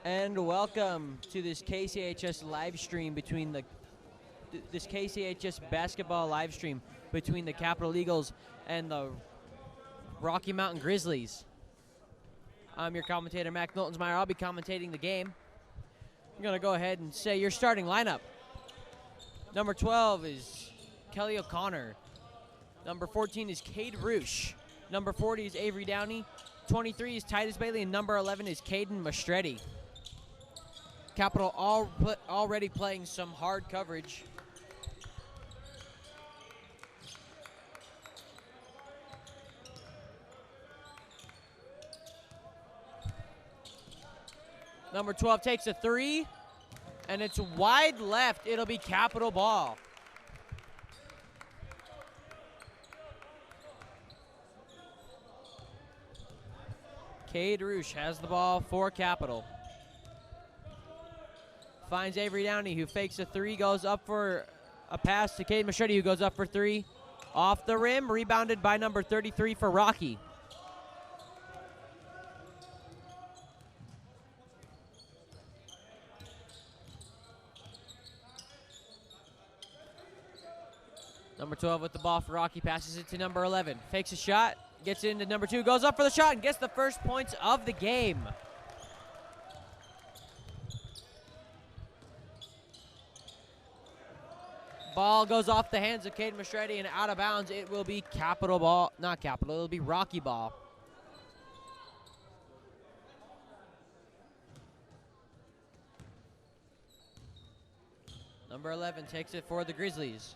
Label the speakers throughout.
Speaker 1: And welcome to this KCHS live stream between this KCHS basketball live stream between the Capital Eagles and the Rocky Mountain Grizzlies. I'm your commentator, Mac Noltensmeyer. I'll be commentating the game. I'm going to go ahead and say your starting lineup. Number 12 is Kelly O'Connor. Number 14 is Cade Roosh. Number 40 is Avery Downey. 23 is Titus Bailey, and number 11 is Caden Mastretti. Capital already playing some hard coverage. Number 12 takes a three, and it's wide left. It'll be Capital ball. Cade Roosh has the ball for Capital. Finds Avery Downey, who fakes a three, goes up for a pass to Caden Mastretti, who goes up for three. Off the rim, rebounded by number 33 for Rocky. Number 12 with the ball for Rocky, passes it to number 11. Fakes a shot, gets it into number 2, goes up for the shot, and gets the first points of the game. Ball goes off the hands of Caden Mastretti and out of bounds. It will be Capital ball, not Capital, it'll be Rocky ball. Number 11 takes it for the Grizzlies.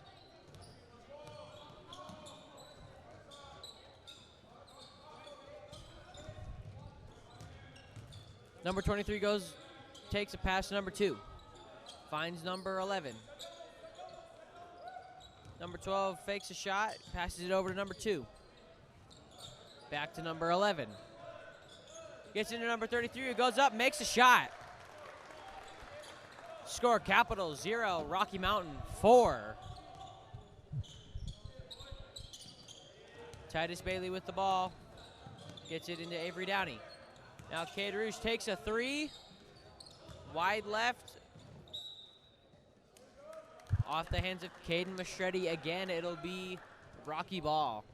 Speaker 1: Number 23 takes a pass to number 2. Finds number 11. Number 12 fakes a shot, passes it over to number 2. Back to number 11. Gets into number 33, who goes up, makes a shot. Score Capital 0, Rocky Mountain 4. Titus Bailey with the ball. Gets it into Avery Downey. Now Cade Roosh takes a three. Wide left. Off the hands of Caden Mastretti again. It'll be Rocky ball.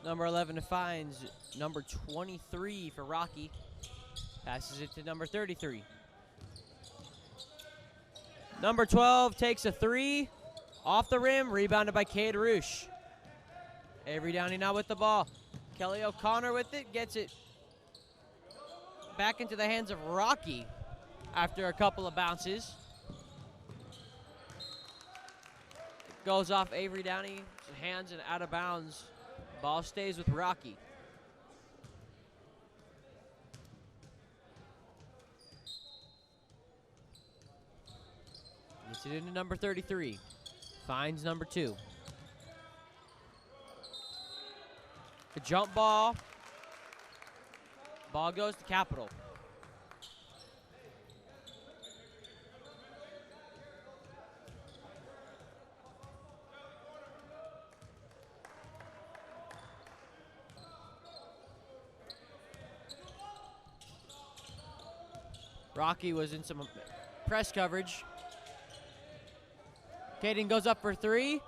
Speaker 1: Number 11 finds number 23 for Rocky. Passes it to number 33. Number 12 takes a three. Off the rim, rebounded by Cade Roosh. Avery Downey now with the ball. Kelly O'Connor with it, gets it back into the hands of Rocky after a couple of bounces. It goes off Avery Downey's hands and out of bounds. Ball stays with Rocky. Gets it into number 33. Finds number 2. The jump ball. Ball goes to Capital. Rocky was in some press coverage. Caden goes up for three.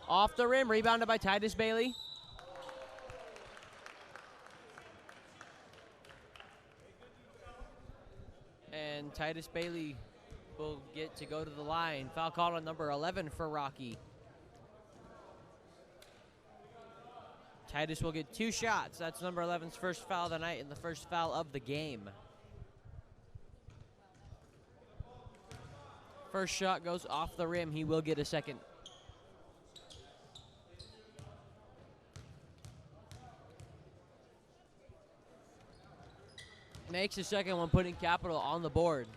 Speaker 1: Off the rim, rebounded by Titus Bailey. And Titus Bailey will get to go to the line. Foul call on number 11 for Rocky. Titus will get 2 shots. That's number 11's first foul of the night and the first foul of the game. First shot goes off the rim. He will get a second. Makes the second one, putting Capital on the board.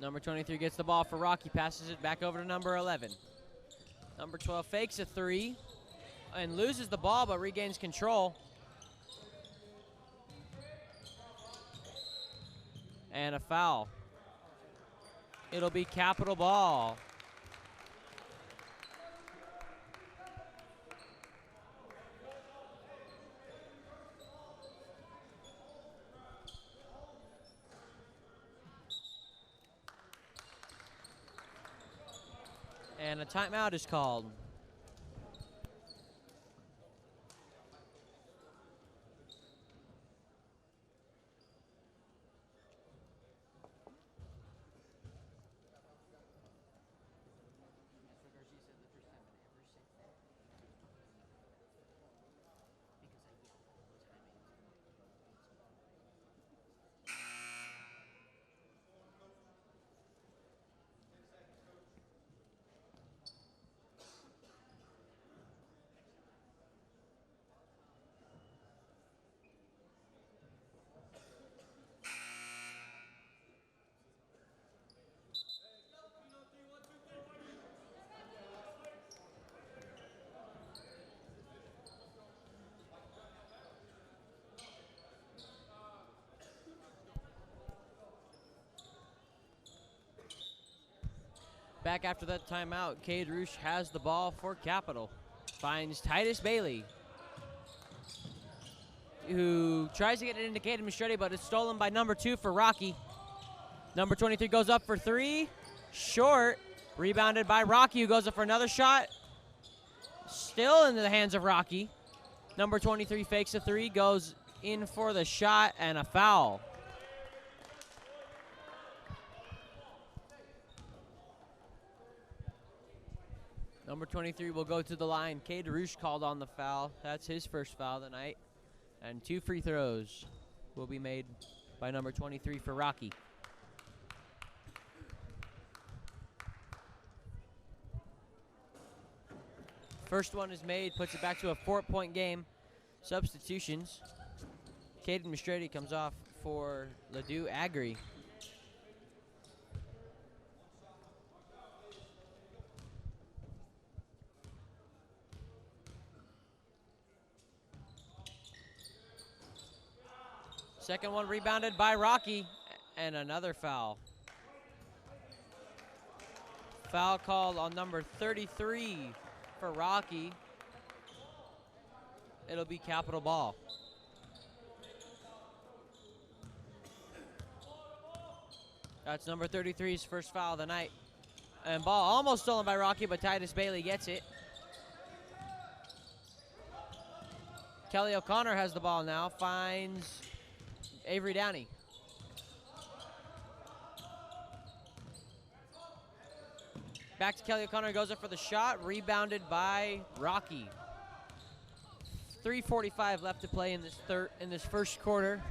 Speaker 1: Number 23 gets the ball for Rocky, passes it back over to number 11. Number 12 fakes a three and loses the ball but regains control. And a foul. It'll be capital ball. And a timeout is called. Back after that timeout, Cade Roosh has the ball for Capital. Finds Titus Bailey, who tries to get it into Caden Mistretti, but it's stolen by number 2 for Rocky. Number 23 goes up for three. Short. Rebounded by Rocky, who goes up for another shot. Still in the hands of Rocky. Number 23 fakes a three, goes in for the shot, and a foul. Number 23 will go to the line. Cade Roosh called on the foul. That's his first foul of the night. And 2 free throws will be made by number 23 for Rocky. First one is made, puts it back to a 4-point game. Substitutions. Caden Mistretti comes off for Ladue Agri. Second one rebounded by Rocky, and another foul. Foul called on number 33 for Rocky. It'll be capital ball. That's number 33's first foul of the night. And ball almost stolen by Rocky, but Titus Bailey gets it. Kelly O'Connor has the ball now, finds Avery Downey. Back to Kelly O'Connor, goes up for the shot, rebounded by Rocky. 3:45 left to play in this first quarter.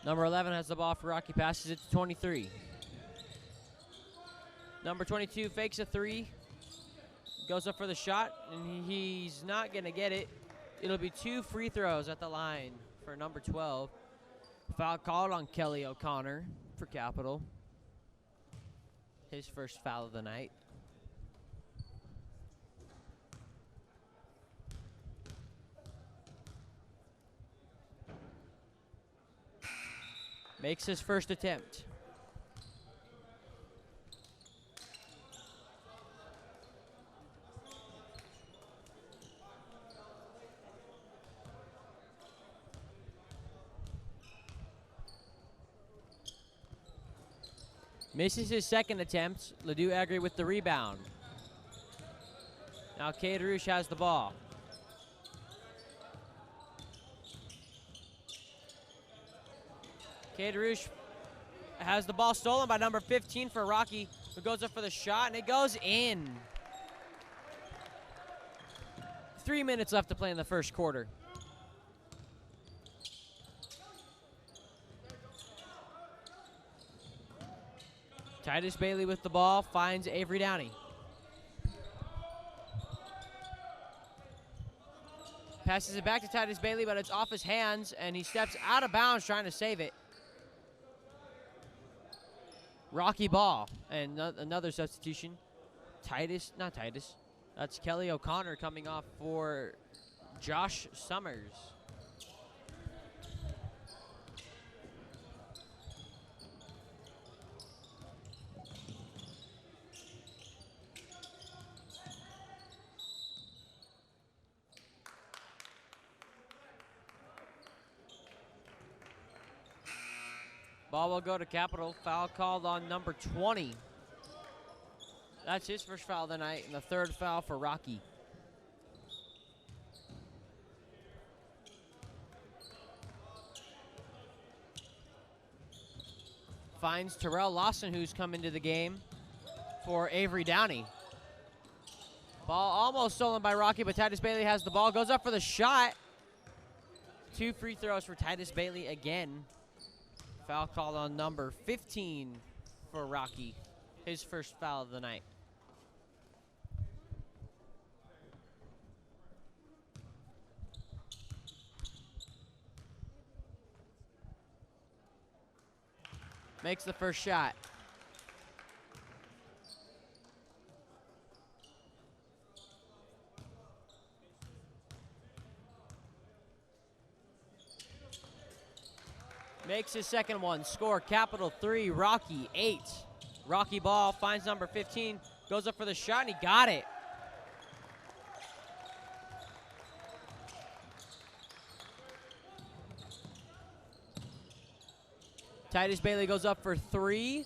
Speaker 1: Number 11 has the ball for Rocky, passes it to 23. Number 22 fakes a three, goes up for the shot, and he's not gonna get it. It'll be 2 free throws at the line for number 12. Foul called on Kelly O'Connor for Capital. His first foul of the night. Makes his first attempt. Misses his second attempt. Ladue Agri with the rebound. Now Cade Roosh has the ball. Cade Roosh has the ball stolen by number 15 for Rocky, who goes up for the shot, and it goes in. 3 minutes left to play in the first quarter. Titus Bailey with the ball, finds Avery Downey. Passes it back to Titus Bailey, but it's off his hands, and he steps out of bounds trying to save it. Rocky ball. And another substitution. That's Kelly O'Connor coming off for Josh Summers. Ball will go to Capital. Foul called on number 20. That's his first foul of the night, and the third foul for Rocky. Finds Terrell Lawson, who's come into the game for Avery Downey. Ball almost stolen by Rocky, but Titus Bailey has the ball. Goes up for the shot. 2 free throws for Titus Bailey again. Foul called on number 15 for Rocky. His first foul of the night. Makes the first shot. Makes his second one. Score Capital 3, Rocky 8. Rocky ball finds number 15, goes up for the shot, and he got it. Titus Bailey goes up for 3.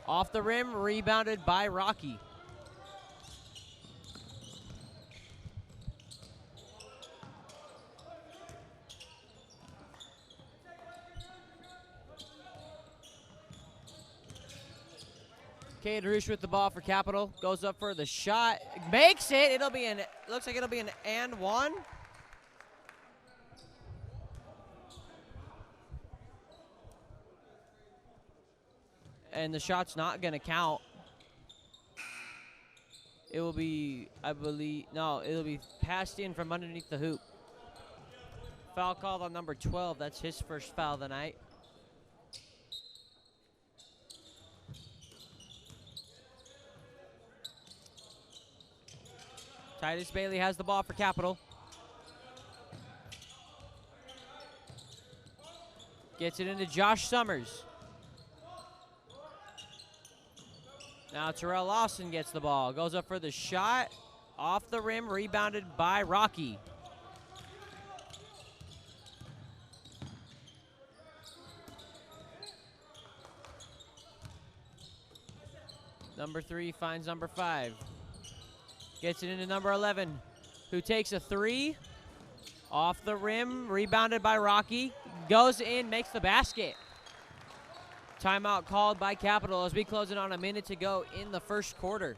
Speaker 1: Off the rim, rebounded by Rocky. Cade Roosh with the ball for Capital. Goes up for the shot. Makes it. It'll be an, looks like it'll be an and one. And the shot's not going to count. It will be, I believe, no, it'll be passed in from underneath the hoop. Foul called on number 12. That's his first foul of the night. Titus Bailey has the ball for Capital. Gets it into Josh Summers. Now Terrell Lawson gets the ball. Goes up for the shot. Off the rim, rebounded by Rocky. Number 3 finds number 5. Gets it into number 11, who takes a 3. Off the rim, rebounded by Rocky. Goes in, makes the basket. Timeout called by Capital as we close it on a minute to go in the first quarter.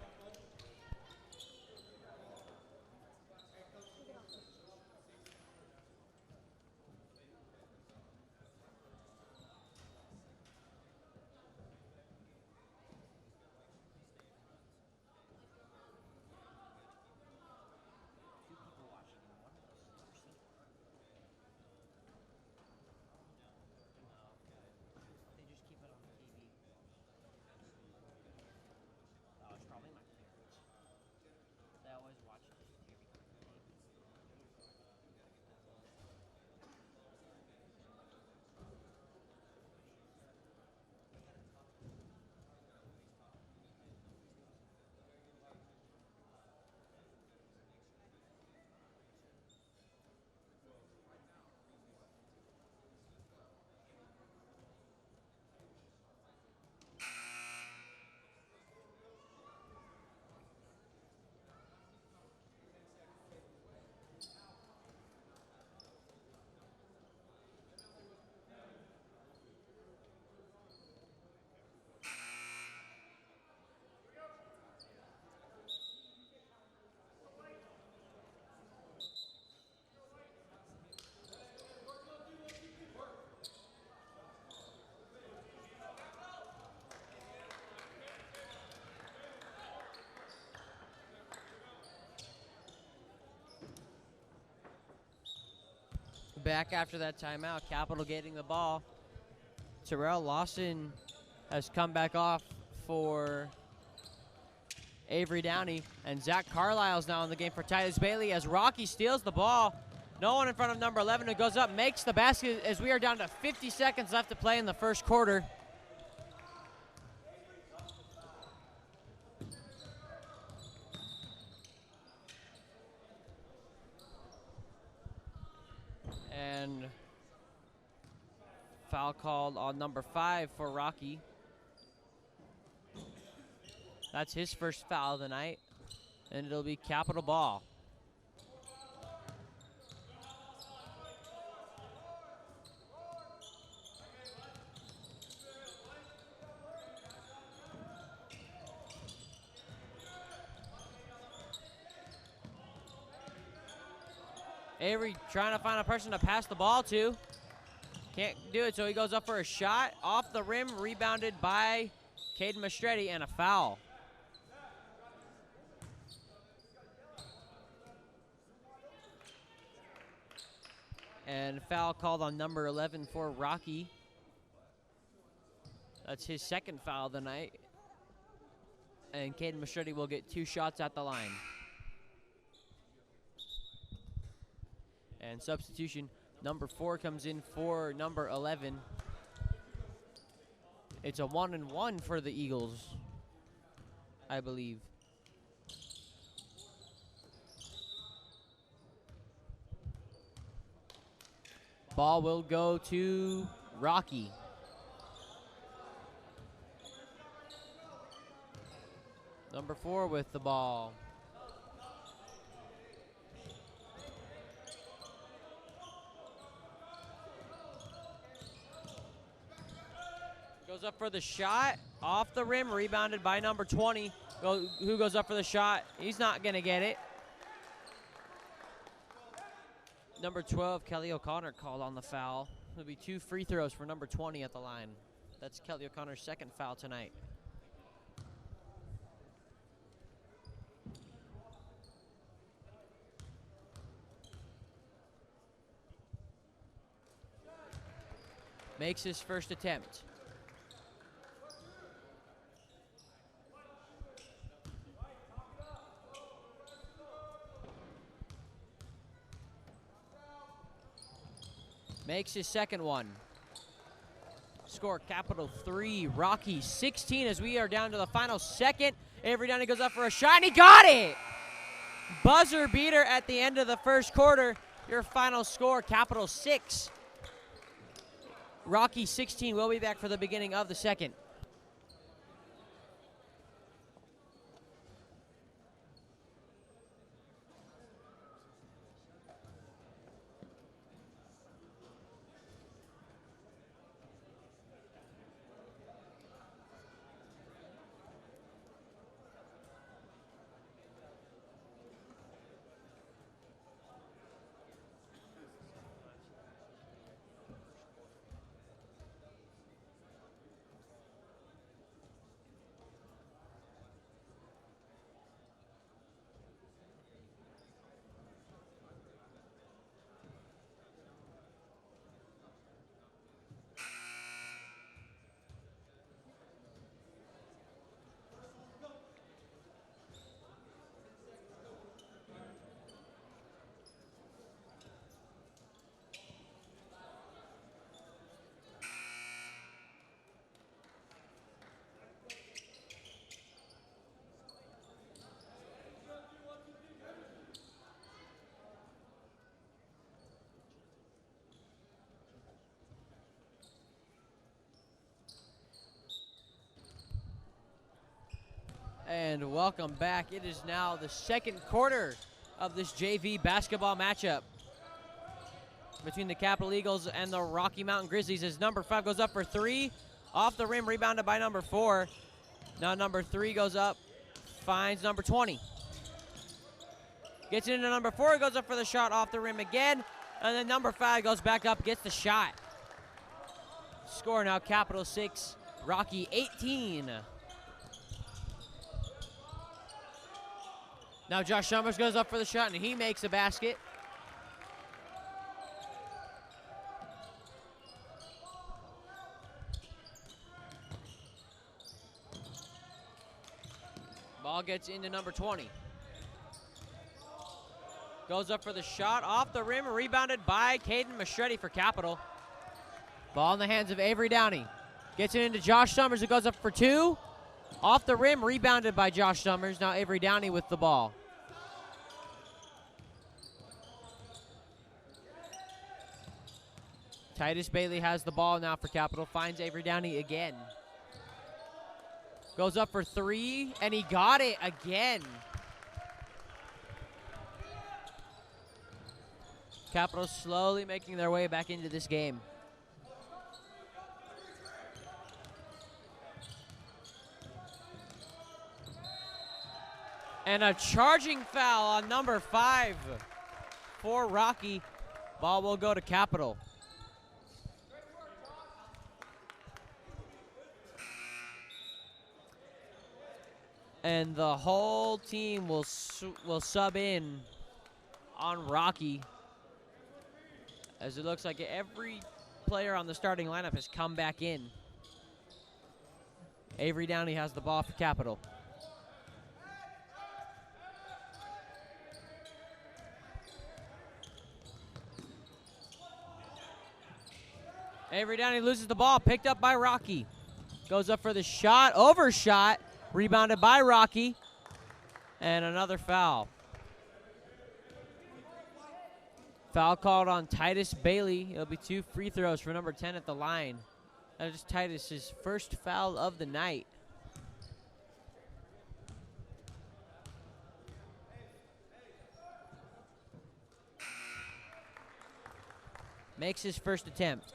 Speaker 1: Back after that timeout, Capital getting the ball. Terrell Lawson has come back off for Avery Downey. And Zach Carlisle's now in the game for Titus Bailey as Rocky steals the ball. No one in front of number 11 who goes up, makes the basket as we are down to 50 seconds left to play in the first quarter. And foul called on number 5 for Rocky. That's his first foul of the night, and it'll be capital ball. Avery trying to find a person to pass the ball to. Can't do it, so he goes up for a shot. Off the rim, rebounded by Caden Mastretti, and a foul. And foul called on number 11 for Rocky. That's his second foul of the night. And Caden Mastretti will get 2 shots at the line. And substitution, number 4 comes in for number 11. It's a 1-and-1 for the Eagles, I believe. Ball will go to Rocky. Number 4 with the ball. Goes up for the shot, off the rim, rebounded by number 20. Who goes up for the shot? He's not gonna get it. Number 12, Kelly O'Connor, called on the foul. There'll be 2 free throws for number 20 at the line. That's Kelly O'Connor's second foul tonight. Makes his first attempt. Makes his second one. Score capital 3, Rocky 16 as we are down to the final second. Avery Downey goes up for a shot and he got it! Buzzer beater at the end of the first quarter. Your final score, capital 6. Rocky 16. We'll be back for the beginning of the second. And welcome back. It is now the second quarter of this JV basketball matchup between the Capital Eagles and the Rocky Mountain Grizzlies as number 5 goes up for 3. Off the rim, rebounded by number 4. Now number 3 goes up, finds number 20. Gets into number 4, goes up for the shot off the rim again. And then number 5 goes back up, gets the shot. Score now Capital 6, Rocky 18. Now Josh Summers goes up for the shot, and he makes a basket. Ball gets into number 20. Goes up for the shot, off the rim, rebounded by Caden Mastretti for Capital. Ball in the hands of Avery Downey. Gets it into Josh Summers, who goes up for 2. Off the rim, rebounded by Josh Summers. Now Avery Downey with the ball. Titus Bailey has the ball now for Capital. Finds Avery Downey again. Goes up for 3, and he got it again. Capital slowly making their way back into this game. And a charging foul on number 5 for Rocky. Ball will go to Capital. And the whole team will sub in on Rocky, as it looks like every player on the starting lineup has come back in. Avery Downey has the ball for Capital. Avery Downey loses the ball, picked up by Rocky. Goes up for the shot, overshot. Rebounded by Rocky, and another foul. Foul called on Titus Bailey. It'll be 2 free throws for number 10 at the line. That is Titus's first foul of the night. Makes his first attempt.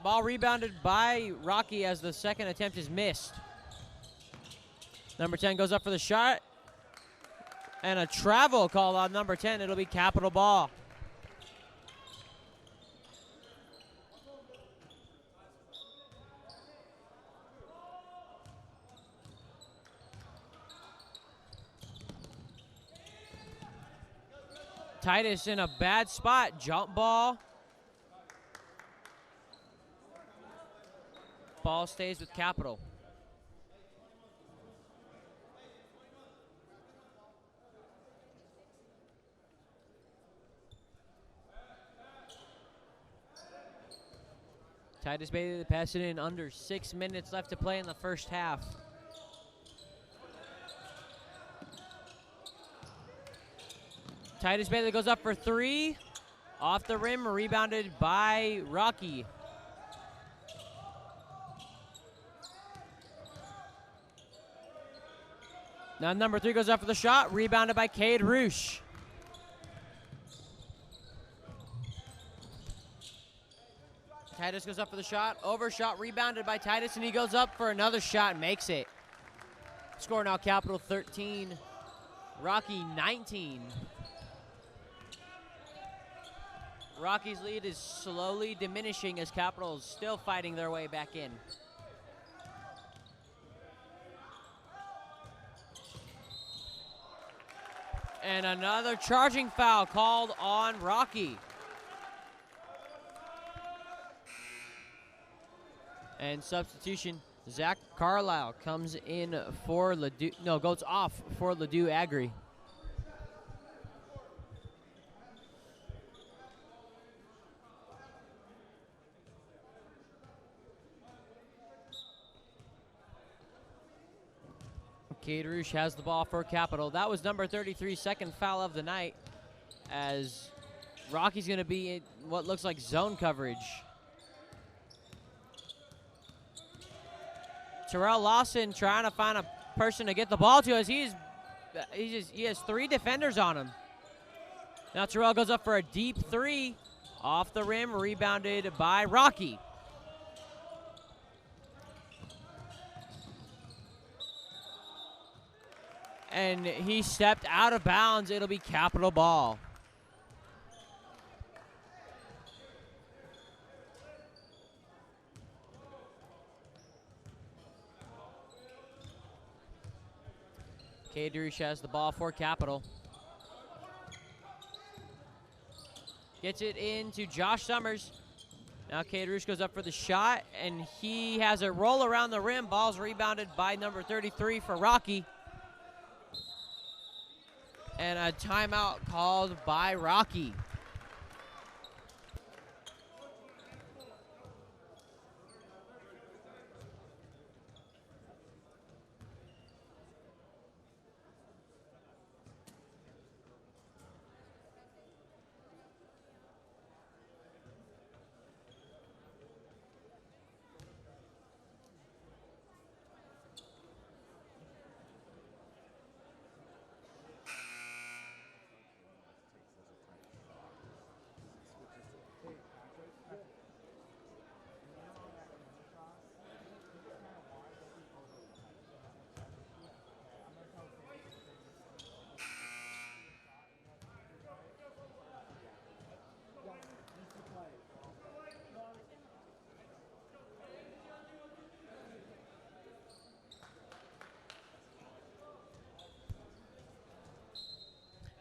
Speaker 1: Ball rebounded by Rocky as the second attempt is missed. Number 10 goes up for the shot. And a travel call on number 10. It'll be Capital ball. Titus in a bad spot. Jump ball. Ball stays with Capital. Titus Bailey to pass it in, under 6 minutes left to play in the first half. Titus Bailey goes up for 3. Off the rim, rebounded by Rocky. Now number 3 goes up for the shot, rebounded by Cade Roosh. Titus goes up for the shot, overshot, rebounded by Titus, and he goes up for another shot and makes it. Score now Capital 13, Rocky 19. Rocky's lead is slowly diminishing as Capital is still fighting their way back in. And another charging foul called on Rocky. And substitution, Zach Carlisle comes in for Ladue, no, goes off for Ladue Agri. Cade Roosh has the ball for Capital. That was number 33's second foul of the night, as Rocky's going to be in what looks like zone coverage. Terrell Lawson trying to find a person to get the ball to, as he has 3 defenders on him. Now Terrell goes up for a deep 3, off the rim, rebounded by Rocky. And he stepped out of bounds. It'll be Capital ball. Cade Roosh has the ball for Capital. Gets it into Josh Summers. Now Cade Roosh goes up for the shot, and he has a roll around the rim. Ball's rebounded by number 33 for Rocky. And a timeout called by Rocky.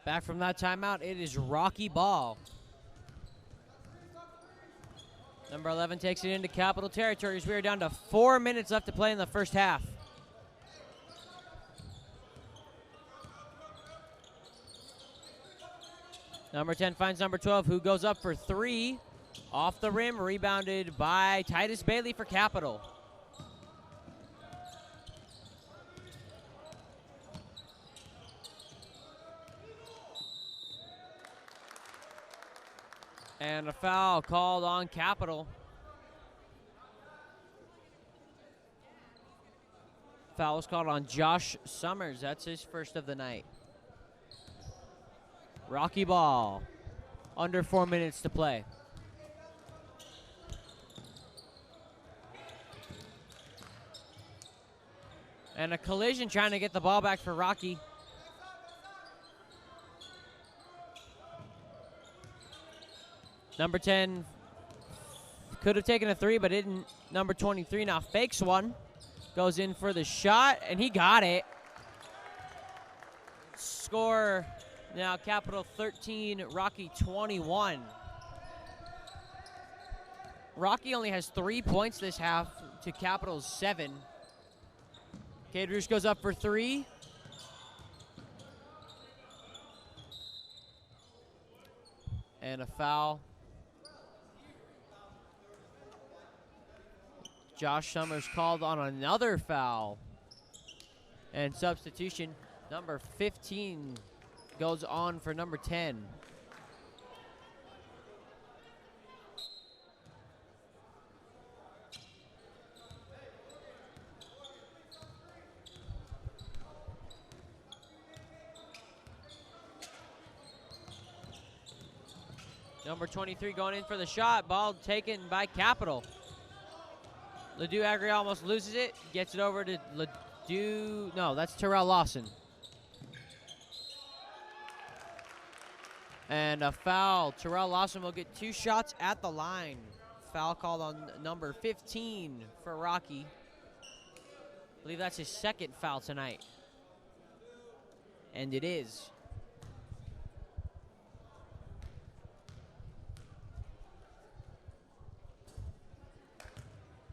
Speaker 1: Back from that timeout, it is Rocky ball. Number 11 takes it into Capital territory as we are down to 4 minutes left to play in the first half. Number 10 finds number 12, who goes up for three. Off the rim, rebounded by Titus Bailey for Capital. And a foul called on Capital. Foul was called on Josh Summers. That's his first of the night. Rocky ball. Under 4 minutes to play. And a collision trying to get the ball back for Rocky. Number 10 could have taken a three, but didn't. Number 23 now fakes one. Goes in for the shot, and he got it. Score now Capital 13, Rocky 21. Rocky only has 3 points this half to Capital's 7. Cade Roosh goes up for three. And a foul. Josh Summers called on another foul. And substitution, number 15 goes on for number 10. Number 23 going in for the shot. Ball taken by Capital. Ledoux Agri almost loses it. Gets it over to Ledoux. No, that's Terrell Lawson. And a foul. Terrell Lawson will get 2 shots at the line. Foul called on number 15 for Rocky. I believe that's his second foul tonight. And it is.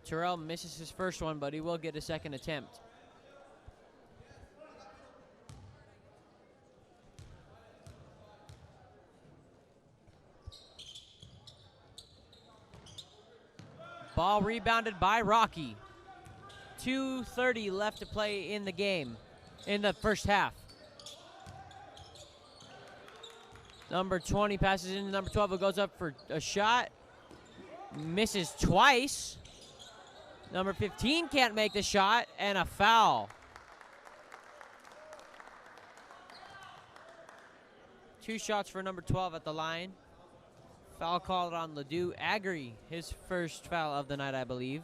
Speaker 1: Terrell misses his first one, but he will get a second attempt. Ball rebounded by Rocky. 2:30 left to play in the game, in the first half. Number 20 passes into number 12, who goes up for a shot. Misses twice. Number 15 can't make the shot, and a foul. 2 shots for number 12 at the line. Foul called on Ledoux Agri, his first foul of the night, I believe.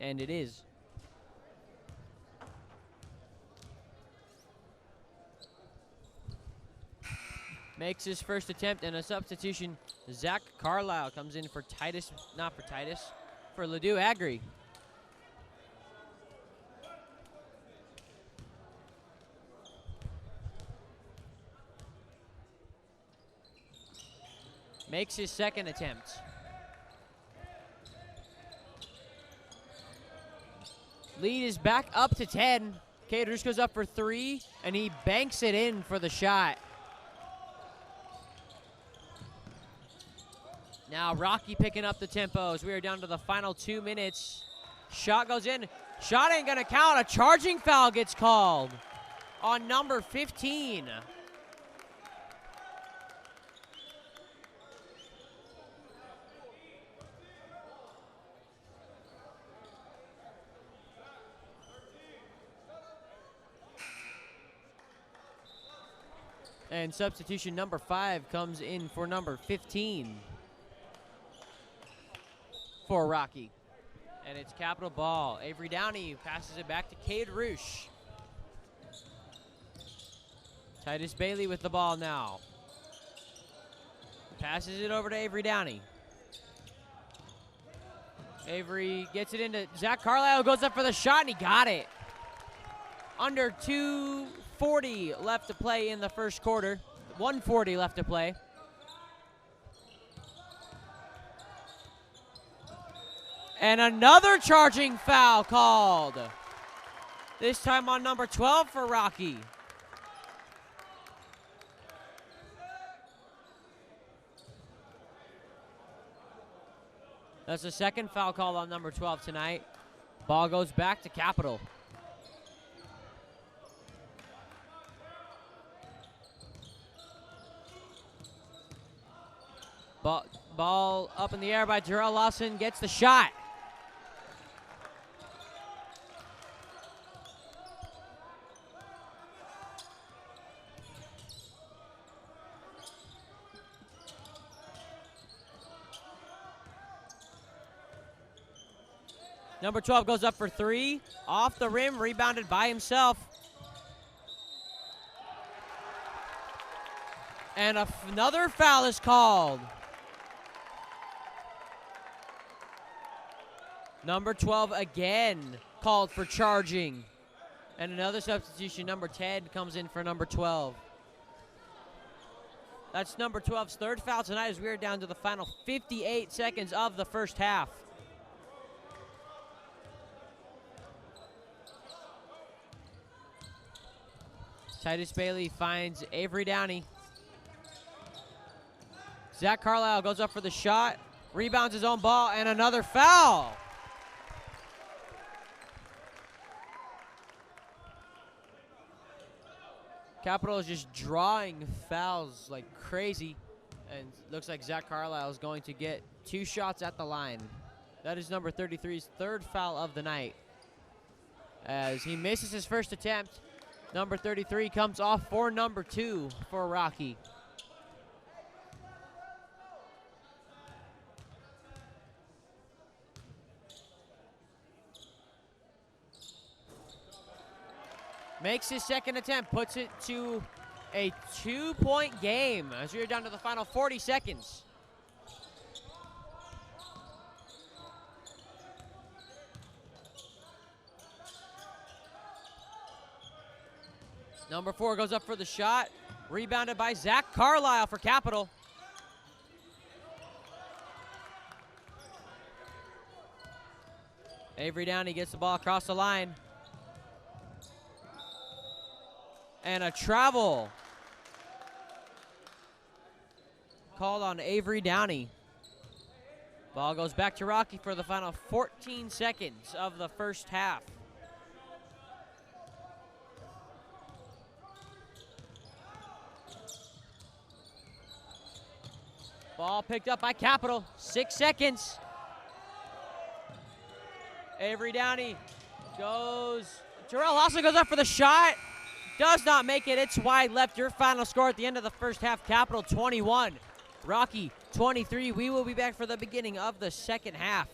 Speaker 1: And it is. Makes his first attempt, and a substitution. Zach Carlisle comes in for Titus, not for Titus, for Ledoux Agri. Makes his second attempt. Lead is back up to 10. Caters goes up for 3, and he banks it in for the shot. Now Rocky picking up the tempo as we are down to the final 2 minutes. Shot goes in. Shot ain't gonna count. A charging foul gets called on number 15. And substitution number 5 comes in for number 15 for Rocky. And it's Capital ball. Avery Downey passes it back to Cade Roosh. Titus Bailey with the ball now. Passes it over to Avery Downey. Avery gets it into Zach Carlisle, goes up for the shot, and he got it. Under 2:40 left to play in the first quarter. 1:40 left to play. And another charging foul called. This time on number 12 for Rocky. That's the second foul call on number 12 tonight. Ball goes back to Capital. Ball up in the air by Jarrell Lawson, gets the shot. Number 12 goes up for 3, off the rim, rebounded by himself. And another foul is called. Number 12 again called for charging. And another substitution, number 10 comes in for number 12. That's number 12's third foul tonight as we are down to the final 58 seconds of the first half. Titus Bailey finds Avery Downey. Zach Carlisle goes up for the shot, rebounds his own ball, and another foul. Capital is just drawing fouls like crazy, and looks like Zach Carlisle is going to get 2 shots at the line. That is number 33's third foul of the night. As he misses his first attempt, number 33 comes off for number 2 for Rocky. Makes his second attempt, puts it to a 2-point game as we are down to the final 40 seconds. Number 4 goes up for the shot, rebounded by Zach Carlisle for Capital. Avery Downey gets the ball across the line. And a travel called on Avery Downey. Ball goes back to Rocky for the final 14 seconds of the first half. Ball picked up by Capital, 6 seconds. Avery Downey goes, Jarrell Lawson goes up for the shot. Does not make it. It's wide left. Your final score at the end of the first half, Capital 21, Rocky 23. We will be back for the beginning of the second half.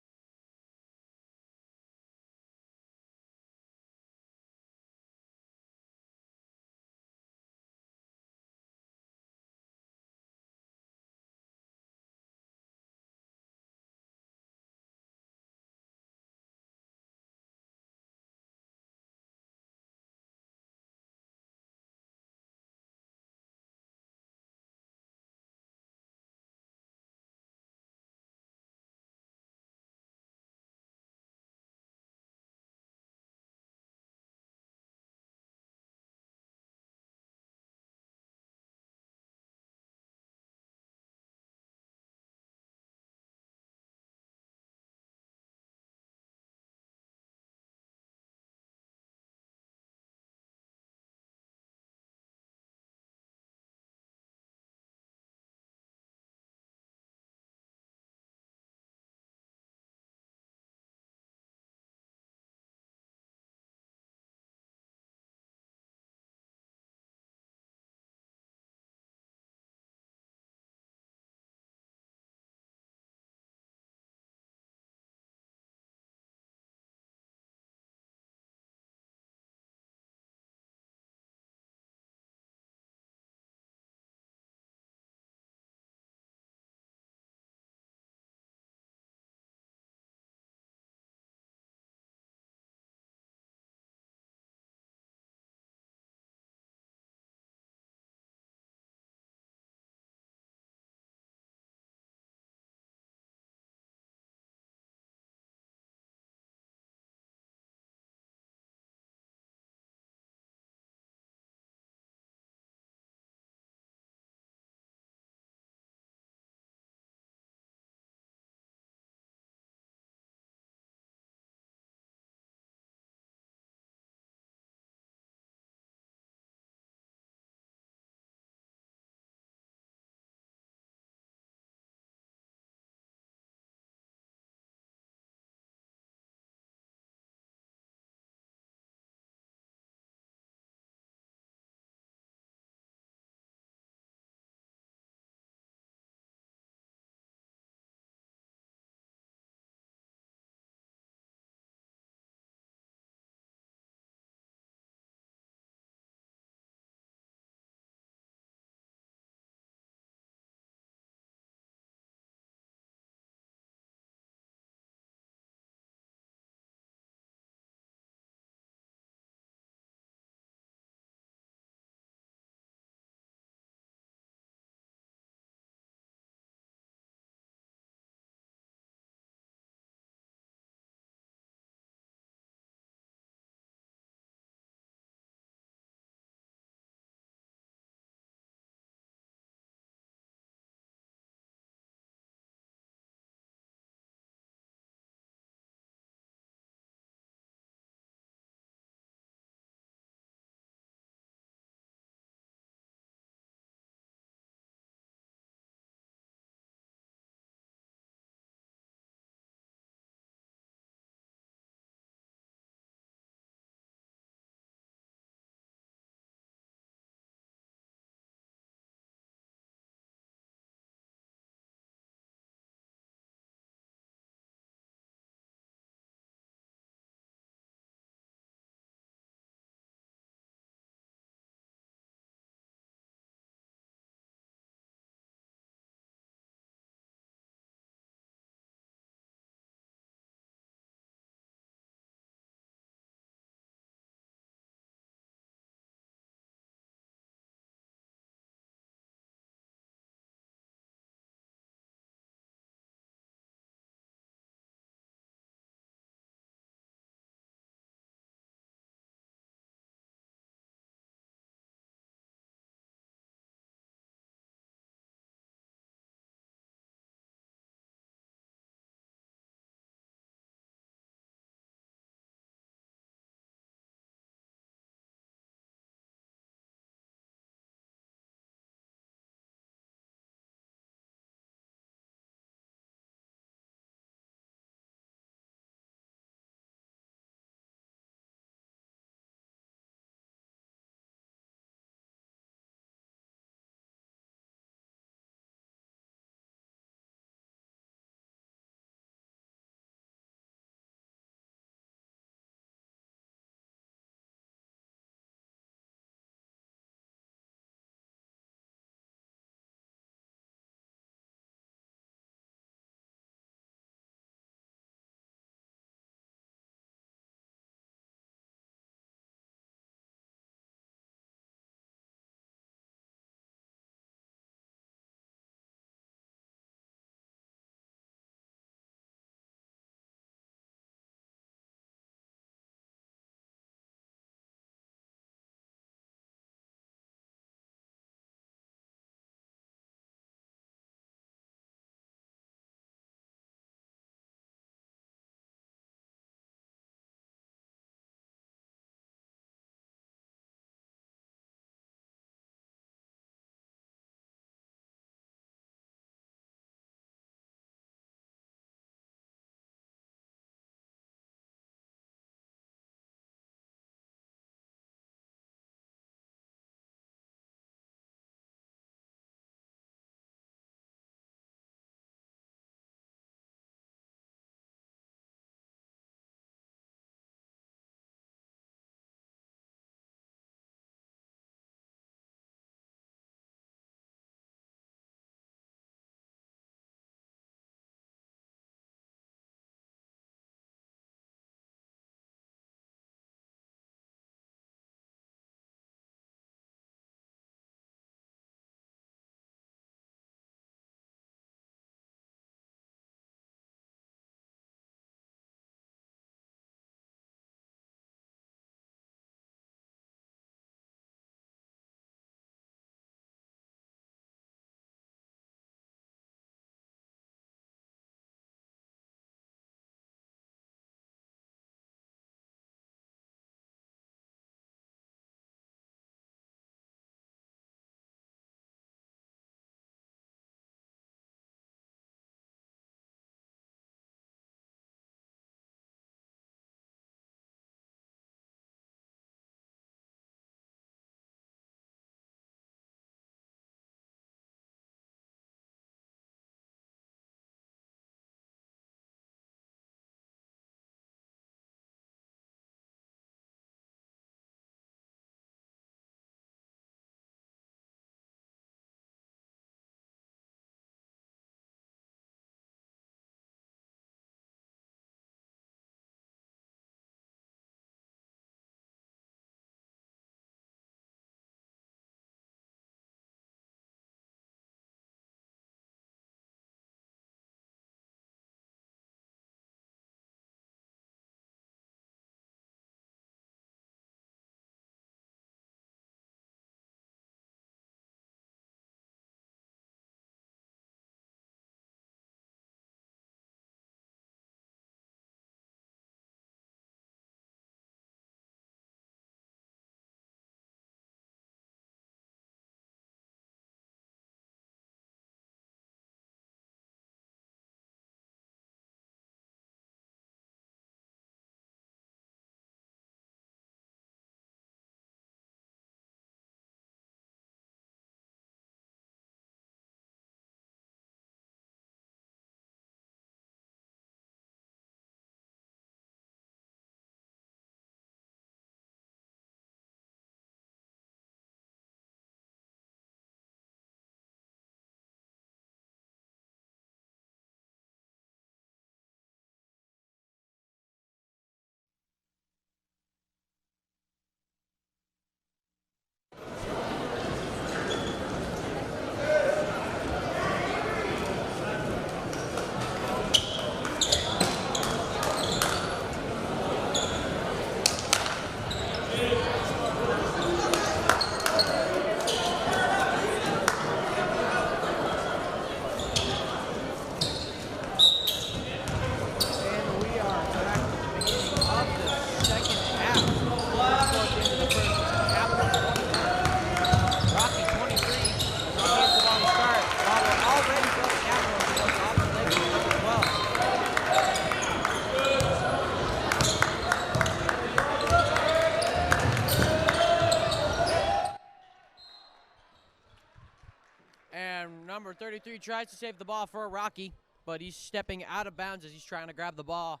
Speaker 1: 33 tries to save the ball for Rocky, but he's stepping out of bounds as he's trying to grab the ball.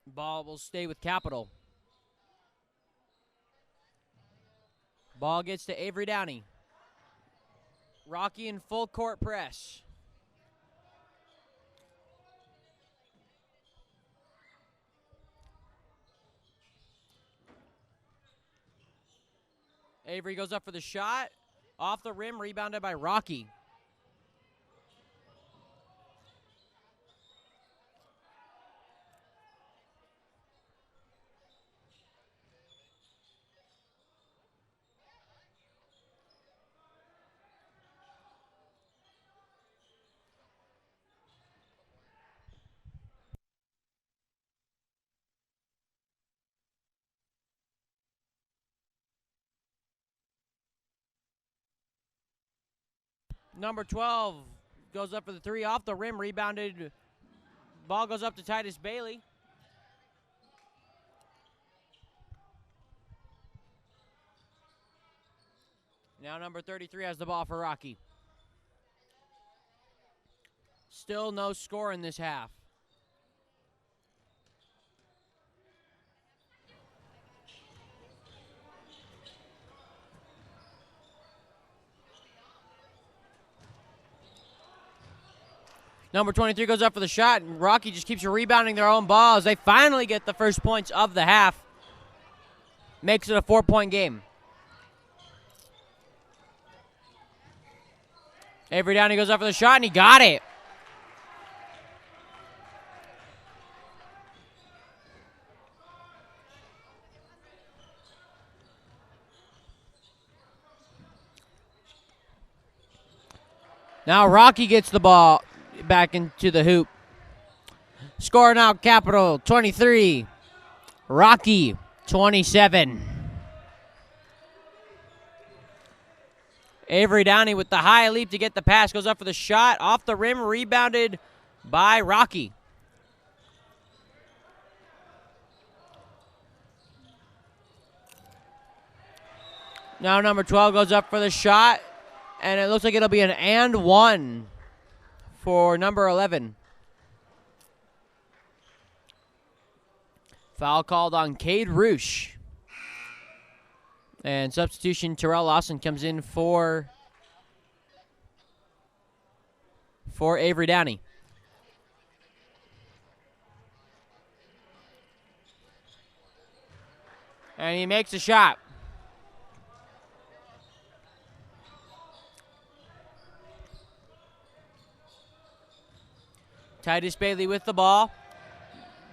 Speaker 1: Ball will stay with Capital. Ball gets to Avery Downey. Rocky in full court press. Avery goes up for the shot. Off the rim, rebounded by Rocky. Number 12 goes up for the three, off the rim, rebounded. Ball goes up to Titus Bailey. Now number 33 has the ball for Rocky. Still no score in this half. Number 23 goes up for the shot, and Rocky just keeps rebounding their own balls. They finally get the first points of the half. Makes it a 4-point game. Avery Downey goes up for the shot, and he got it. Now Rocky gets the ball back into the hoop. Score now Capital 23. Rocky 27. Avery Downey with the high leap to get the pass. Goes up for the shot. Off the rim. Rebounded by Rocky. Now number 12 goes up for the shot. And it looks like it'll be an and one for number 11. Foul called on Cade Roosh. And substitution, Terrell Lawson comes in for Avery Downey. And he makes a shot. Titus Bailey with the ball.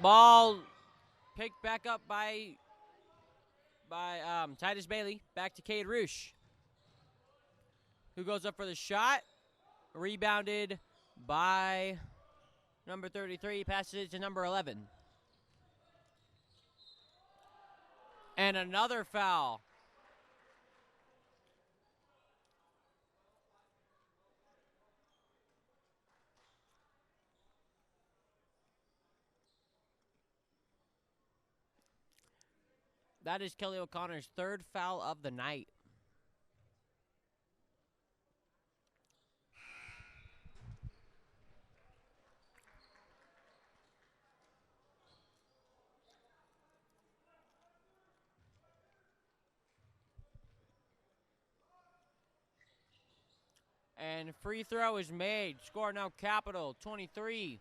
Speaker 1: Ball picked back up by Titus Bailey. Back to Cade Roosh, who goes up for the shot. Rebounded by number 33. Passes it to number 11. And another foul. That is Kelly O'Connor's third foul of the night. And free throw is made. Score now Capital 23.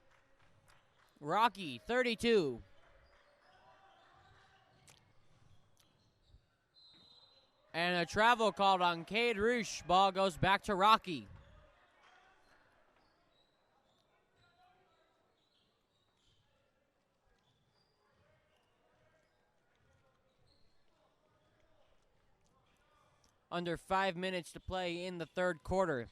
Speaker 1: Rocky 32. And a travel called on Cade Roosh. Ball goes back to Rocky. Under 5 minutes to play in the third quarter.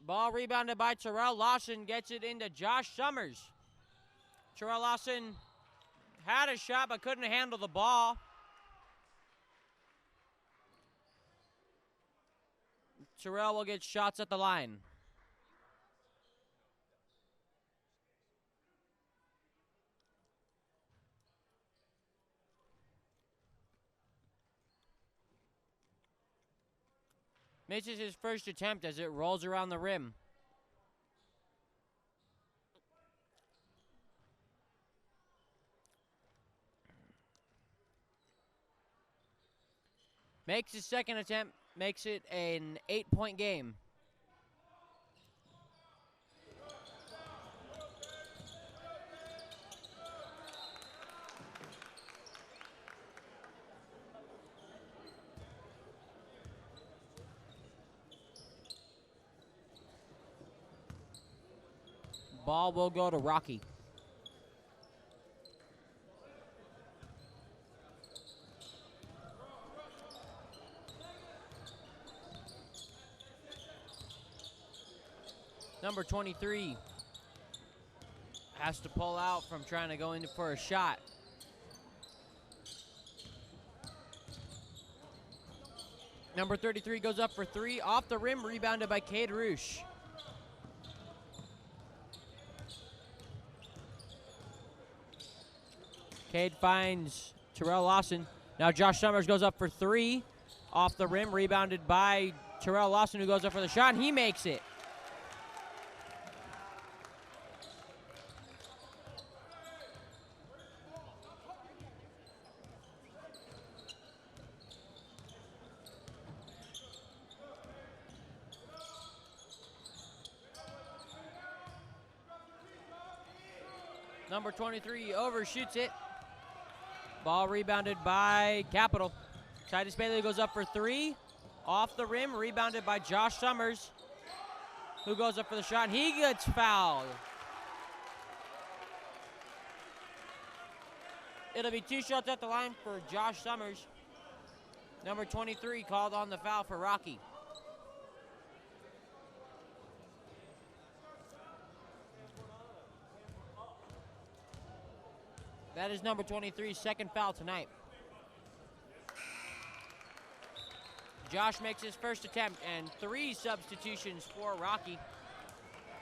Speaker 1: Ball rebounded by Terrell Lawson, gets it into Josh Summers. Terrell Lawson had a shot but couldn't handle the ball. Terrell will get shots at the line. Misses his first attempt as it rolls around the rim. Makes his second attempt, makes it an 8-point game. Ball will go to Rocky. Number 23 has to pull out from trying to go in for a shot. Number 33 goes up for three, off the rim, rebounded by Cade Roosh. Cade finds Terrell Lawson. Now Josh Summers goes up for three, off the rim, rebounded by Terrell Lawson, who goes up for the shot, and he makes it. Number 23 overshoots it. Ball rebounded by Capital. Titus Bailey goes up for three. Off the rim, rebounded by Josh Summers, who goes up for the shot, and he gets fouled. It'll be 2 shots at the line for Josh Summers. Number 23 called on the foul for Rocky. That is number 23's second foul tonight. Josh makes his first attempt, and 3 substitutions for Rocky.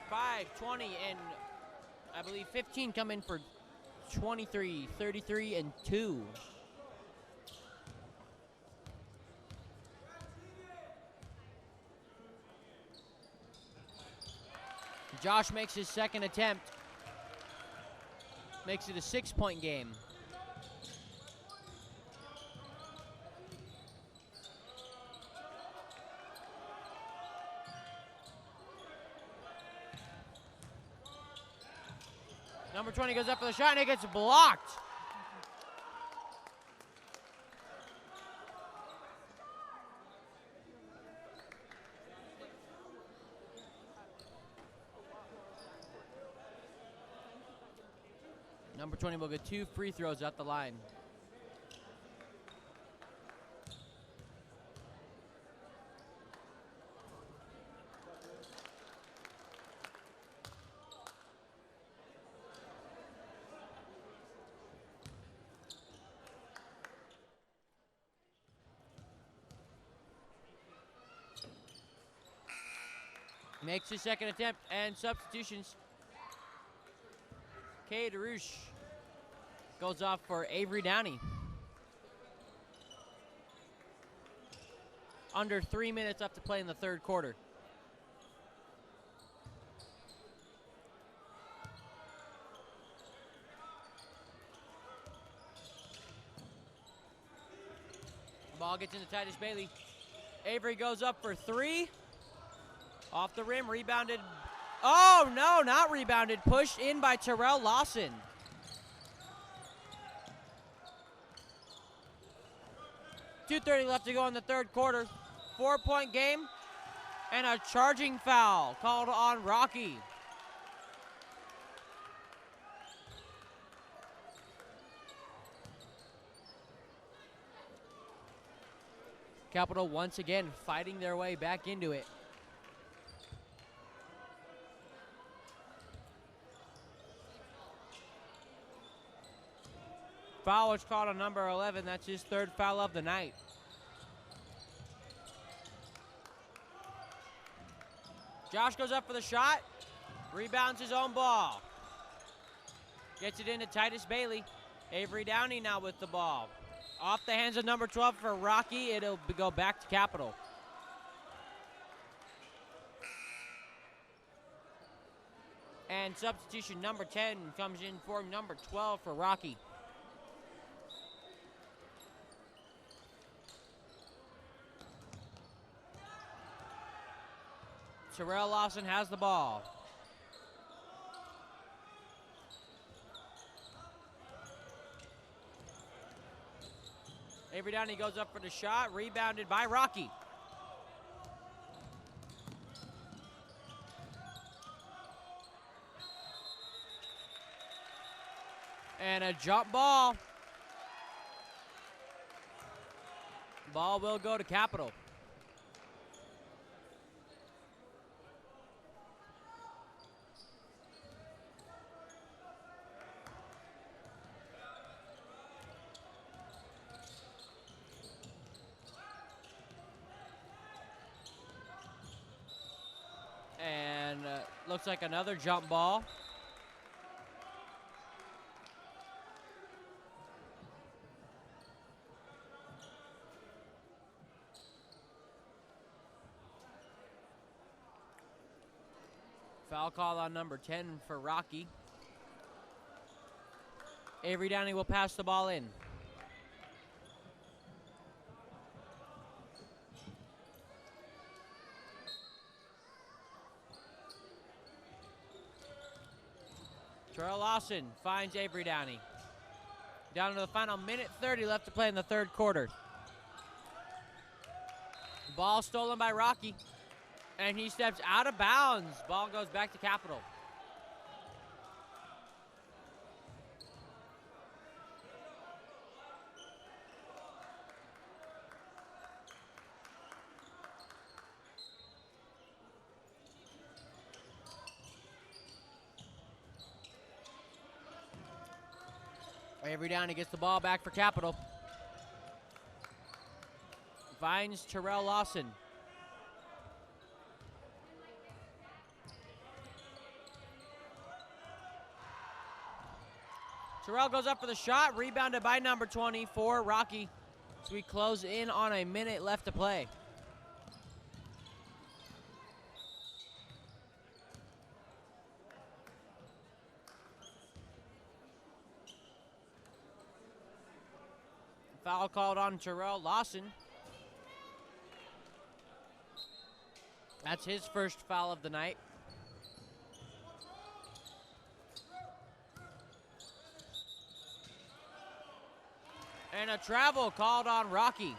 Speaker 1: 5, 20, and I believe 15 come in for 23, 33, and 2. Josh makes his second attempt. Makes it a 6-point game. Number 20 goes up for the shot, and it gets blocked. Number 20 will get 2 free throws at the line. Makes his second attempt, and substitutions. Cade Roosh goes off for Avery Downey. Under 3 minutes left to play in the third quarter. Ball gets into Titus Bailey. Avery goes up for three. Off the rim, rebounded. Oh, no, not rebounded. Pushed in by Terrell Lawson. .230 left to go in the third quarter. 4-point game and a charging foul called on Rocky. Capital once again fighting their way back into it. Foul was called on number 11. That's his third foul of the night. Josh goes up for the shot. Rebounds his own ball. Gets it into Titus Bailey. Avery Downey now with the ball. Off the hands of number 12 for Rocky. It'll go back to Capital. And substitution number 10 comes in for number 12 for Rocky. Terrell Lawson has the ball. Avery Downey goes up for the shot, rebounded by Rocky. And a jump ball. Ball will go to Capital. And looks like another jump ball. Foul call on number 10 for Rocky. Avery Downey will pass the ball in. Terrell Lawson finds Avery Downey. Down to the final minute 30 left to play in the third quarter. Ball stolen by Rocky. And he steps out of bounds. Ball goes back to Capital. Avery Downey gets the ball back for Capital. Finds Terrell Lawson. Terrell goes up for the shot, rebounded by number 24, Rocky. So we close in on a minute left to play. Foul called on Terrell Lawson. That's his first foul of the night. And a travel called on Rocky.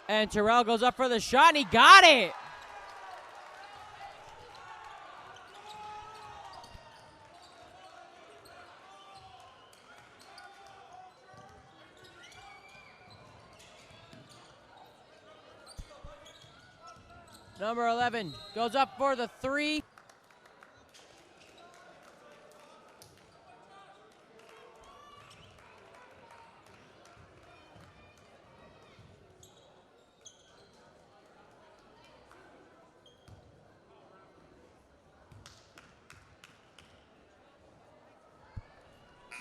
Speaker 1: And Terrell goes up for the shot, and he got it. Number 11 goes up for the three.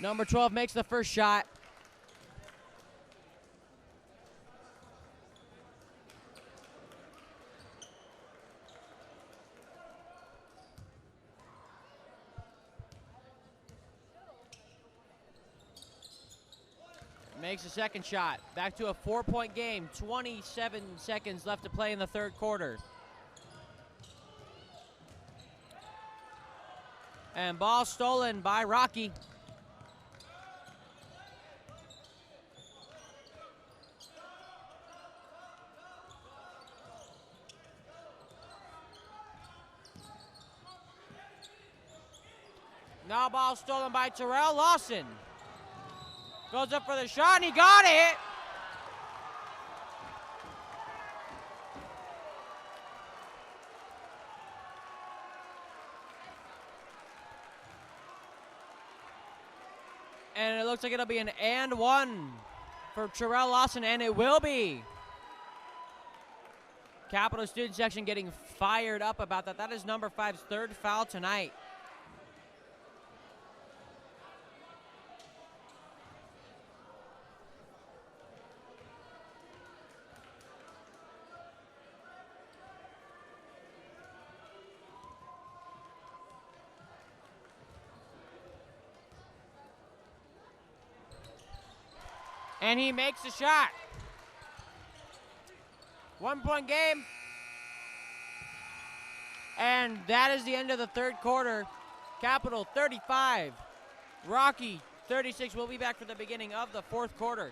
Speaker 1: Number 12 makes the first shot. Makes a second shot. Back to a 4-point game. 27 seconds left to play in the third quarter. And ball stolen by Rocky. Now ball stolen by Terrell Lawson. Goes up for the shot, and he got it. And it looks like it'll be an and one for Terrell Lawson, and it will be. Capital student section getting fired up about that. That is number 5's third foul tonight. And he makes the shot. 1 point game. And that is the end of the third quarter. Capital 35, Rocky 36. We'll be back for the beginning of the fourth quarter.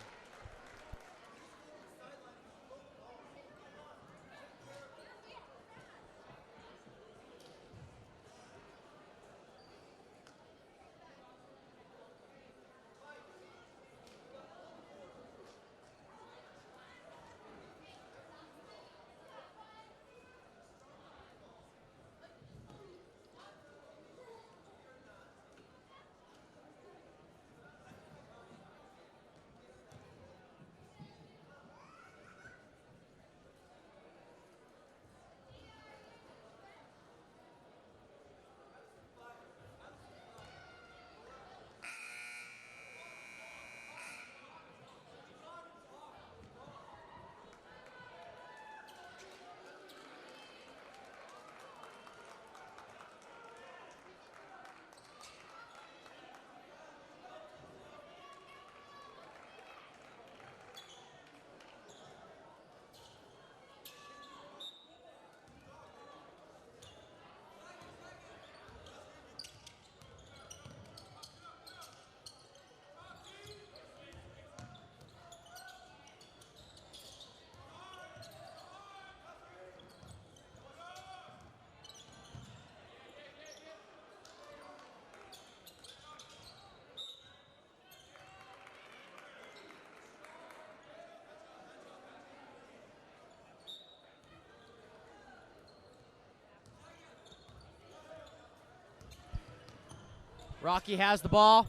Speaker 1: Rocky has the ball.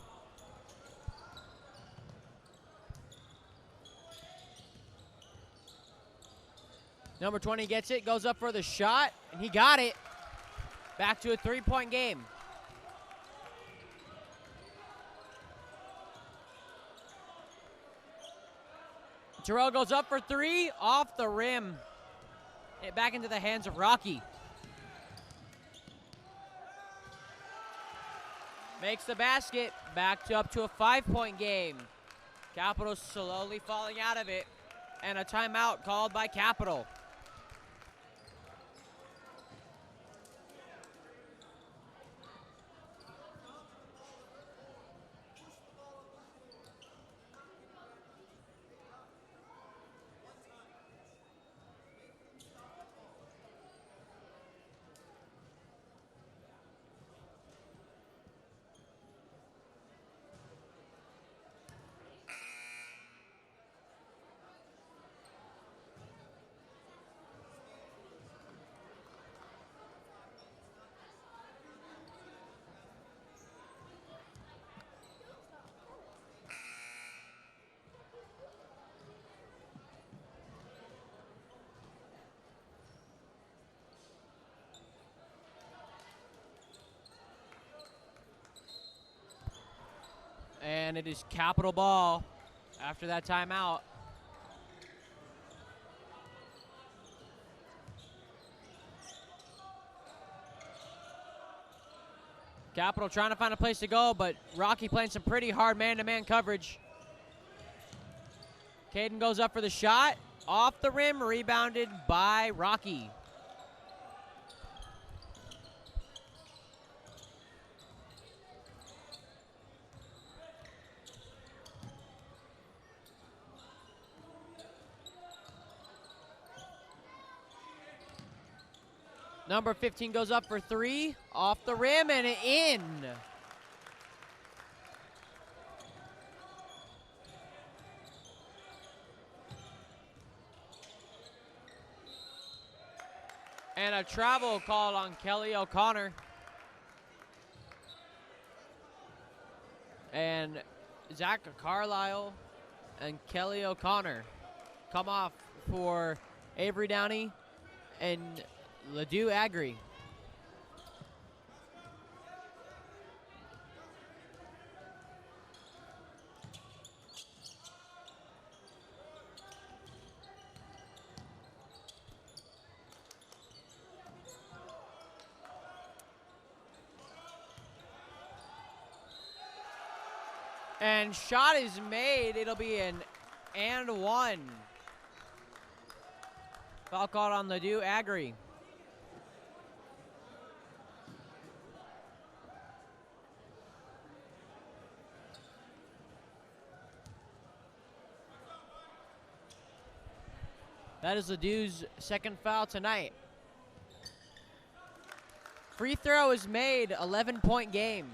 Speaker 1: Number 20 gets it, goes up for the shot, and he got it. Back to a 3-point game. Terrell goes up for 3, off the rim. Back into the hands of Rocky. Makes the basket, up to a 5-point game. Capital slowly falling out of it, and a timeout called by Capital. And it is Capital ball after that timeout. Capital trying to find a place to go, but Rocky playing some pretty hard man-to-man coverage. Caden goes up for the shot. Off the rim, rebounded by Rocky. Number 15 goes up for 3, off the rim and in. And a travel call on Kelly O'Connor. And Zach Carlisle and Kelly O'Connor come off for Avery Downey and Ladue Agri. And shot is made. It'll be an and one. Foul called on Ladue Agri. That is Ladue's second foul tonight. Free throw is made, 11-point game.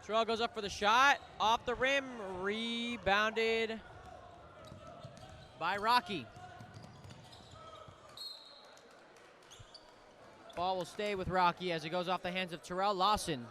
Speaker 1: Terrell goes up for the shot, off the rim, rebounded by Rocky. Ball will stay with Rocky as it goes off the hands of Terrell Lawson.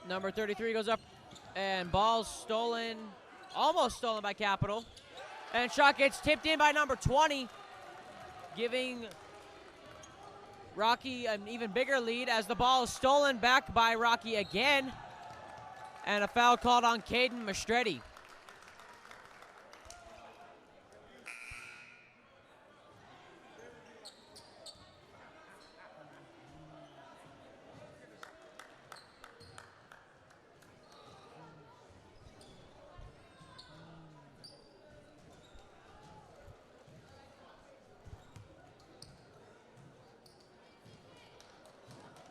Speaker 1: Number 33 goes up, and ball's stolen, almost stolen by Capital. And shot gets tipped in by number 20, giving Rocky an even bigger lead as the ball is stolen back by Rocky again. And a foul called on Caden Mastretti.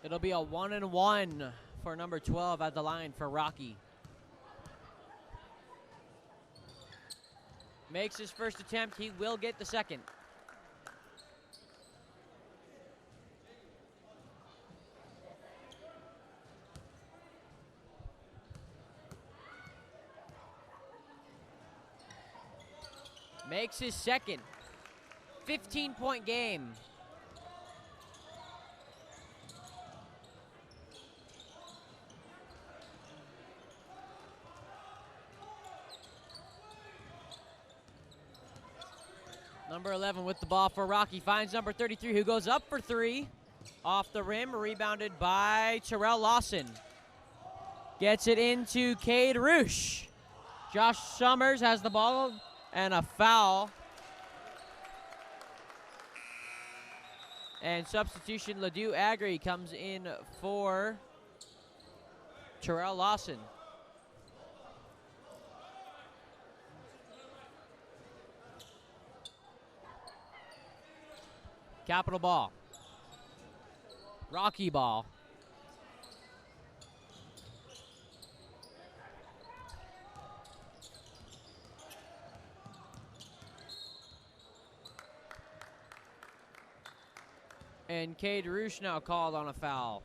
Speaker 1: It'll be a 1-and-1 for number 12 at the line for Rocky. Makes his first attempt. He will get the second. Makes his second. 15-point game. Number 11 with the ball for Rocky. Finds number 33 who goes up for three. Off the rim, rebounded by Terrell Lawson. Gets it into Cade Roosh. Josh Summers has the ball and a foul. And substitution, Ladue Agri comes in for Terrell Lawson. Capital ball. Rocky ball. And Cade Roosh now called on a foul.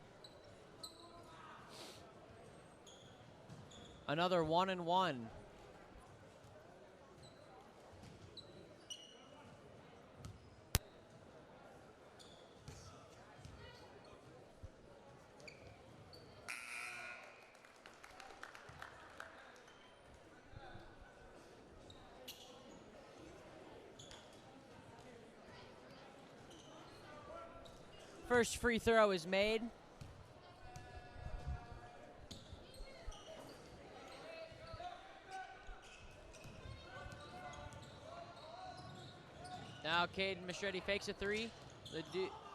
Speaker 1: Another 1-and-1. First free throw is made. Now Caden Mastretti fakes a three.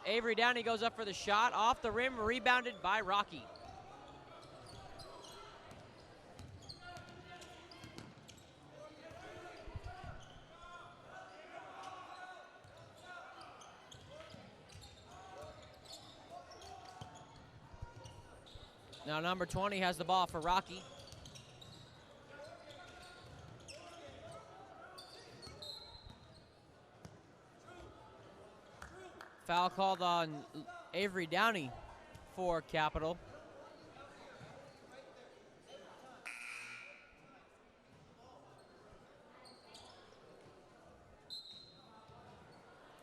Speaker 1: Avery Downey goes up for the shot. Off the rim, rebounded by Rocky. Now number 20 has the ball for Rocky. Foul called on Avery Downey for Capital.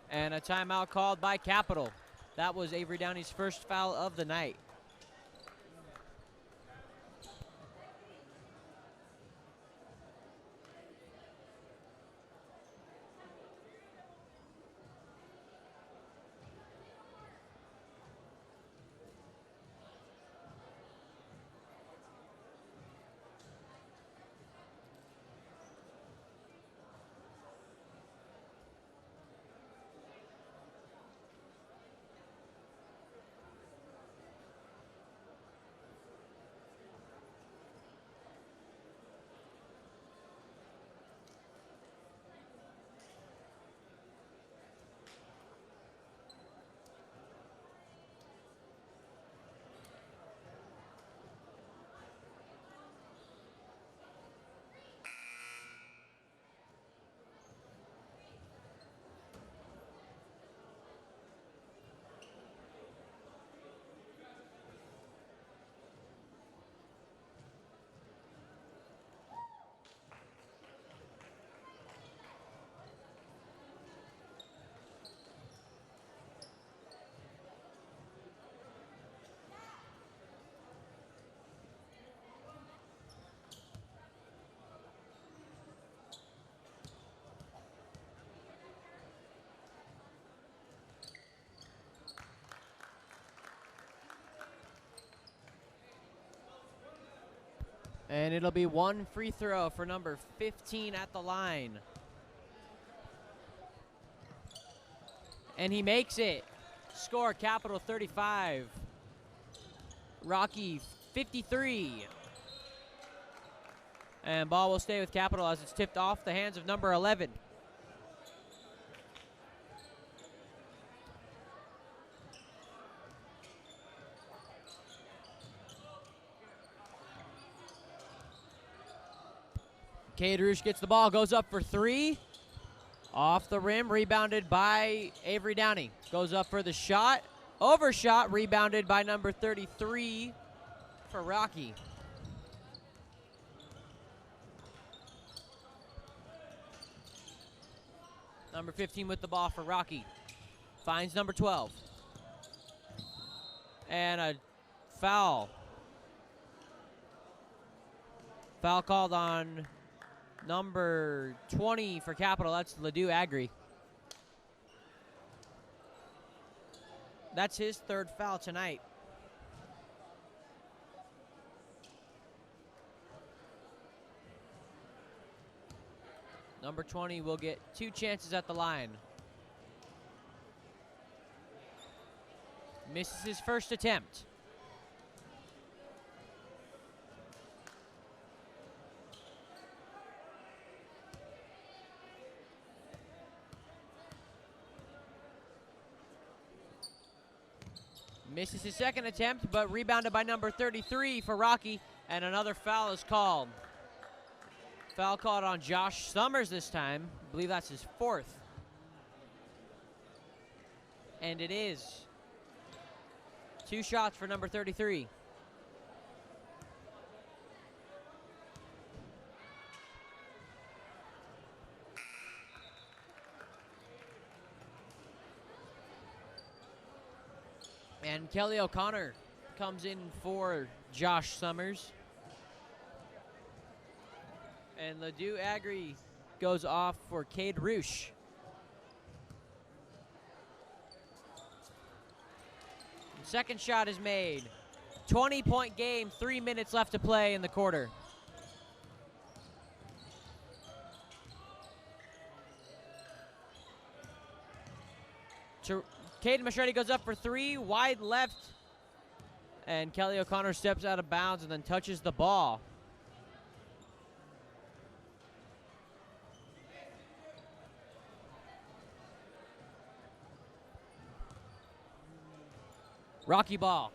Speaker 1: And a timeout called by Capital. That was Avery Downey's first foul of the night. And it'll be one free throw for number 15 at the line. And he makes it. Score Capital 35. Rocky 53. And ball will stay with Capital as it's tipped off the hands of number 11. Cade Roosh gets the ball, goes up for three. Off the rim, rebounded by Avery Downey. Goes up for the shot. Overshot, rebounded by number 33 for Rocky. Number 15 with the ball for Rocky. Finds number 12. And a foul. Foul called on number 20 for Capital. That's Ledoux Agri. That's his third foul tonight. Number 20 will get 2 chances at the line. Misses his first attempt. Misses his second attempt, but rebounded by number 33 for Rocky, and another foul is called. Foul called on Josh Summers this time. I believe that's his fourth. And it is. 2 shots for number 33. And Kelly O'Connor comes in for Josh Summers. And Ledoux Agri goes off for Cade Roosh. Second shot is made. 20-point game, 3 minutes left to play in the quarter. Caden Machete goes up for 3, wide left. And Kelly O'Connor steps out of bounds and then touches the ball. Rocky ball.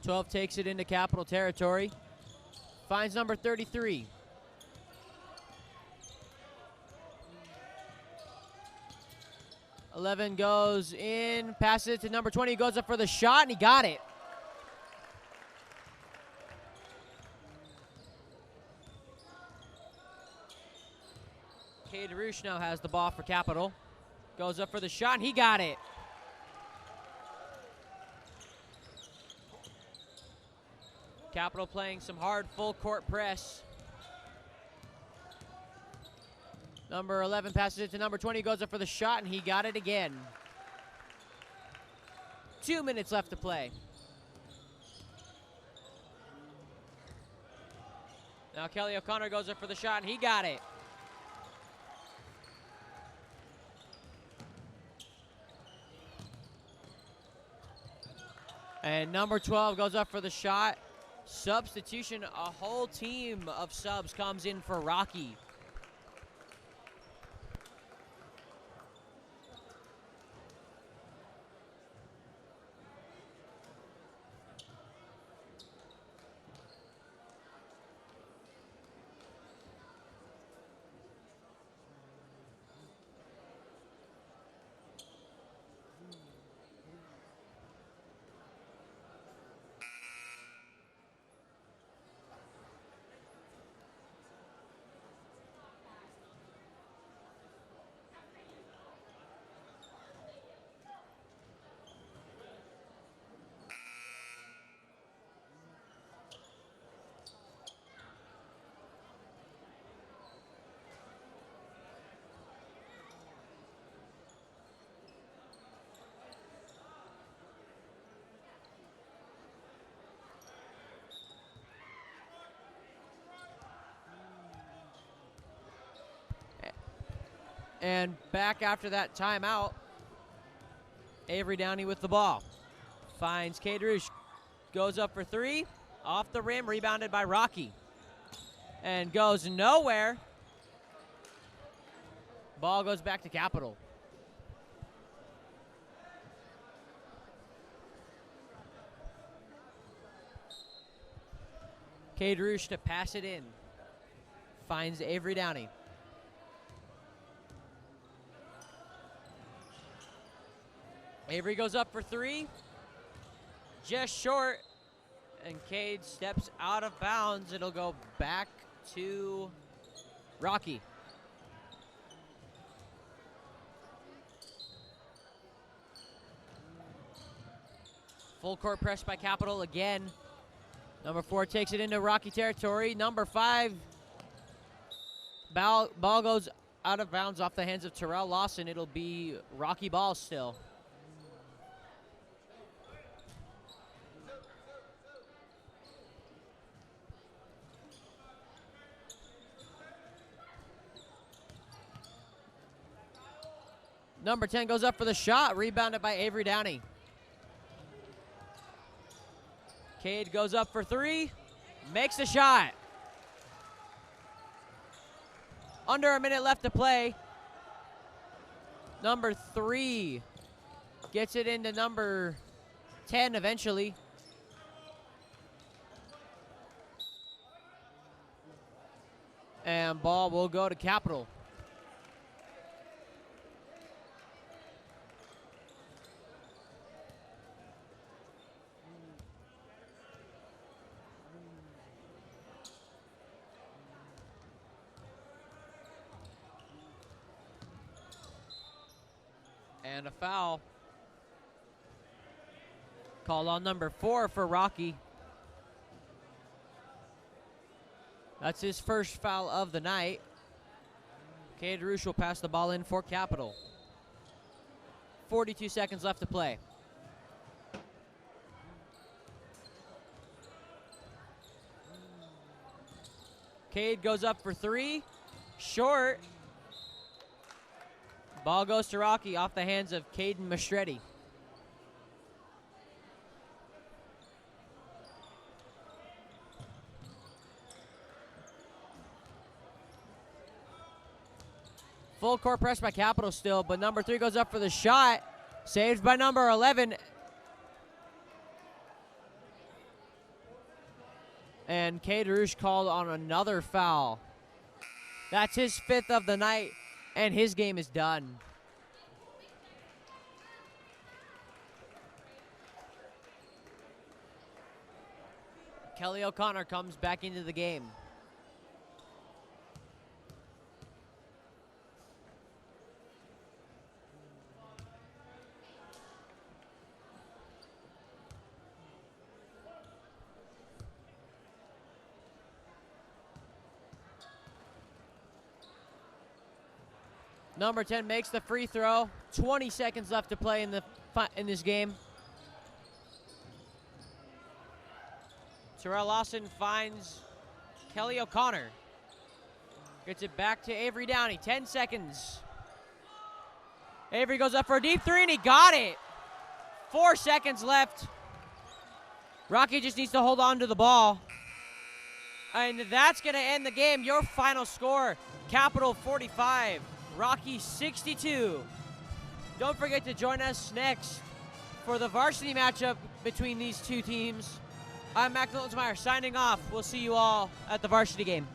Speaker 1: .12 takes it into Capital territory. Finds number 33. Eleven goes in, passes it to number 20, goes up for the shot, and he got it. Cade Roosh now has the ball for Capital. Goes up for the shot, and he got it. Capital playing some hard full court press. Number 11 passes it to number 20, goes up for the shot, and he got it again. 2 minutes left to play. Now Kelly O'Connor goes up for the shot, and he got it. And number 12 goes up for the shot. Substitution, a whole team of subs comes in for Rocky. And back after that timeout, Avery Downey with the ball. Finds Cade Roosh, goes up for three, off the rim, rebounded by Rocky. And goes nowhere. Ball goes back to Capital. Cade Roosh to pass it in. Finds Avery Downey. Avery goes up for three, just short, and Cade steps out of bounds. It'll go back to Rocky. Full court press by Capital again. Number 4 takes it into Rocky territory. Number 5, ball goes out of bounds off the hands of Terrell Lawson. It'll be Rocky ball still. Number 10 goes up for the shot, rebounded by Avery Downey. Cade goes up for three, makes the shot. Under a minute left to play. Number 3 gets it into number 10 eventually. And ball will go to Capital. And a foul called on number 4 for Rocky. That's his first foul of the night. Cade Roosh will pass the ball in for Capital. 42 seconds left to play. Cade goes up for three, short. Ball goes to Rocky off the hands of Caden Mastretti. Full court press by Capital still, but number 3 goes up for the shot. Saved by number 11. And K. DeRouche called on another foul. That's his 5th of the night, and his game is done. Kelly O'Connor comes back into the game. Number 10 makes the free throw. 20 seconds left to play in this game. Terrell Lawson finds Kelly O'Connor. Gets it back to Avery Downey. 10 seconds. Avery goes up for a deep 3, and he got it. 4 seconds left. Rocky just needs to hold on to the ball. And that's going to end the game. Your final score, Capital 45. Rocky 62. Don't forget to join us next for the varsity matchup between these two teams. I'm Mac Noltensmeyer signing off. We'll see you all at the varsity game.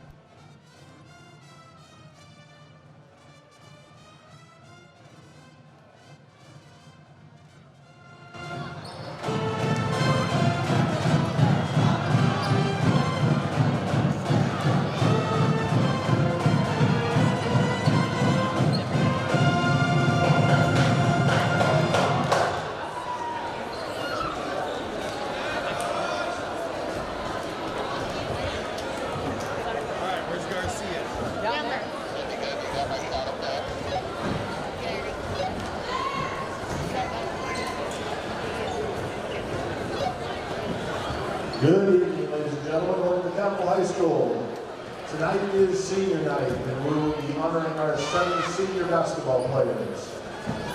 Speaker 2: Good evening, ladies and gentlemen. Welcome to Capital High School. Tonight is senior night, and we will be honoring our 7 senior basketball players.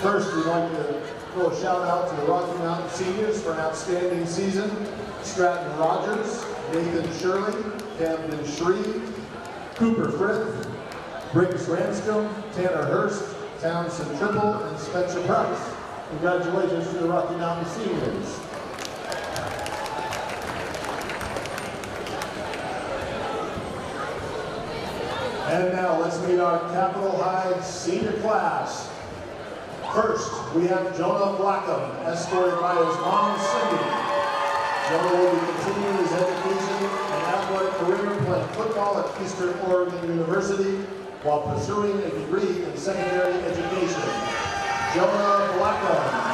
Speaker 2: First, we'd like to throw a shout out to the Rocky Mountain seniors for an outstanding season. Stratton Rogers, Nathan Shirley, Camden Shreve, Cooper Frith, Briggs Ranscombe, Tanner Hurst, Townsend Triple, and Spencer Price. Congratulations to the Rocky Mountain seniors. And now let's meet our Capitol High senior class. First, we have Jonah Blackham, escorted by his mom, Cindy. Jonah will be continuing his education and athletic career playing football at Eastern Oregon University while pursuing a degree in secondary education. Jonah Blackham.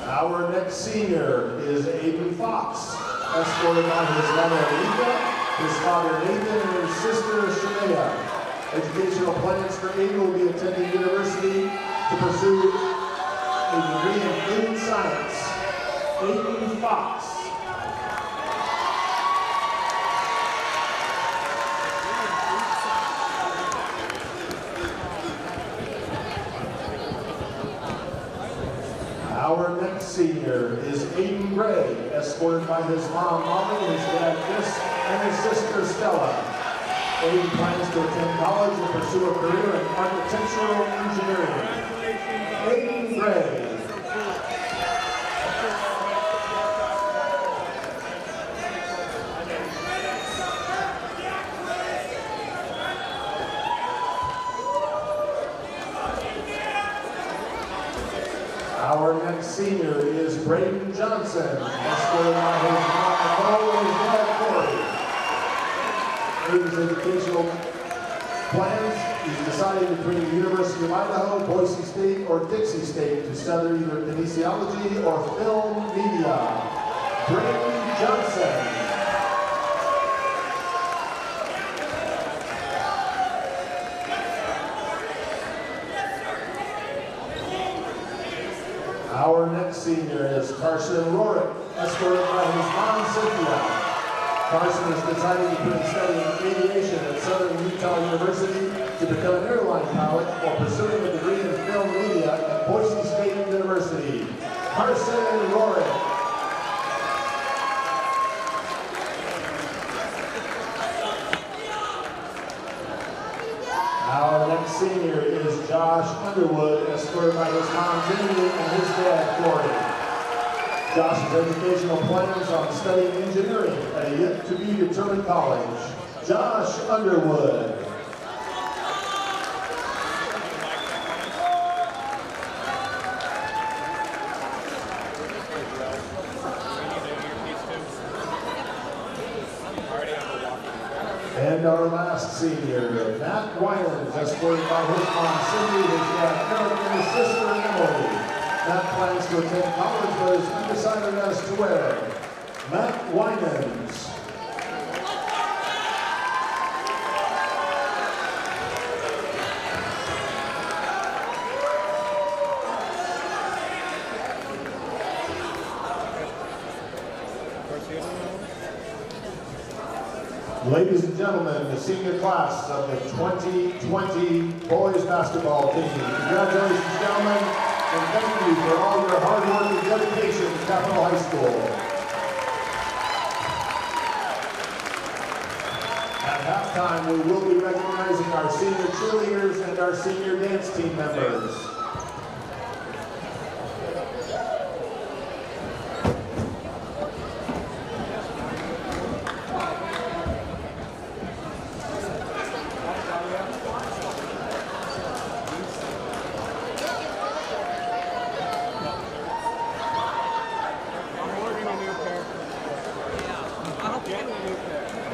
Speaker 2: Our next senior is Aiden Fox, escorted by his mother Alika, his father Nathan, and his sister Shania. Educational plans for Aiden will be attending university to pursue a degree in food science. Aiden Fox. Our next senior is Aiden Gray, escorted by his mom, Molly, his dad, Chris, and his sister, Stella. Aiden plans to attend college and pursue a career in architectural engineering. Aiden Gray. Our next senior is Braden Johnson, escorted by his mom Nicole and his dad Corey. Braden's educational plans, he's decided between the University of Idaho, Boise State, or Dixie State to study either kinesiology or film media. Braden Johnson. Our next senior is Carson Rorick, escorted by his mom, Cynthia. Carson has decided to study aviation at Southern Utah University to become an airline pilot while pursuing a degree in film media at Boise State University. Carson Rorick. Our next senior is Josh Josh Underwood, escorted by his mom, Jamie, and his dad, Corey. Josh's educational plans on studying engineering at a yet-to-be-determined college. Josh Underwood. And our last senior, Matt Winans, escorted by his mom, Cindy, his dad, Eric, and his sister, Emily. Matt plans to attend college, but is undecided as to where. Matt Winans. Ladies and gentlemen, the senior class of the 2020 boys basketball team. Congratulations, gentlemen, and thank you for all your hard work and dedication to Capital High School. At halftime, we will be recognizing our senior cheerleaders and our senior dance team members.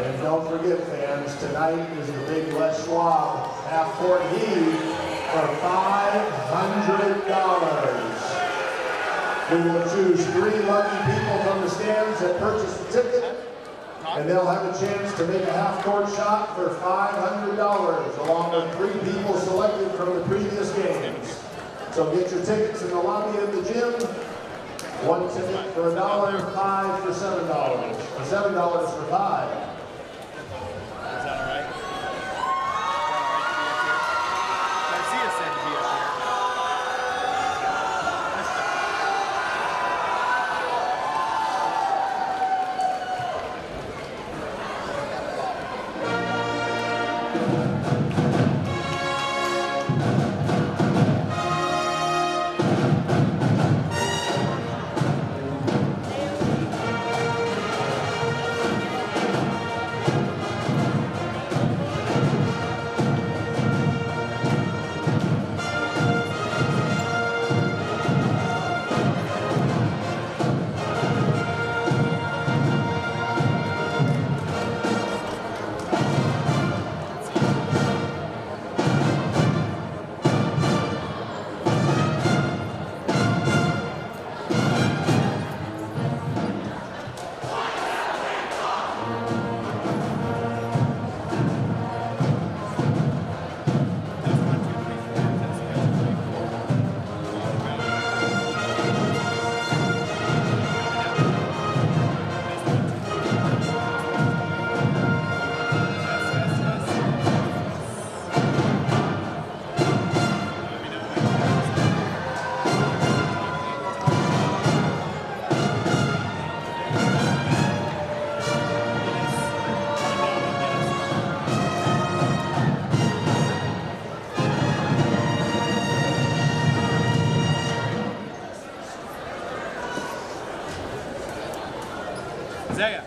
Speaker 2: And don't forget, fans, tonight is the big Les Schwab half-court heave for $500. We will choose 3 lucky people from the stands that purchase the ticket, and they'll have a chance to make a half-court shot for $500, along with 3 people selected from the previous games. So get your tickets in the lobby of the gym. 1 ticket for $1, 5 for $7, or $7 for 5.
Speaker 3: Zell.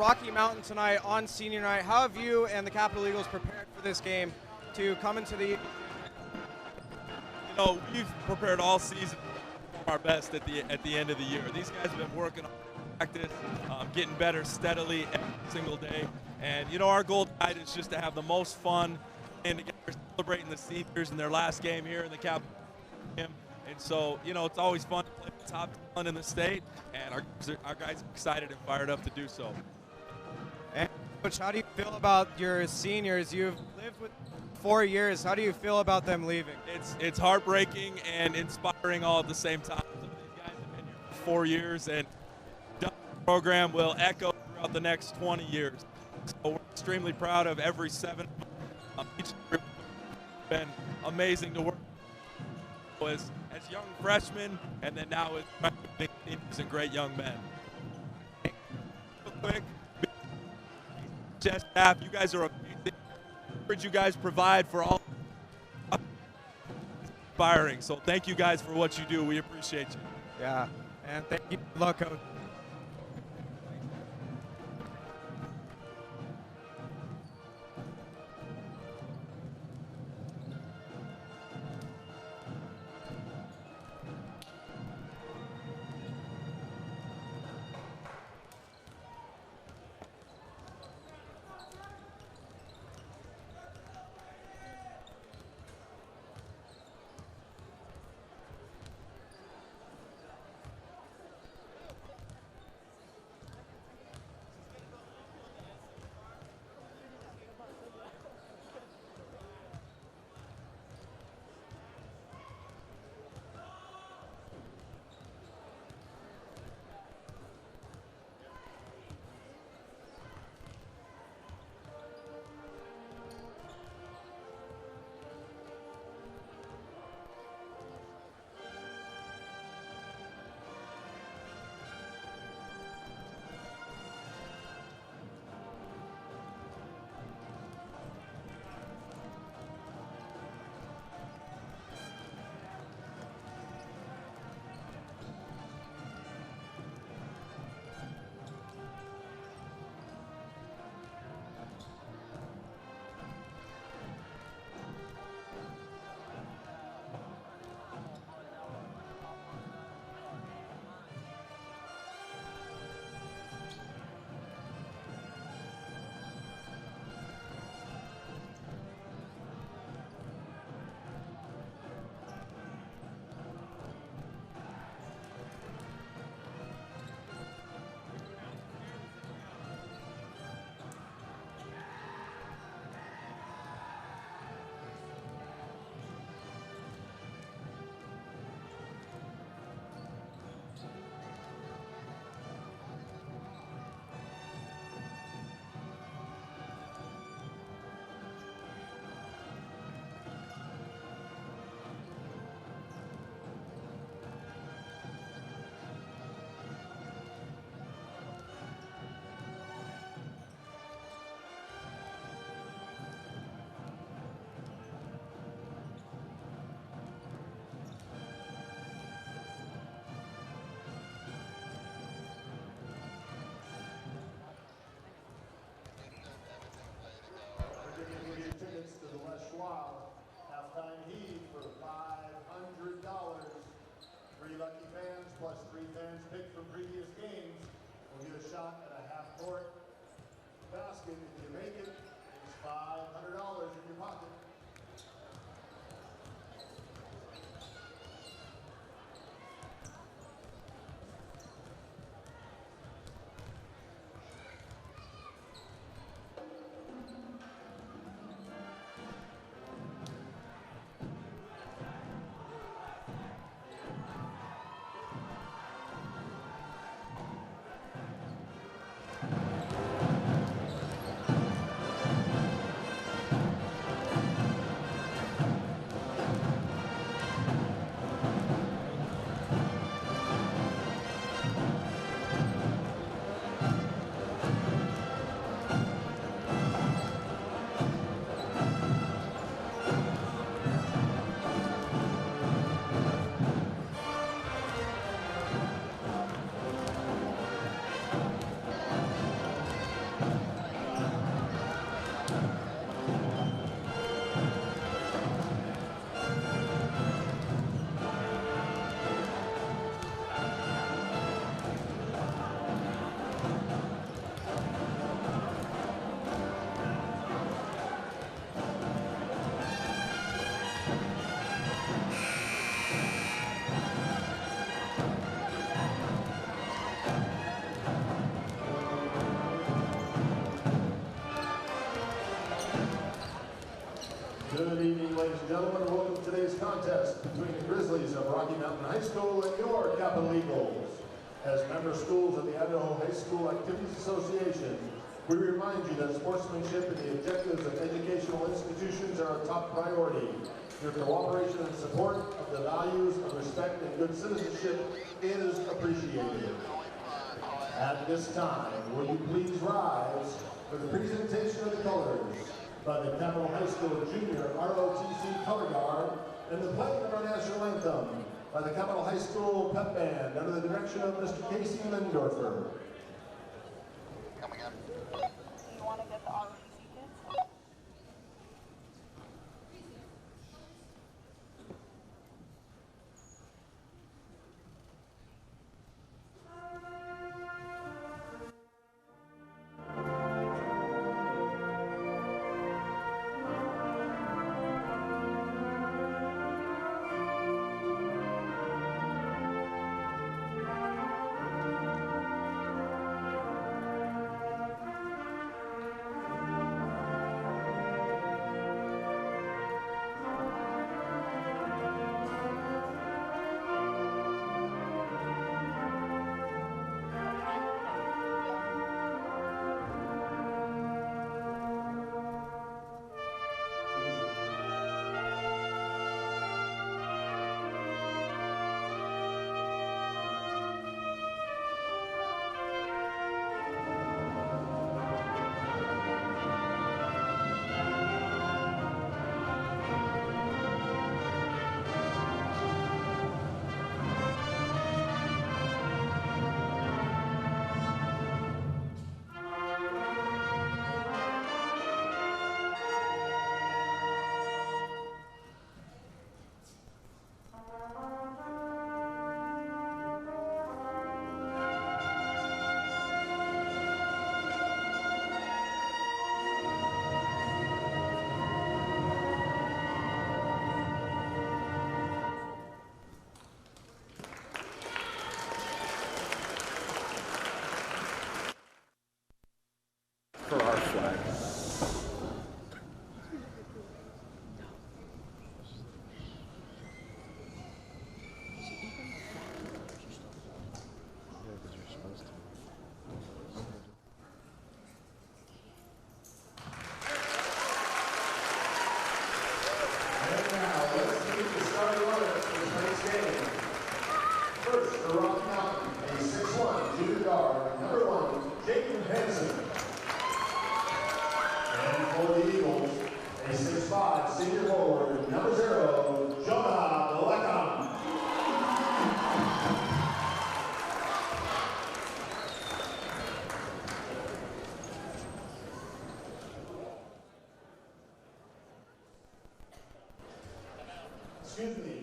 Speaker 3: Rocky Mountain tonight on senior night. How have you and the Capital Eagles prepared for this game to come into the...
Speaker 4: We've prepared all season our best at the end of the year. These guys have been working on practice, getting better steadily every single day. And, our goal tonight is just to have the most fun and together celebrating the seniors in their last game here in the Capital. And so, it's always fun to play the top talent in the state, and our guys are excited and fired up to do so.
Speaker 3: And Coach, how do you feel about your seniors? You've lived with 4 years. How do you feel about them leaving?
Speaker 4: It's heartbreaking and inspiring all at the same time. Some of these guys have been here for 4 years, and the program will echo throughout the next 20 years. So we're extremely proud of every 7 of them. Each group has been amazing to work with as young freshmen, and then now as big seniors and great young men. Real quick, staff, you guys are amazing. You guys provide for all inspiring. So thank you guys for what you do. We appreciate you.
Speaker 3: Yeah, and thank you. Good luck, Coach.
Speaker 2: Halftime heat for $500. 3 lucky fans plus 3 fans picked from previous games will get a shot at a half-court basket. If you make it, it's $500 in your pocket. Good evening, ladies and gentlemen. Welcome to today's contest between the Grizzlies of Rocky Mountain High School and your Capital Eagles. As member schools of the Idaho High School Activities Association, we remind you that sportsmanship and the objectives of educational institutions are a top priority. Your cooperation and support of the values of respect and good citizenship is appreciated. At this time, will you please rise for the presentation of the colors by the Capital High School Junior ROTC Color Guard and the playing of our national anthem by the Capital High School Pep Band under the direction of Mr. Casey Lindorfer.
Speaker 5: Coming up. You want to get the ROTC kids?
Speaker 6: For our flag.
Speaker 2: And now, let's meet the starting lineup for tonight's game. First, for Rocky Mountain, a 6'1" junior guard, number 1, Jacob Hansen. And for the Eagles, a 6'5" senior forward, number 0, Jonah Lekam. Excuse me.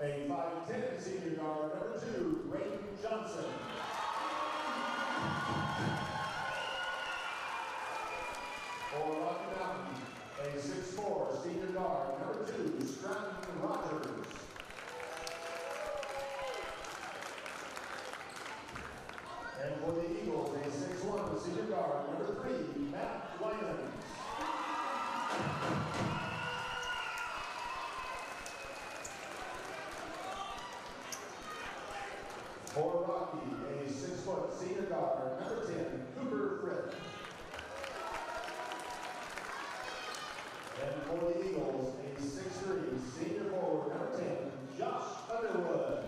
Speaker 2: A 5'10" senior guard, number 2, Rayton Johnson. For Rocky Mountain, a 6'4" senior guard, number 2, Stratton Rogers. And for the Eagles, a 6'1" senior guard, number 3, Matt Lyons. For Rocky, a 6' senior guard, number 10, Cooper Fripp. And for the Eagles, a 6'3" senior forward, number 10, Josh Underwood.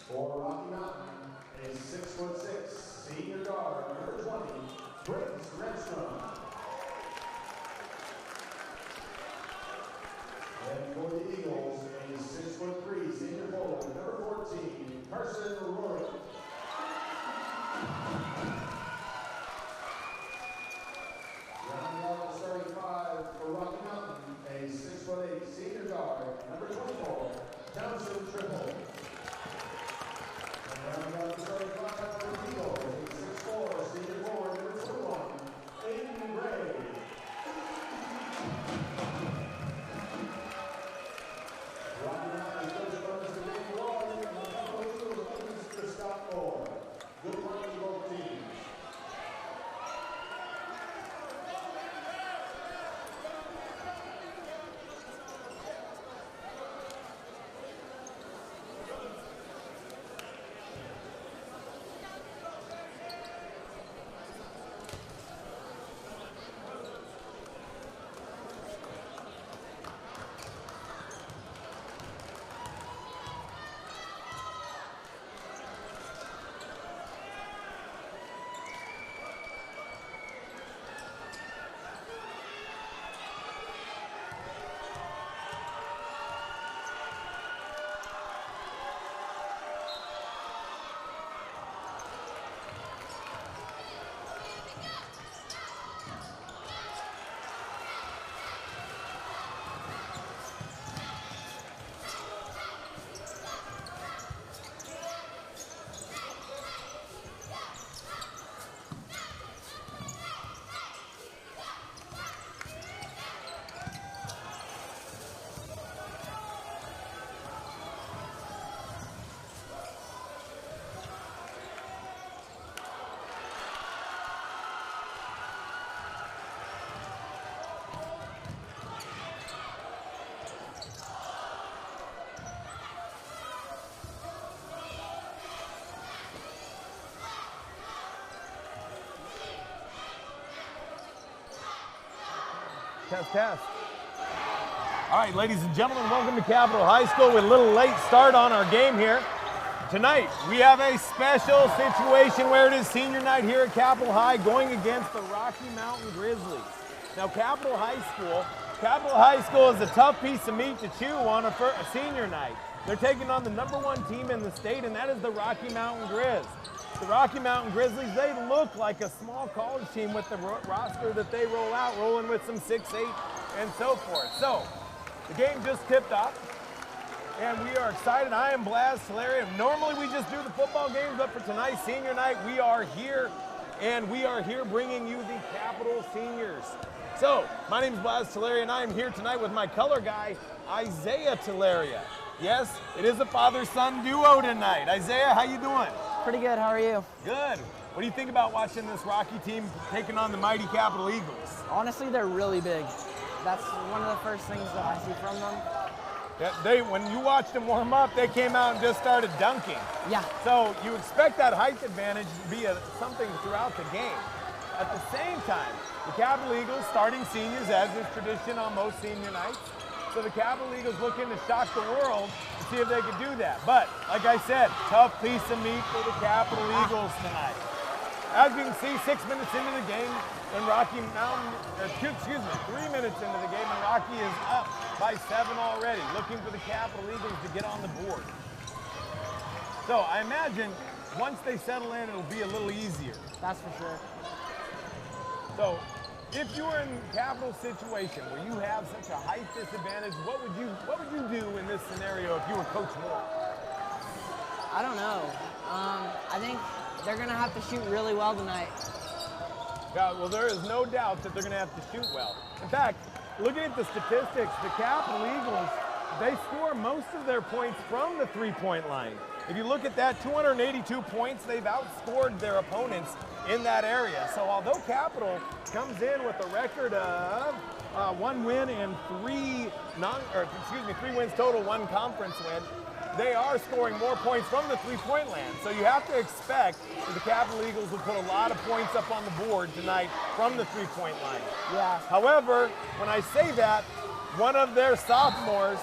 Speaker 2: For Rocky Mountain, a 6'6" senior guard, number 20, Briggs Renstrom. And for the Eagles, a 6'3" senior forward, number 14, Carson Rory. Rounding out the starting 5 for Rocky Mountain, a 6'8" senior guard, number 24, Townsend Triple. And rounding out the starting 5 for
Speaker 7: Test. All right, ladies and gentlemen, welcome to Capitol High School with a little late start on our game here. Tonight, we have a special situation where it is senior night here at Capitol High going against the Rocky Mountain Grizzlies. Now, Capitol High School is a tough piece of meat to chew on a senior night. They're taking on the #1 team in the state, and that is the Rocky Mountain Grizz. The Rocky Mountain Grizzlies, they look like a small college team with the roster that they roll out, rolling with some 6'8" and so forth. So, the game just tipped off, and we are excited. I am Blaz Telaria. Normally we just do the football games, but for tonight's senior night, we are here, and we are here bringing you the Capitol Seniors. So, my name is Blaz Telaria, and I am here tonight with my color guy, Isaiah Telaria. Yes, it is a father-son duo tonight. Isaiah, how you doing?
Speaker 8: Pretty good, how are you?
Speaker 7: Good. What do you think about watching this Rocky team taking on the mighty Capitol Eagles?
Speaker 8: Honestly, they're really big. That's one of the first things that I see from them.
Speaker 7: Yeah, when you watched them warm up, they came out and just started dunking.
Speaker 8: Yeah.
Speaker 7: So you expect that height advantage to be something throughout the game. At the same time, the Capitol Eagles starting seniors, as is tradition on most senior nights. So the Capitol Eagles looking to shock the world and see if they can do that. But, like I said, tough piece of meat for the Capitol Eagles tonight. As you can see, 6 minutes into the game, and 3 minutes into the game, and Rocky is up by 7 already, looking for the Capitol Eagles to get on the board. So I imagine once they settle in, it'll be a little easier.
Speaker 8: That's for sure.
Speaker 7: So, if you were in a Capitol situation where you have such a height disadvantage, what would you do in this scenario if you were Coach Moore?
Speaker 8: I don't know. I think they're going to have to shoot really well tonight.
Speaker 7: Yeah, well, there is no doubt that they're going to have to shoot well. In fact, looking at the statistics, the Capitol Eagles, they score most of their points from the three-point line. If you look at that, 282 points, they've outscored their opponents in that area. So although Capitol comes in with a record of 1 win and 3 wins total, 1 conference win, they are scoring more points from the three-point land. So you have to expect that the Capitol Eagles will put a lot of points up on the board tonight from the three-point line.
Speaker 8: Yeah.
Speaker 7: However, when I say that, one of their sophomores,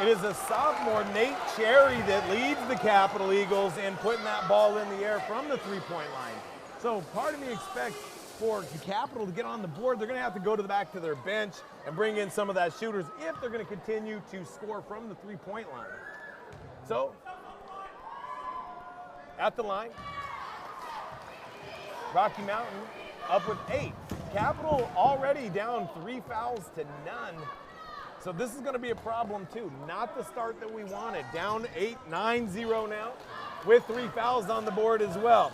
Speaker 7: it is a sophomore, Nate Cherry, that leads the Capitol Eagles in putting that ball in the air from the three-point line. So part of me expects for the Capitol to get on the board, they're going to have to go to the back to their bench and bring in some of that shooters if they're going to continue to score from the three-point line. So, at the line, Rocky Mountain up with 8. Capitol already down 3 fouls to none. So this is going to be a problem too. Not the start that we wanted. Down 8, 9-0 now with 3 fouls on the board as well.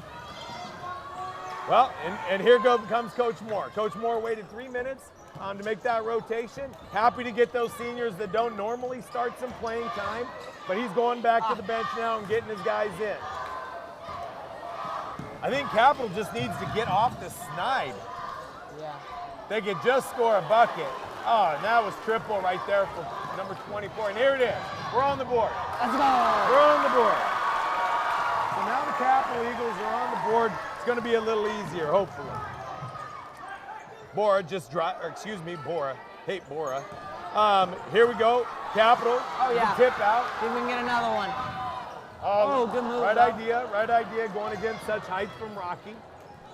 Speaker 7: Well, and here comes Coach Moore. Coach Moore waited 3 minutes to make that rotation. Happy to get those seniors that don't normally start some playing time, but he's going back to the bench now and getting his guys in. I think Capitol just needs to get off the snide.
Speaker 8: Yeah.
Speaker 7: They could just score a bucket. Oh, and that was triple right there for number 24. And here it is. We're on the board.
Speaker 8: Let's go.
Speaker 7: We're on the board. So now the Capitol Eagles are on the board. It's going to be a little easier, hopefully. Bora. Hey, Bora. Here we go. Capitol.
Speaker 8: Oh, yeah.
Speaker 7: Tip out.
Speaker 8: See if we can get another one. Oh, good move.
Speaker 7: Right idea. Going against such height from Rocky.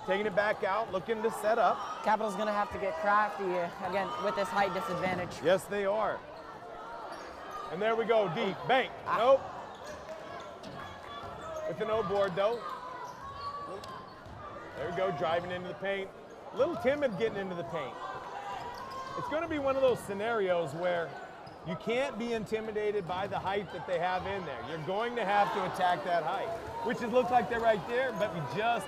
Speaker 7: Taking it back out, looking to set up.
Speaker 8: Capitol's going to have to get crafty again with this height disadvantage.
Speaker 7: Yes, they are. And there we go, deep. Bank. Nope. With the no board, though. There we go, driving into the paint. A little timid getting into the paint. It's going to be one of those scenarios where you can't be intimidated by the height that they have in there. You're going to have to attack that height, which it looks like they're right there, but we just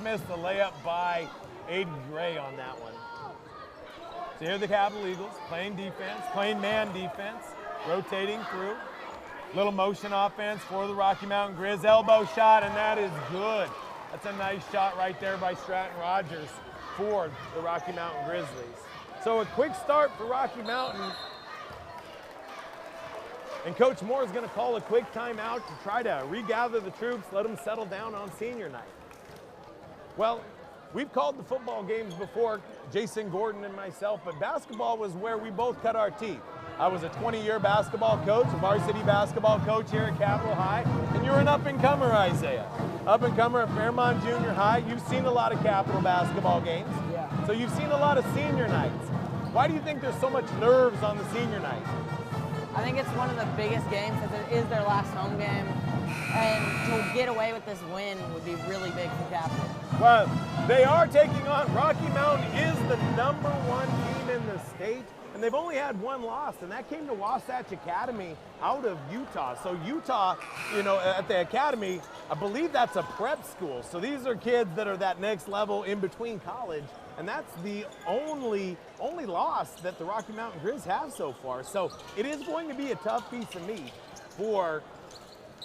Speaker 7: missed the layup by Aiden Gray on that one. So here are the Capitol Eagles playing defense, playing man defense, rotating through. Little motion offense for the Rocky Mountain Grizz. Elbow shot, and that is good. That's a nice shot right there by Stratton Rogers for the Rocky Mountain Grizzlies. So a quick start for Rocky Mountain. And Coach Moore is going to call a quick timeout to try to regather the troops, let them settle down on senior night. Well, we've called the football games before, Jason Gordon and myself, but basketball was where we both cut our teeth. I was a 20-year basketball coach, a varsity basketball coach here at Capitol High, and you're an up-and-comer, Isaiah. Up-and-comer at Fairmont Junior High. You've seen a lot of Capitol basketball games.
Speaker 8: Yeah.
Speaker 7: So you've seen a lot of senior nights. Why do you think there's so much nerves on the senior night?
Speaker 8: I think it's one of the biggest games because it is their last home game. And to get away with this win would be really big for Capitol.
Speaker 7: Well, they are taking on Rocky Mountain is the #1 team in the state, and they've only had one loss, and that came to Wasatch Academy out of Utah. So Utah, you know, at the academy, I believe that's a prep school. So these are kids that are that next level in between college, and that's the only loss that the Rocky Mountain Grizz have so far. So it is going to be a tough piece of meat for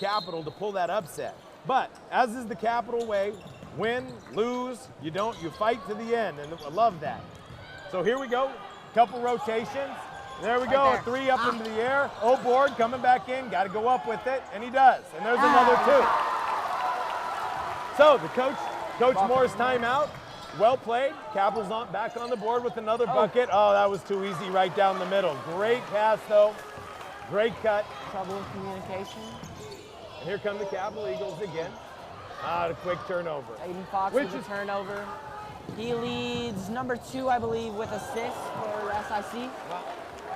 Speaker 7: Capitol to pull that upset. But as is the Capitol way, win, lose, you don't, you fight to the end, and I love that. So here we go, couple rotations. There we go,
Speaker 8: there.
Speaker 7: 3 up into the air. Board coming back in, got to go up with it, and he does. And there's another 2. So the Coach Moore's timeout. Well played. Capitol's back on the board with another bucket. Oh, that was too easy right down the middle. Great pass though. Great cut.
Speaker 8: Trouble with communication.
Speaker 7: And here come the Capitol Eagles again. A quick turnover.
Speaker 8: Aiden Fox with a turnover. He leads #2, I believe, with assists for SIC.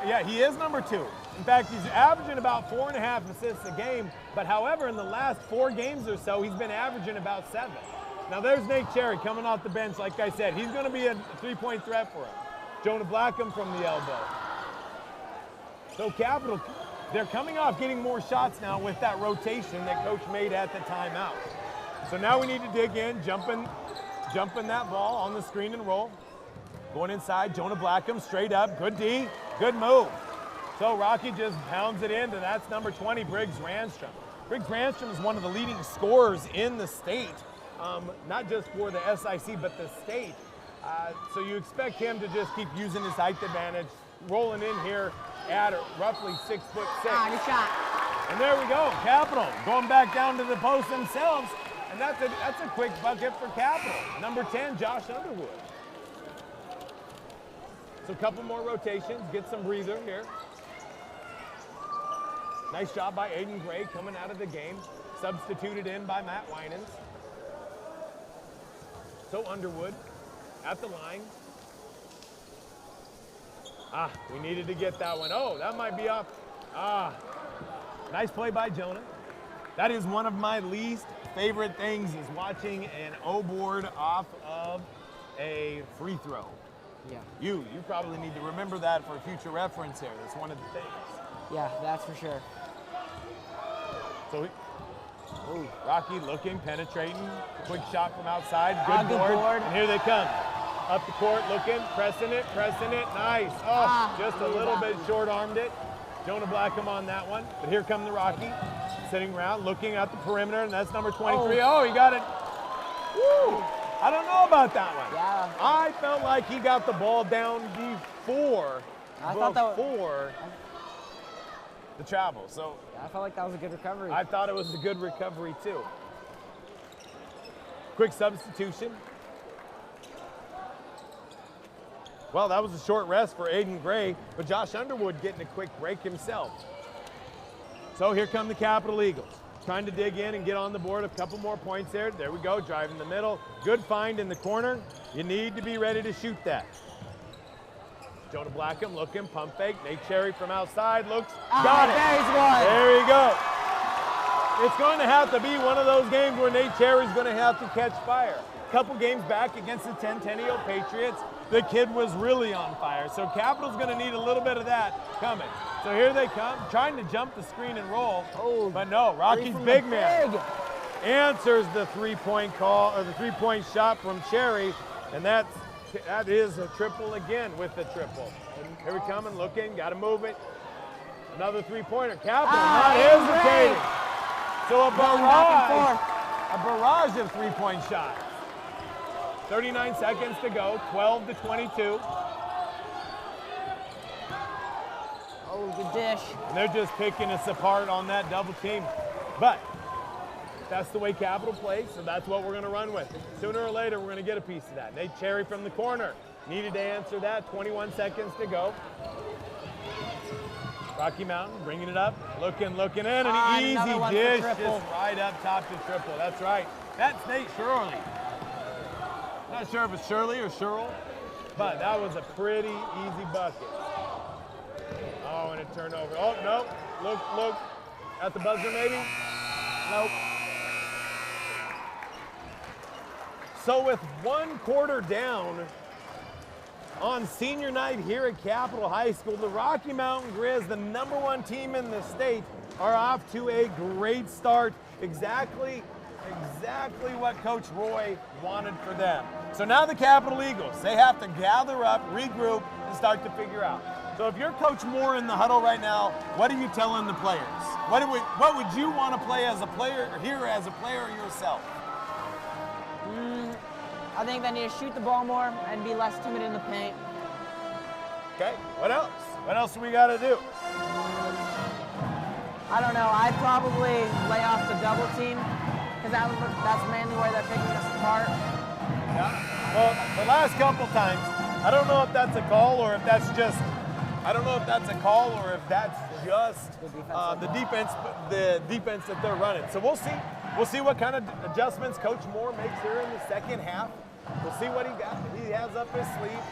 Speaker 7: Yeah, he is #2. In fact, he's averaging about 4.5 assists a game, but however, in the last 4 games or so, he's been averaging about 7. Now there's Nate Cherry coming off the bench, like I said. He's gonna be a 3-point threat for him. Jonah Blackham from the elbow. So Capitol, they're coming off getting more shots now with that rotation that Coach made at the timeout. So now we need to dig in, jumping that ball on the screen and roll. Going inside, Jonah Blackham straight up, good D, good move. So Rocky just pounds it in, and that's #20, Briggs Ranstrom. Briggs Ranstrom is one of the leading scorers in the state, not just for the SIC, but the state. So you expect him to just keep using his height advantage, rolling in here at roughly 6'6".
Speaker 8: Good shot.
Speaker 7: And there we go, Capitol going back down to the post themselves, and that's a quick bucket for Capitol. #10, Josh Underwood. So a couple more rotations, get some breather here. Nice job by Aiden Gray coming out of the game, substituted in by Matt Winans. So Underwood at the line. We needed to get that one. Oh, that might be off. Nice play by Jonah. That is one of my least favorite things, is watching an O-board off of a free throw.
Speaker 8: Yeah.
Speaker 7: You probably need to remember that for future reference here. That's one of the things.
Speaker 8: Yeah, that's for sure.
Speaker 7: So Rocky looking, penetrating, quick shot from outside, good
Speaker 8: Good board.
Speaker 7: and here they come. Up the court, looking, pressing it, nice. Just a little bit short-armed it. Jonah Blackham on that one, but here come the Rocky, sitting around, looking at the perimeter, and that's #23. Oh, he got it. Woo! I don't know about that one.
Speaker 8: Yeah.
Speaker 7: I felt like he got the ball down before the travel. So
Speaker 8: Yeah, I felt like that was a good recovery.
Speaker 7: I thought it was a good recovery too. Quick substitution. Well, that was a short rest for Aiden Gray, but Josh Underwood getting a quick break himself. So here come the Capitol Eagles, trying to dig in and get on the board. A couple more points there. There we go, driving the middle. Good find in the corner. You need to be ready to shoot that. Jonah Blackham looking, pump fake. Nate Cherry from outside looks, got it.
Speaker 8: There's one.
Speaker 7: There you go. It's going to have to be one of those games where Nate Cherry's going to have to catch fire. A couple games back against the Centennial Patriots, the kid was really on fire. So Capitol's going to need a little bit of that coming. So here they come, trying to jump the screen and roll. But no, Rocky's big man answers the three-point call, or the three-point shot from Cherry, and that is a triple again with the triple. And here we come and looking, got to move it. Another three-pointer. Capitol not hesitating. So a barrage of three-point shots. 39 seconds to go, 12-22.
Speaker 8: Oh, good dish.
Speaker 7: And they're just picking us apart on that double team. But That's the way Capital plays, so that's what we're going to run with. Sooner or later, we're going to get a piece of that. Nate Cherry from the corner. Needed to answer that. 21 seconds to go. Rocky Mountain bringing it up. Looking in. An easy dish just right up top to triple. That's right. That's Nate Shirley. Not sure if it's Shirley or Sherrill, but that was a pretty easy bucket. Oh, and a turnover. Oh, no. Look. At the buzzer, maybe? Nope. So with 1 quarter down on senior night here at Capital High School, the Rocky Mountain Grizz, the #1 team in the state, are off to a great start. Exactly what Coach Roy wanted for them. So now the Capital Eagles, they have to gather up, regroup, and start to figure out. So if you're Coach Moore in the huddle right now, what are you telling the players? What would you want to play as a player, or here as a player yourself?
Speaker 8: I think they need to shoot the ball more and be less timid in the paint.
Speaker 7: Okay, what else? What else do we got to do?
Speaker 8: I don't know. I'd probably lay off the double team because that's mainly where they're picking us apart.
Speaker 7: Yeah. Well, the last couple times, I don't know if that's a call or if that's just the defense that they're running. So we'll see. We'll see what kind of adjustments Coach Moore makes here in the second half. We'll see what he has up his sleeve.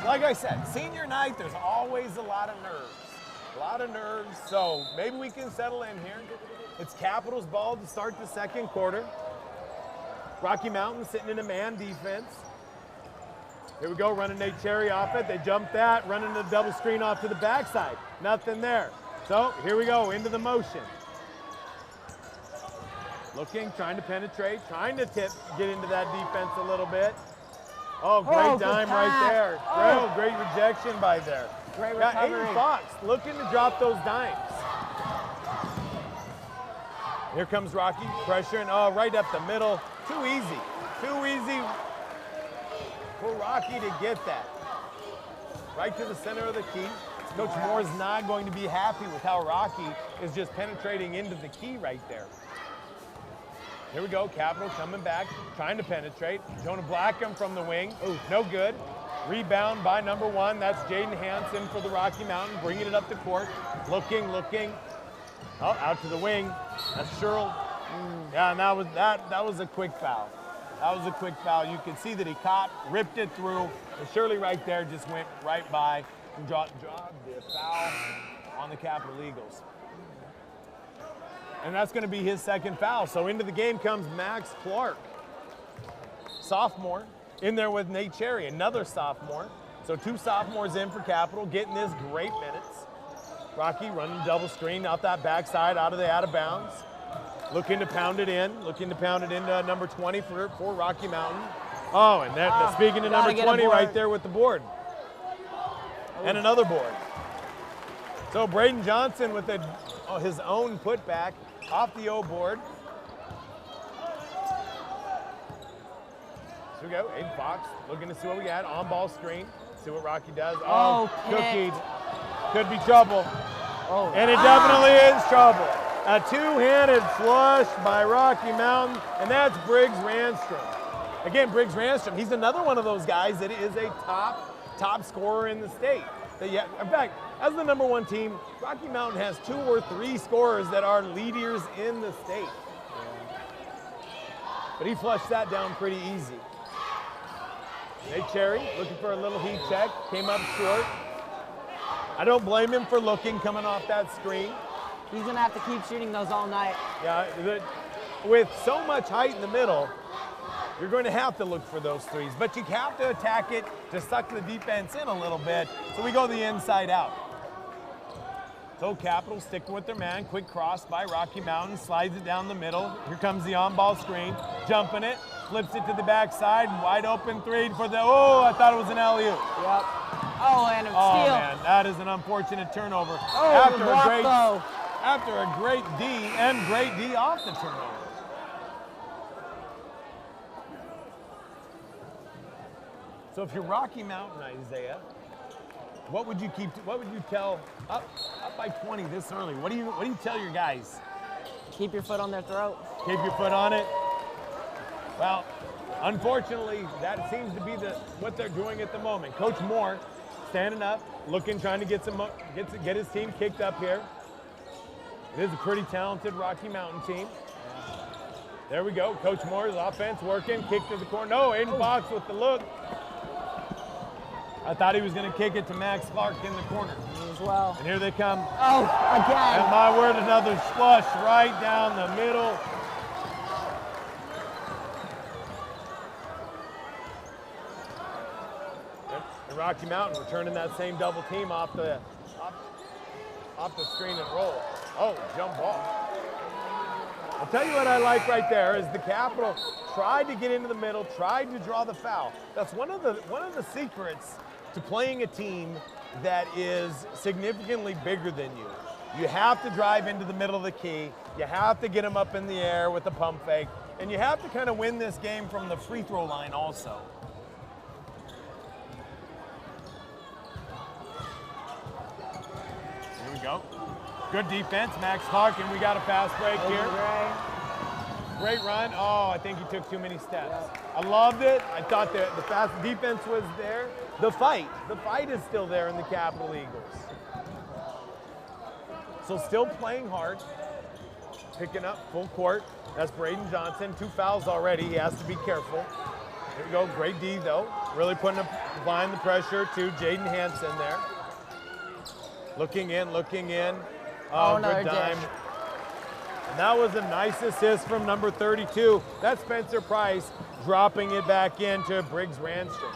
Speaker 7: Like I said, senior night, there's always a lot of nerves. So maybe we can settle in here. It's Capital's ball to start the second quarter. Rocky Mountain sitting in a man defense. Here we go, running Nate Cherry off it. They jumped that, running the double screen off to the backside. Nothing there. So here we go, into the motion. Looking, trying to penetrate, trying to get into that defense a little bit. Oh, great dime right there. Oh, great rejection by there.
Speaker 8: Great recovery.
Speaker 7: Aiden Fox looking to drop those dimes. Here comes Rocky, pressuring, right up the middle. Too easy for Rocky to get that. Right to the center of the key. Coach Moore is not going to be happy with how Rocky is just penetrating into the key right there. Here we go, Capital coming back, trying to penetrate. Jonah Blackham from the wing, no good. Rebound by #1, that's Jaden Hansen for the Rocky Mountain, bringing it up the court. Looking. Oh, out to the wing, that's Sherrill. Yeah, and that was a quick foul. You can see that he caught, ripped it through, and Shirley right there just went right by and dropped the foul on the Capital Eagles. And that's going to be his second foul. So into the game comes Max Clark, sophomore, in there with Nate Cherry, another sophomore. So 2 sophomores in for Capital, getting this great minutes. Rocky running double screen out that backside, out of bounds. Looking to pound it into number 20 for Rocky Mountain. Oh, and speaking of number 20 right there with the board. And another board. So Braden Johnson with his own putback off the O board. Here we go, Aiden Fox looking to see what we got. On ball screen, see what Rocky does. Cookie. Could be trouble. And it definitely is trouble. A two-handed flush by Rocky Mountain, and that's Briggs Ranstrom. Again, Briggs Ranstrom, he's another one of those guys that is a top scorer in the state. In fact, as the #1 team, Rocky Mountain has 2 or 3 scorers that are leaders in the state. But he flushed that down pretty easy. Nate Cherry looking for a little heat check, came up short. I don't blame him for looking, coming off that screen.
Speaker 8: He's going to have to keep shooting those all night.
Speaker 7: Yeah, with so much height in the middle, you're going to have to look for those threes, but you have to attack it to suck the defense in a little bit. So we go the inside out. So Capital sticking with their man. Quick cross by Rocky Mountain, slides it down the middle. Here comes the on-ball screen, jumping it, flips it to the backside, wide open 3 for the, I thought it was an alley-oop.
Speaker 8: Yep. Oh, and a steal.
Speaker 7: Oh man, that is an unfortunate turnover. After a great D and great D off the turnover. So if you're Rocky Mountain, Isaiah, what would you tell up by 20 this early? What do you tell your guys?
Speaker 8: Keep your foot on their throat.
Speaker 7: Keep your foot on it. Well, unfortunately, that seems to be what they're doing at the moment. Coach Moore standing up, looking, trying to get his team kicked up here. It is a pretty talented Rocky Mountain team. There we go. Coach Moore's offense working, kick to the corner. No, Aiden Fox with the look. I thought he was going to kick it to Max Clark in the corner.
Speaker 8: Me as well.
Speaker 7: And here they come.
Speaker 8: Oh, again.
Speaker 7: And my word, another flush right down the middle. And Rocky Mountain returning that same double team off the screen and roll. Oh, jump ball. I'll tell you what I like right there is the Capital tried to get into the middle, tried to draw the foul. That's one of the secrets to playing a team that is significantly bigger than you. You have to drive into the middle of the key. You have to get them up in the air with the pump fake. And you have to kind of win this game from the free throw line also. Here we go. Good defense, Max Clark, and we got a fast break here. Great run. Oh, I think he took too many steps. I loved it. I thought the fast defense was there. The fight is still there in the Capital Eagles. So still playing hard, picking up full court. That's Braden Johnson. 2 fouls already. He has to be careful. Here we go. Great D though. Really applying the pressure to Jaden Hansen there. Looking in. Oh, good time. And that was a nice assist from number 32. That's Spencer Price dropping it back into Briggs Randstrom.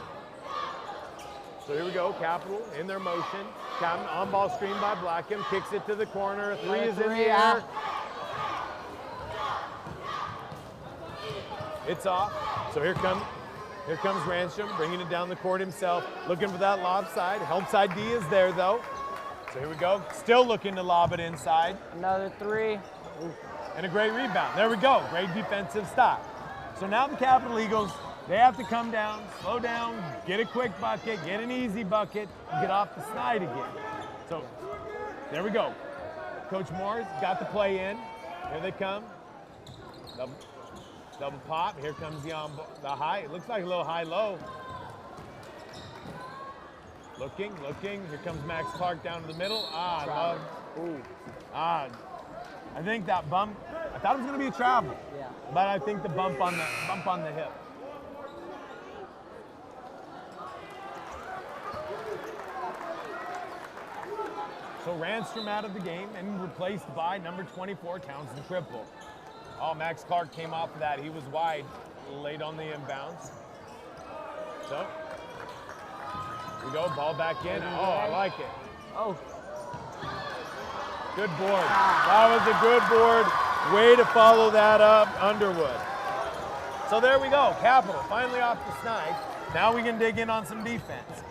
Speaker 7: So here we go, Capital in their motion. Captain on ball screen by Blackham, kicks it to the corner. Three is in the air. It's off. So here comes Randstrom, bringing it down the court himself, looking for that lob side. Help side D is there though. So here we go, still looking to lob it inside.
Speaker 8: Another three.
Speaker 7: Ooh. And a great rebound. There we go, great defensive stop. So now the Capital Eagles, they have to come down, slow down, get a quick bucket, get an easy bucket, and get off the snide again. So there we go. Coach Moore's got the play in. Here they come. Double pop. Here comes the high. It looks like a little high-low. Looking. Here comes Max Clark down to the middle. I think that bump, I thought it was going to be a travel.
Speaker 8: Yeah.
Speaker 7: But I think the bump on the hip. So Randstrom out of the game and replaced by number 24, Townsend Triple. Oh, Max Clark came off of that. He was wide, late on the inbounds. So, here we go, ball back in. Oh, I like it.
Speaker 8: Oh.
Speaker 7: Good board. That was a good board. Way to follow that up, Underwood. So there we go, Capital finally off the snide. Now we can dig in on some defense.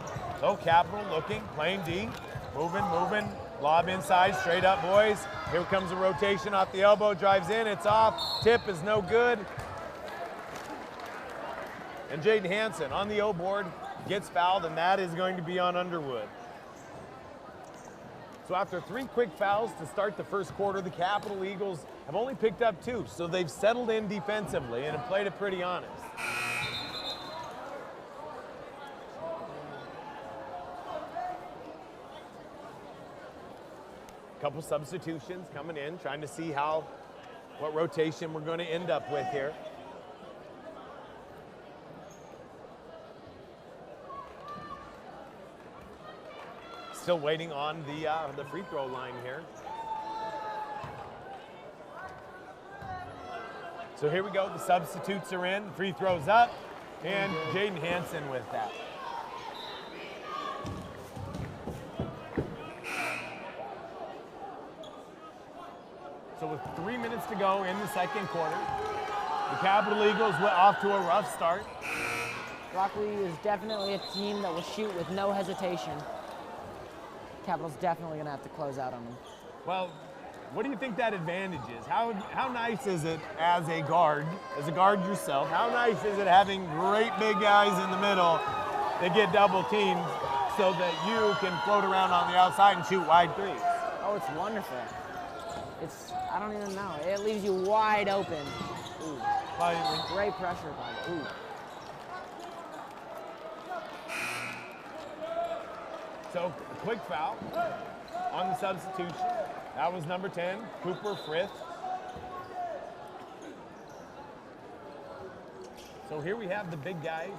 Speaker 7: So Capital looking, playing D, moving. Lob inside, straight up, boys. Here comes a rotation off the elbow, drives in, it's off. Tip is no good. And Jaden Hansen on the O board gets fouled, and that is going to be on Underwood. So after 3 quick fouls to start the first quarter, the Capital Eagles have only picked up 2, so they've settled in defensively and have played it pretty honest. Couple substitutions coming in, trying to see what rotation we're going to end up with here. Still waiting on the free throw line here. So here we go, the substitutes are in, free throws up, and Jaden Hansen with that. So with 3 minutes to go in the second quarter, the Capital Eagles went off to a rough start.
Speaker 8: Rockley is definitely a team that will shoot with no hesitation. Capital's definitely going to have to close out on them.
Speaker 7: Well, what do you think that advantage is? How nice is it as a guard yourself, how nice is it having great big guys in the middle that get double teamed so that you can float around on the outside and shoot wide threes?
Speaker 8: Oh, it's wonderful. I don't even know. It leaves you wide open. Ooh. Great pressure by Ooh.
Speaker 7: So, a quick foul on the substitution. That was number 10, Cooper Frith. So here we have the big guys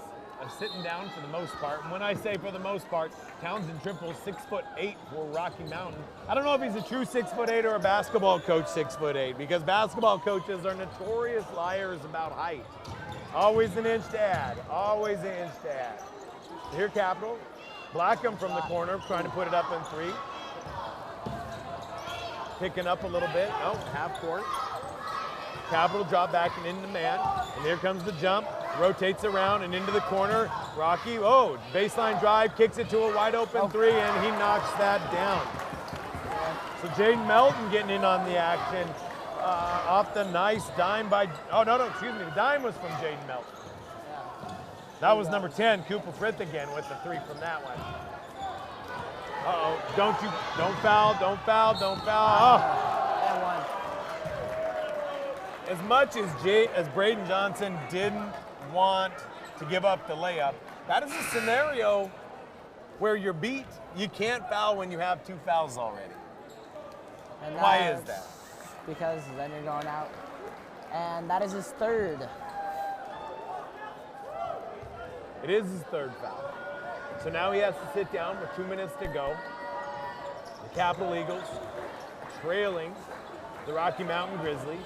Speaker 7: sitting down for the most part. And when I say for the most part, Townsend Tripple's 6'8" for Rocky Mountain. I don't know if he's a true 6'8" or a basketball coach 6'8", because basketball coaches are notorious liars about height. Always an inch to add, always an inch to add. Here Capital, Blackham from the corner, trying to put it up in 3. Picking up a little bit, no, half court. Capital drop back and into man, and here comes the jump, rotates around and into the corner. Rocky, oh, baseline drive, kicks it to a wide open 3, and he knocks that down. So Jaden Melton getting in on the action off the nice dime by, excuse me, the dime was from Jaden Melton. That was number 10, Cooper Frith again with the 3 from that one. Uh-oh, don't foul, don't foul, don't foul. Oh. As much as Braden Johnson didn't want to give up the layup, that is a scenario where you're beat. You can't foul when you have 2 fouls already.
Speaker 8: And
Speaker 7: why is that?
Speaker 8: Because then you're going out. And that is his 3rd.
Speaker 7: It is his 3rd foul. So now he has to sit down with 2 minutes to go. The Capital Eagles trailing the Rocky Mountain Grizzlies.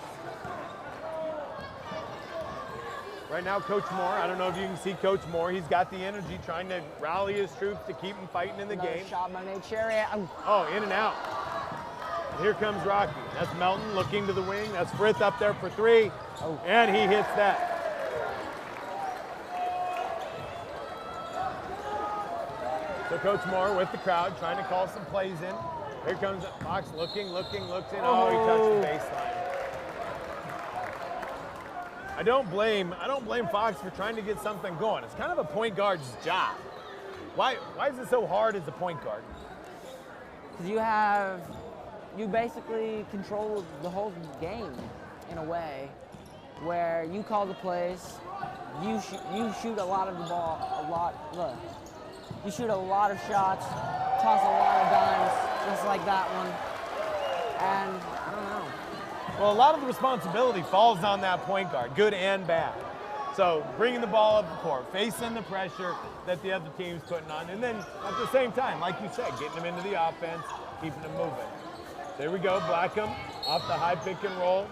Speaker 7: Right now, Coach Moore, I don't know if you can see Coach Moore, he's got the energy trying to rally his troops to keep them fighting in the game.
Speaker 8: Shot by Nate Chariot.
Speaker 7: Oh, in and out. And here comes Rocky. That's Melton looking to the wing. That's Frith up there for 3. Oh. And he hits that. So Coach Moore with the crowd trying to call some plays in. Here comes Fox looks in. Oh, he touched the baseline. I don't blame Fox for trying to get something going. It's kind of a point guard's job. Why is it so hard as a point guard?
Speaker 8: Because you basically control the whole game in a way where you call the plays, you shoot a lot of the ball, you shoot a lot of shots, toss a lot of dimes, just like that one, and I don't know.
Speaker 7: Well, a lot of the responsibility falls on that point guard, good and bad. So bringing the ball up the court, facing the pressure that the other team's putting on, and then at the same time, like you said, getting them into the offense, keeping them moving. There we go, Blackham off the high pick and roll.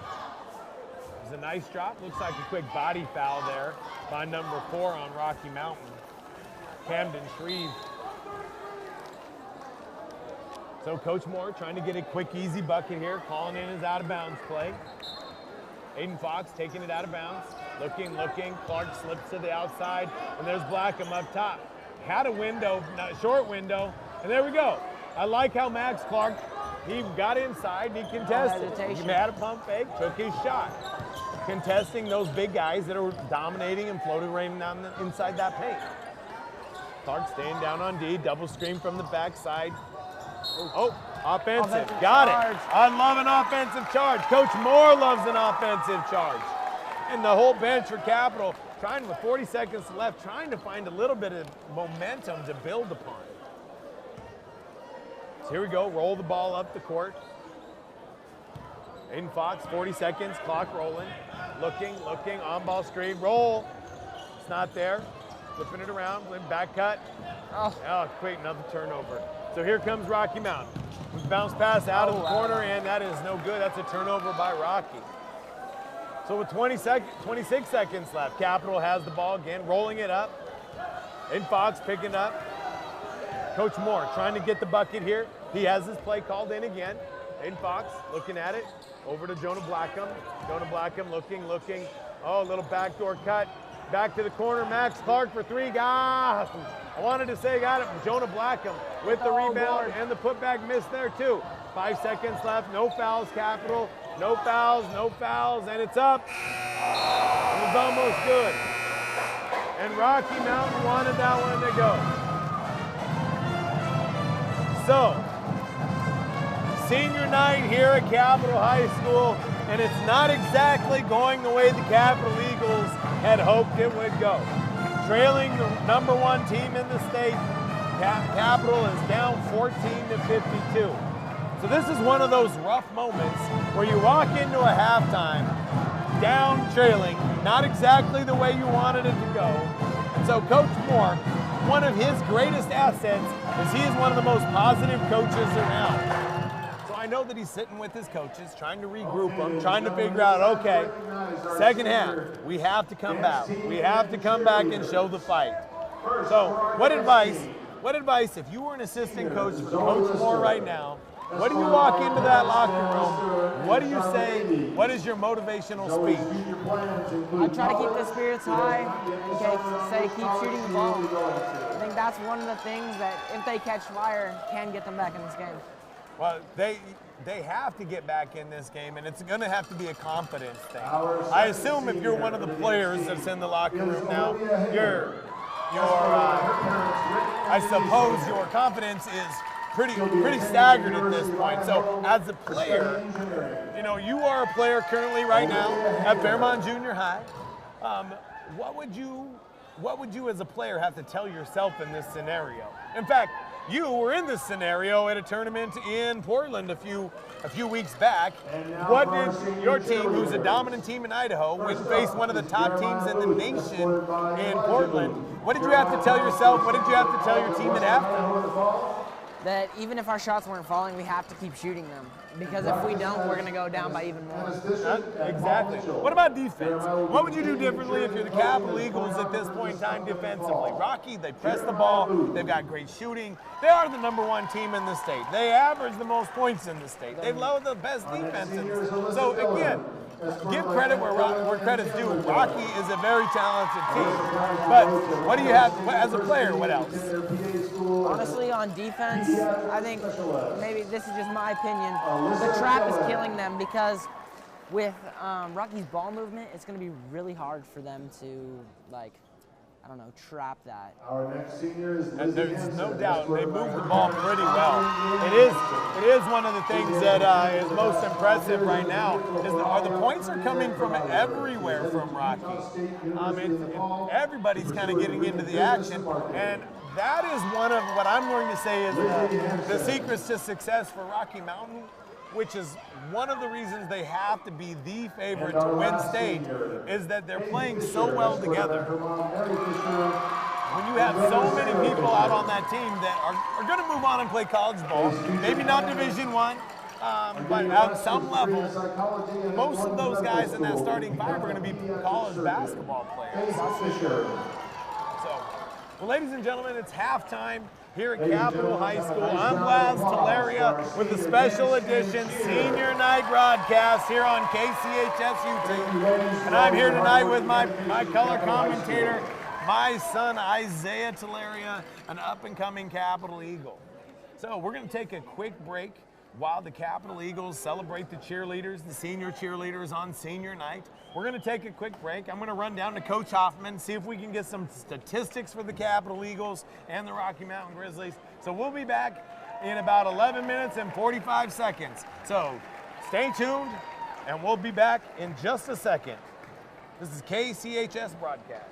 Speaker 7: It's a nice drop. Looks like a quick body foul there by number 4 on Rocky Mountain, Camden Shreve. So Coach Moore trying to get a quick, easy bucket here, calling in his out-of-bounds play. Aiden Fox taking it out of bounds, looking. Clark slips to the outside, and there's Blackham up top. Had a window, not a short window, and there we go. I like how Max Clark, he got inside, he contested. He had a pump fake, took his shot. Contesting those big guys that are dominating and floating right down inside that paint. Clark staying down on D, double screen from the backside. Oh, offensive, got it. I love an offensive charge. Coach Moore loves an offensive charge. And the whole bench for Capital, trying with 40 seconds left, trying to find a little bit of momentum to build upon. So here we go, roll the ball up the court. Aiden Fox, 40 seconds, clock rolling. Looking, on ball screen, roll. It's not there. Flipping it around, back cut. Oh, quick, another turnover. So here comes Rocky Mountain. Bounce pass out of the corner, and that is no good. That's a turnover by Rocky. So with 26 seconds left, Capital has the ball again, rolling it up. Aiden Fox picking up. Coach Moore trying to get the bucket here. He has his play called in again. Aiden Fox looking at it. Over to Jonah Blackham. Jonah Blackham looking. Oh, a little backdoor cut. Back to the corner, Max Clark for 3. I wanted to say got it from Jonah Blackham with the rebound and the putback miss there too. 5 seconds left, no fouls, Capital. No fouls, and it's up. It was almost good. And Rocky Mountain wanted that one to go. So, senior night here at Capitol High School, and it's not exactly going the way the Capitol Eagles had hoped it would go. Trailing the #1 team in the state, Capitol is down 14-52. So this is one of those rough moments where you walk into a halftime down trailing, not exactly the way you wanted it to go. And so Coach Moore, one of his greatest assets is he is one of the most positive coaches around. So I know that he's sitting with his coaches, trying to regroup them, trying to figure out, okay, second half, we have to come back. We have to come back and show the fight. So what advice, if you were an assistant coach for Coach Moore right now, what do you walk into that locker room? What do you say? What is your motivational speech?
Speaker 8: I try to keep the spirits high and say keep shooting the ball. I think that's one of the things that, if they catch fire, can get them back in this game.
Speaker 7: Well, they have to get back in this game, and it's going to have to be a confidence thing. I assume if you're one of the players that's in the locker room now, I suppose your confidence is pretty staggered at this point. So as a player, you know, you are a player currently right now at Fairmont Junior High. What would you as a player have to tell yourself in this scenario? In fact, you were in this scenario at a tournament in Portland a few weeks back. What did your team, who's a dominant team in Idaho, went and faced one of the top teams in the nation in Portland? What did you have to tell yourself? What did you have to tell your team at halftime?
Speaker 8: That even if our shots weren't falling, we have to keep shooting them. Because if we don't, we're going to go down by even more.
Speaker 7: Exactly. What about defense? What would you do differently if you're the Capitol Eagles at this point in time defensively? Rocky, they press the ball. They've got great shooting. They are the #1 team in the state. They average the most points in the state. They've loaded the best defense in the state. So again, give credit where credit's due. Rocky is a very talented team. But what do you have, as a player, what else?
Speaker 8: Honestly, on defense, I think maybe this is just my opinion. The trap is killing them because with Rocky's ball movement, it's going to be really hard for them to, like, I don't know, trap that.
Speaker 2: Our next senior is
Speaker 7: And there's no doubt they move the ball pretty well. It is one of the things that is most impressive right now is that the points are coming from everywhere from Rocky. Everybody's kind of getting into the action, and that is one of what I'm going to say is the secrets to success for Rocky Mountain, which is one of the reasons they have to be the favorite to win state, is that they're playing so well together. When you have so many people out on that team that are going to move on and play college ball, maybe not Division I, but at some level, most of those guys in that starting five are going to be college basketball players. So, well, ladies and gentlemen, it's halftime here at Capitol High School. I'm Laz Talaria with the special edition Senior Night broadcast here on KCHSTV. And I'm here tonight with my color commentator, my son Isaiah Talaria, an up-and-coming Capitol Eagle. So we're going to take a quick break while the Capitol Eagles celebrate the cheerleaders, the senior cheerleaders on senior night. We're going to take a quick break. I'm going to run down to Coach Hoffman, see if we can get some statistics for the Capitol Eagles and the Rocky Mountain Grizzlies. So we'll be back in about 11 minutes and 45 seconds. So stay tuned, and we'll be back in just a second. This is KCHS broadcast.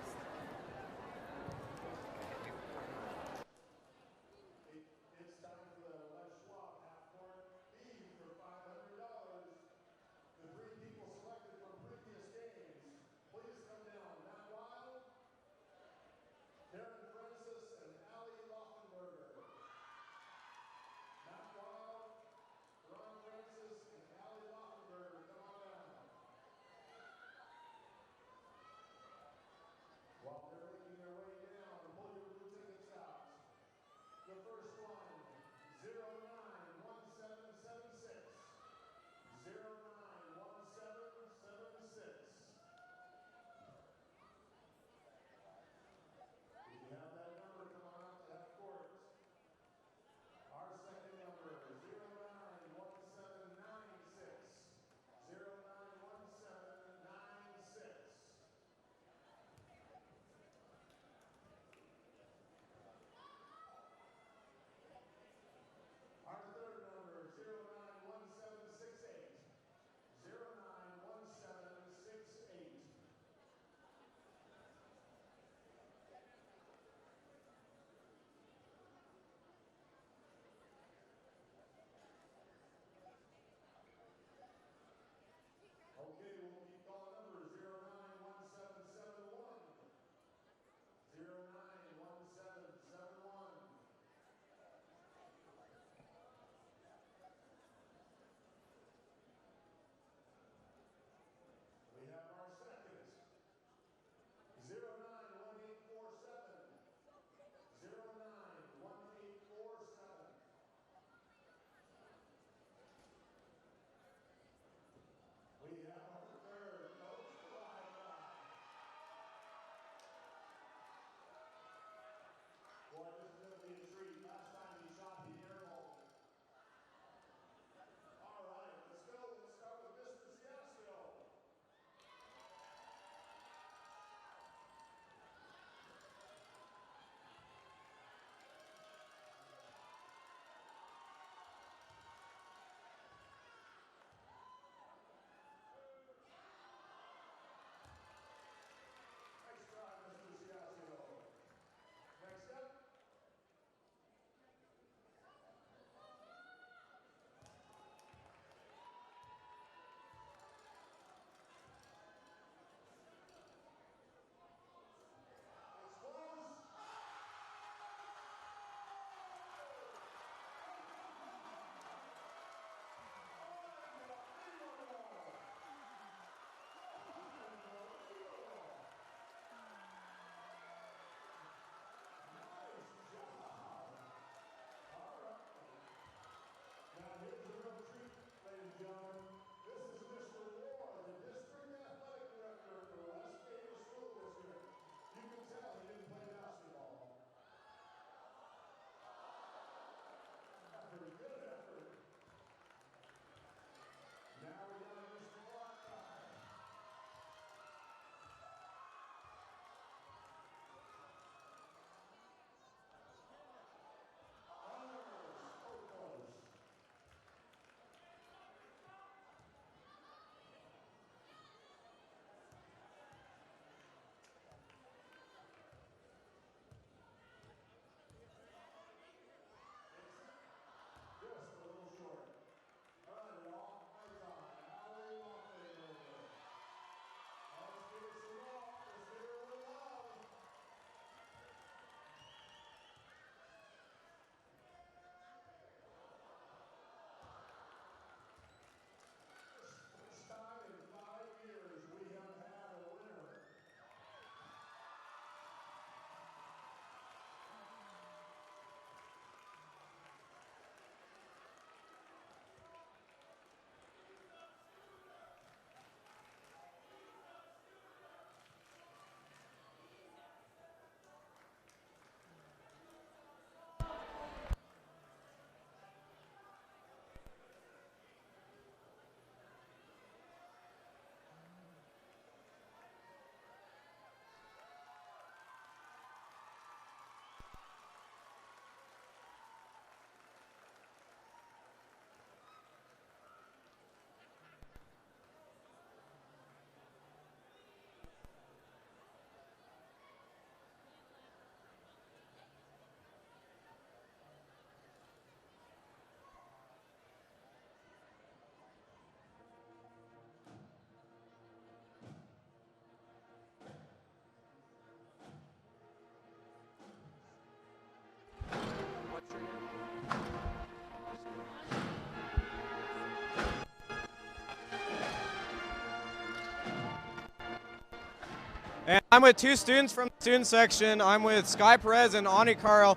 Speaker 3: And I'm with two students from the student section. I'm with Sky Perez and Ani Carl.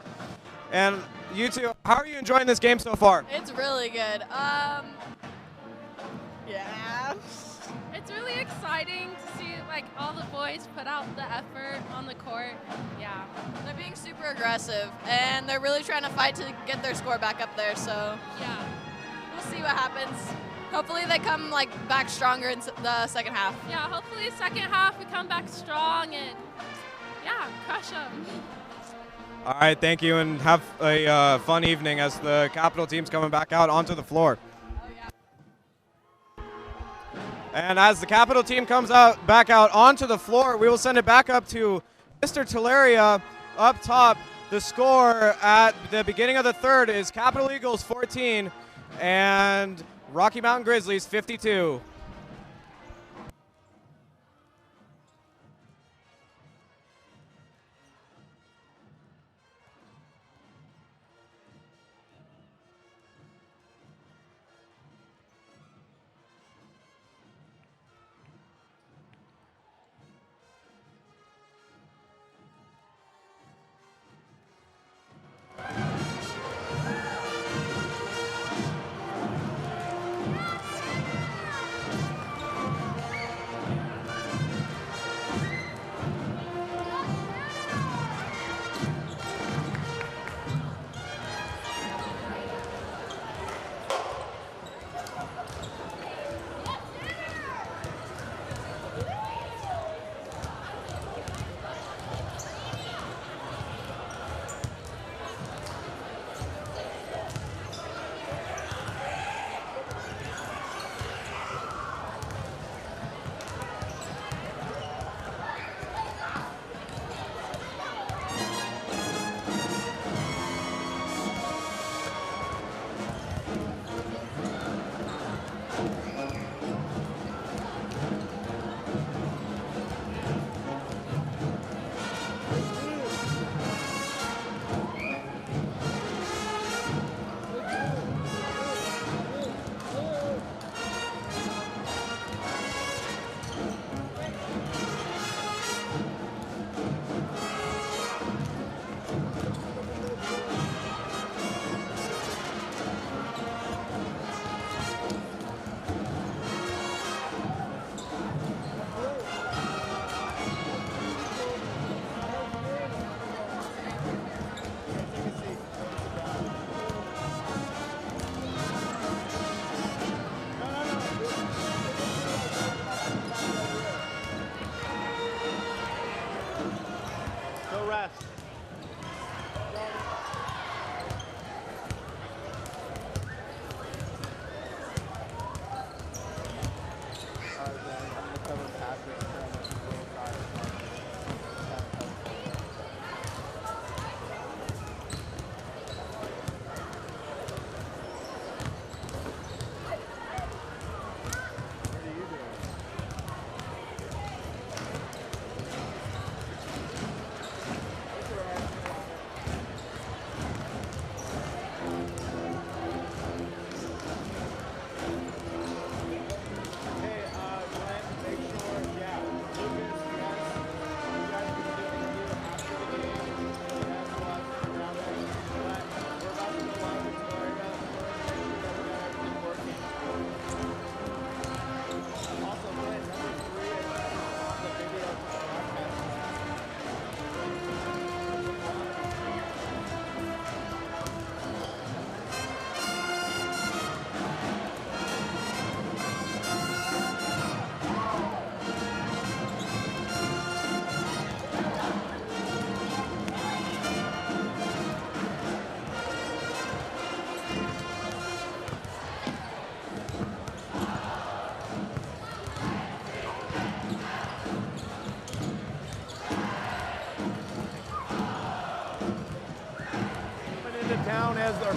Speaker 3: And you two, how are you enjoying this game so far?
Speaker 9: It's really good. Yeah.
Speaker 10: It's really exciting to see like all the boys put out the effort on the court. Yeah.
Speaker 9: They're being super aggressive, and they're really trying to fight to get their score back up there. So
Speaker 10: Yeah.
Speaker 9: we'll see what happens. Hopefully they come like back stronger in the second half.
Speaker 10: Yeah, hopefully second half we come back strong and yeah, crush them.
Speaker 3: All right, thank you, and have a fun evening as the Capital team's coming back out onto the floor. And as the Capital team comes back out onto the floor, we will send it back up to Mr. Teleria up top. The score at the beginning of the third is Capital Eagles 14 and Rocky Mountain Grizzlies 52.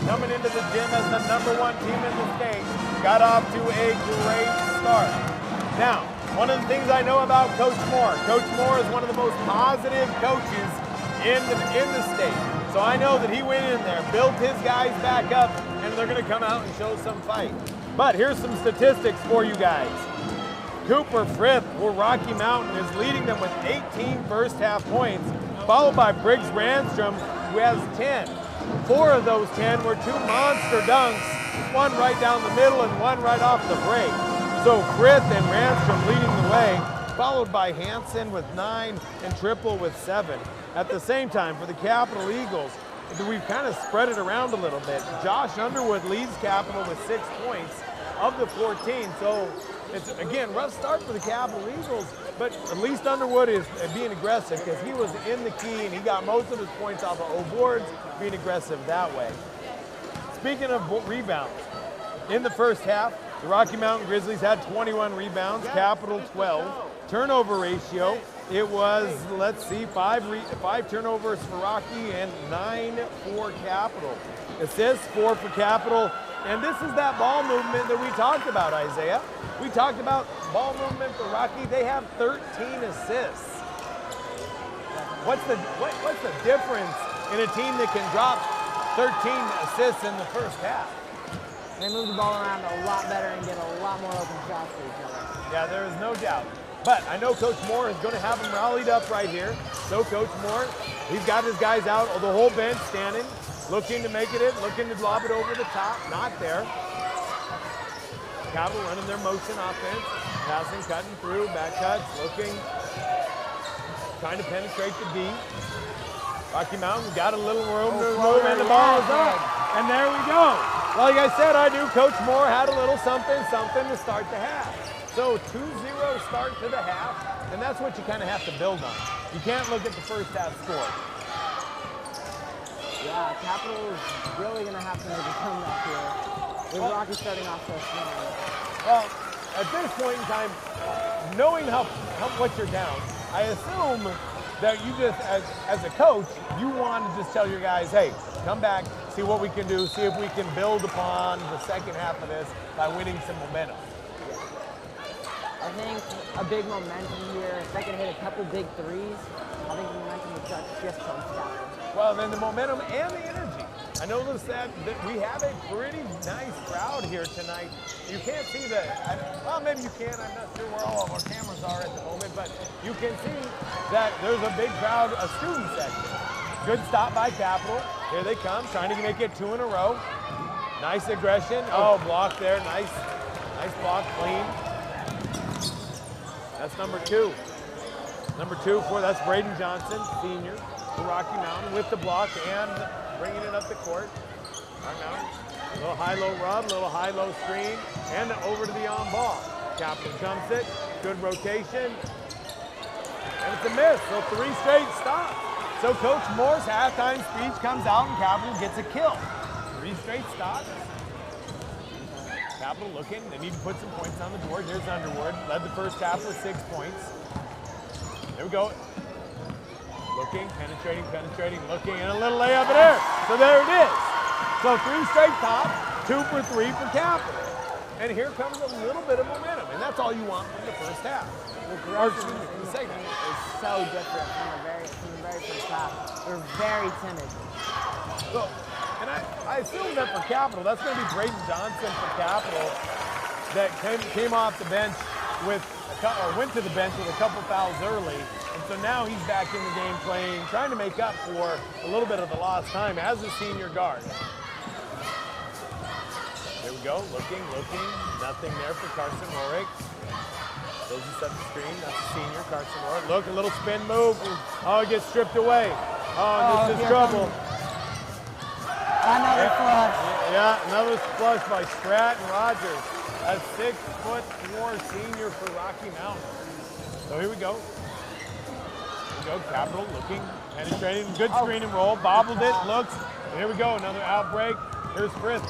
Speaker 7: Coming into the gym as the #1 team in the state, got off to a great start. Now, one of the things I know about Coach Moore is one of the most positive coaches in the state. So I know that he went in there, built his guys back up, and they're going to come out and show some fight. But here's some statistics for you guys. Cooper Frith for Rocky Mountain is leading them with 18 first half points, followed by Briggs Randstrom, who has 10. 4 of those 10 were 2 monster dunks, one right down the middle and one right off the break. So Frith and Randstrom leading the way, followed by Hansen with 9 and Triple with 7. At the same time, for the Capital Eagles, we've kind of spread it around a little bit. Josh Underwood leads Capital with 6 points of the 14. So it's, again, rough start for the Capital Eagles, but at least Underwood is being aggressive because he was in the key and he got most of his points off of O boards, being aggressive that way. Speaking of rebounds, in the first half, the Rocky Mountain Grizzlies had 21 rebounds, Capital 12. Turnover ratio, it was, let's see, 5 turnovers for Rocky and 9 for Capital. Assists, 4 for Capital. And this is that ball movement that we talked about, Isaiah. We talked about ball movement for Rocky. They have 13 assists. What's the difference in a team that can drop 13 assists in the first half?
Speaker 8: They move the ball around a lot better and get a lot more open shots for each other.
Speaker 7: Yeah, there is no doubt. But I know Coach Moore is going to have them rallied up right here. So Coach Moore, he's got his guys out, the whole bench standing, looking to make it in, looking to lob it over the top. Not there. Capital running their motion offense, passing, cutting through, back cuts, looking, trying to penetrate the D. Rocky Mountain got a little room to move, and the ball is up. And there we go. Like I said, I knew Coach Moore had a little something to start the half. So 2-0 start to the half, and that's what you kind of have to build on. You can't look at the first half score.
Speaker 8: Yeah, Capital is really going to have to make a comeback here. With Rocky starting off so strong.
Speaker 7: Well, at this point in time, knowing how what you're down, I assume that you just, as a coach, you want to just tell your guys, hey, come back, see what we can do, see if we can build upon the second half of this by winning some momentum.
Speaker 8: I think a big momentum here, if they can hit a couple big threes, I think the momentum would start to shift towards Capital.
Speaker 7: Well, then the momentum and the energy. I noticed that we have a pretty nice crowd here tonight. You can't see well, maybe you can. I'm not sure where all of our cameras are at the moment, but you can see that there's a big crowd, a student section. Good stop by Capital. Here they come, trying to make it 2 in a row. Nice aggression. Oh, block there. Nice block, clean. That's number 2. Number 2 that's Braden Johnson, senior, for Rocky Mountain, with the block and bringing it up the court. Rocky Mountain, a little high-low rub, a little high-low screen, and over to the on-ball. Capital jumps it, good rotation, and it's a miss, so 3 straight stops. So Coach Moore's halftime speech comes out and Capital gets a kill. 3 straight stops. Capital looking, they need to put some points on the board. Here's Underwood, led the first half with 6 points. There we go. Looking, penetrating, looking, and a little layup in there. So there it is. So 3 straight tops, 2 for 3 for Capital. And here comes a little bit of momentum, and that's all you want from the first half.
Speaker 8: The second is so different from the very first half. They're very timid.
Speaker 7: So, and I assume that for Capital, that's going to be Braden Johnson for Capital that came off the bench went to the bench with a couple fouls early. And so now he's back in the game playing, trying to make up for a little bit of the lost time as a senior guard. There we go, looking, nothing there for Carson Rorick. Goes to set the screen, that's the senior, Carson Rorick. Look, a little spin move. Oh, it gets stripped away. Oh, this is trouble.
Speaker 8: Another flush.
Speaker 7: Yeah, another flush by Stratton Rogers. A 6'4" senior for Rocky Mountain. So here we go. Capital looking, penetrating, good screen and roll, bobbled it, looks, and here we go, another outbreak. Here's Frith,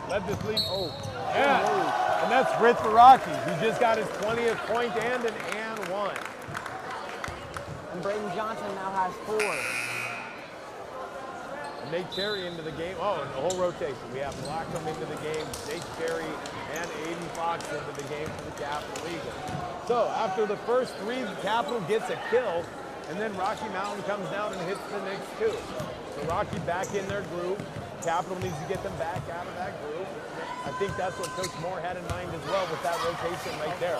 Speaker 7: led this lead. Yeah, and that's Frith for Rocky, who just got his 20th point and an and 1.
Speaker 8: And Braden Johnson now has 4.
Speaker 7: And Nate Cherry into the game. Oh, and the whole rotation. We have Blackham into the game, Nate Cherry and Aiden Fox into the game for the Capital Eagles. So after the first 3, the Capital gets a kill, and then Rocky Mountain comes down and hits the next 2. So Rocky back in their groove. Capital needs to get them back out of that groove. I think that's what Coach Moore had in mind as well with that rotation right there.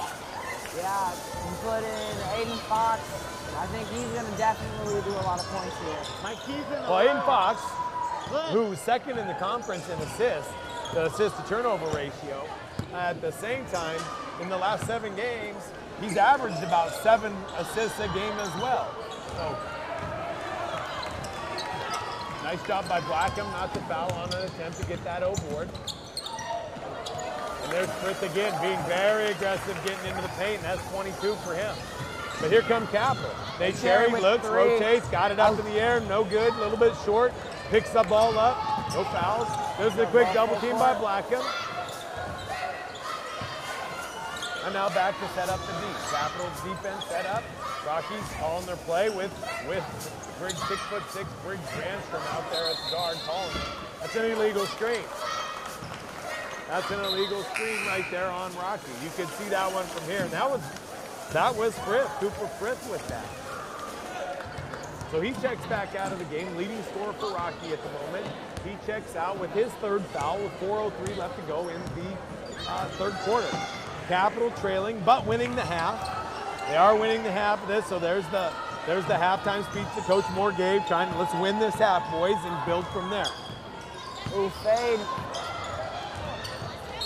Speaker 8: Yeah, you put in Aiden Fox. I think he's going to definitely do a lot of points here.
Speaker 7: Well, Aiden Fox, who's second in the conference in assists, the assist-to-turnover ratio. At the same time, in the last 7 games, he's averaged about 7 assists a game as well. So, nice job by Blackham not to foul on an attempt to get that O board. And there's Frith again, being very aggressive, getting into the paint, and that's 22 for him. But here come Capital. Nate Cherry looks, rotates, got it up in the air, no good, a little bit short, picks the ball up, no fouls. There's the quick double team by Blackham. And now back to set up the D. Capital's defense set up. Rockies calling their play with Briggs, 6'6", Briggs Grandstrom out there at the guard calling it. That's an illegal screen. That's an illegal screen right there on Rocky. You could see that one from here. And that was Frith, Cooper Frith with that. So he checks back out of the game, leading scorer for Rocky at the moment. He checks out with his 3rd foul with 4:03 left to go in the 3rd quarter. Capital trailing, but winning the half. They are winning the half of this, so there's the halftime speech that Coach Moore gave, trying to let's win this half, boys, and build from there.
Speaker 8: Ooh, fade.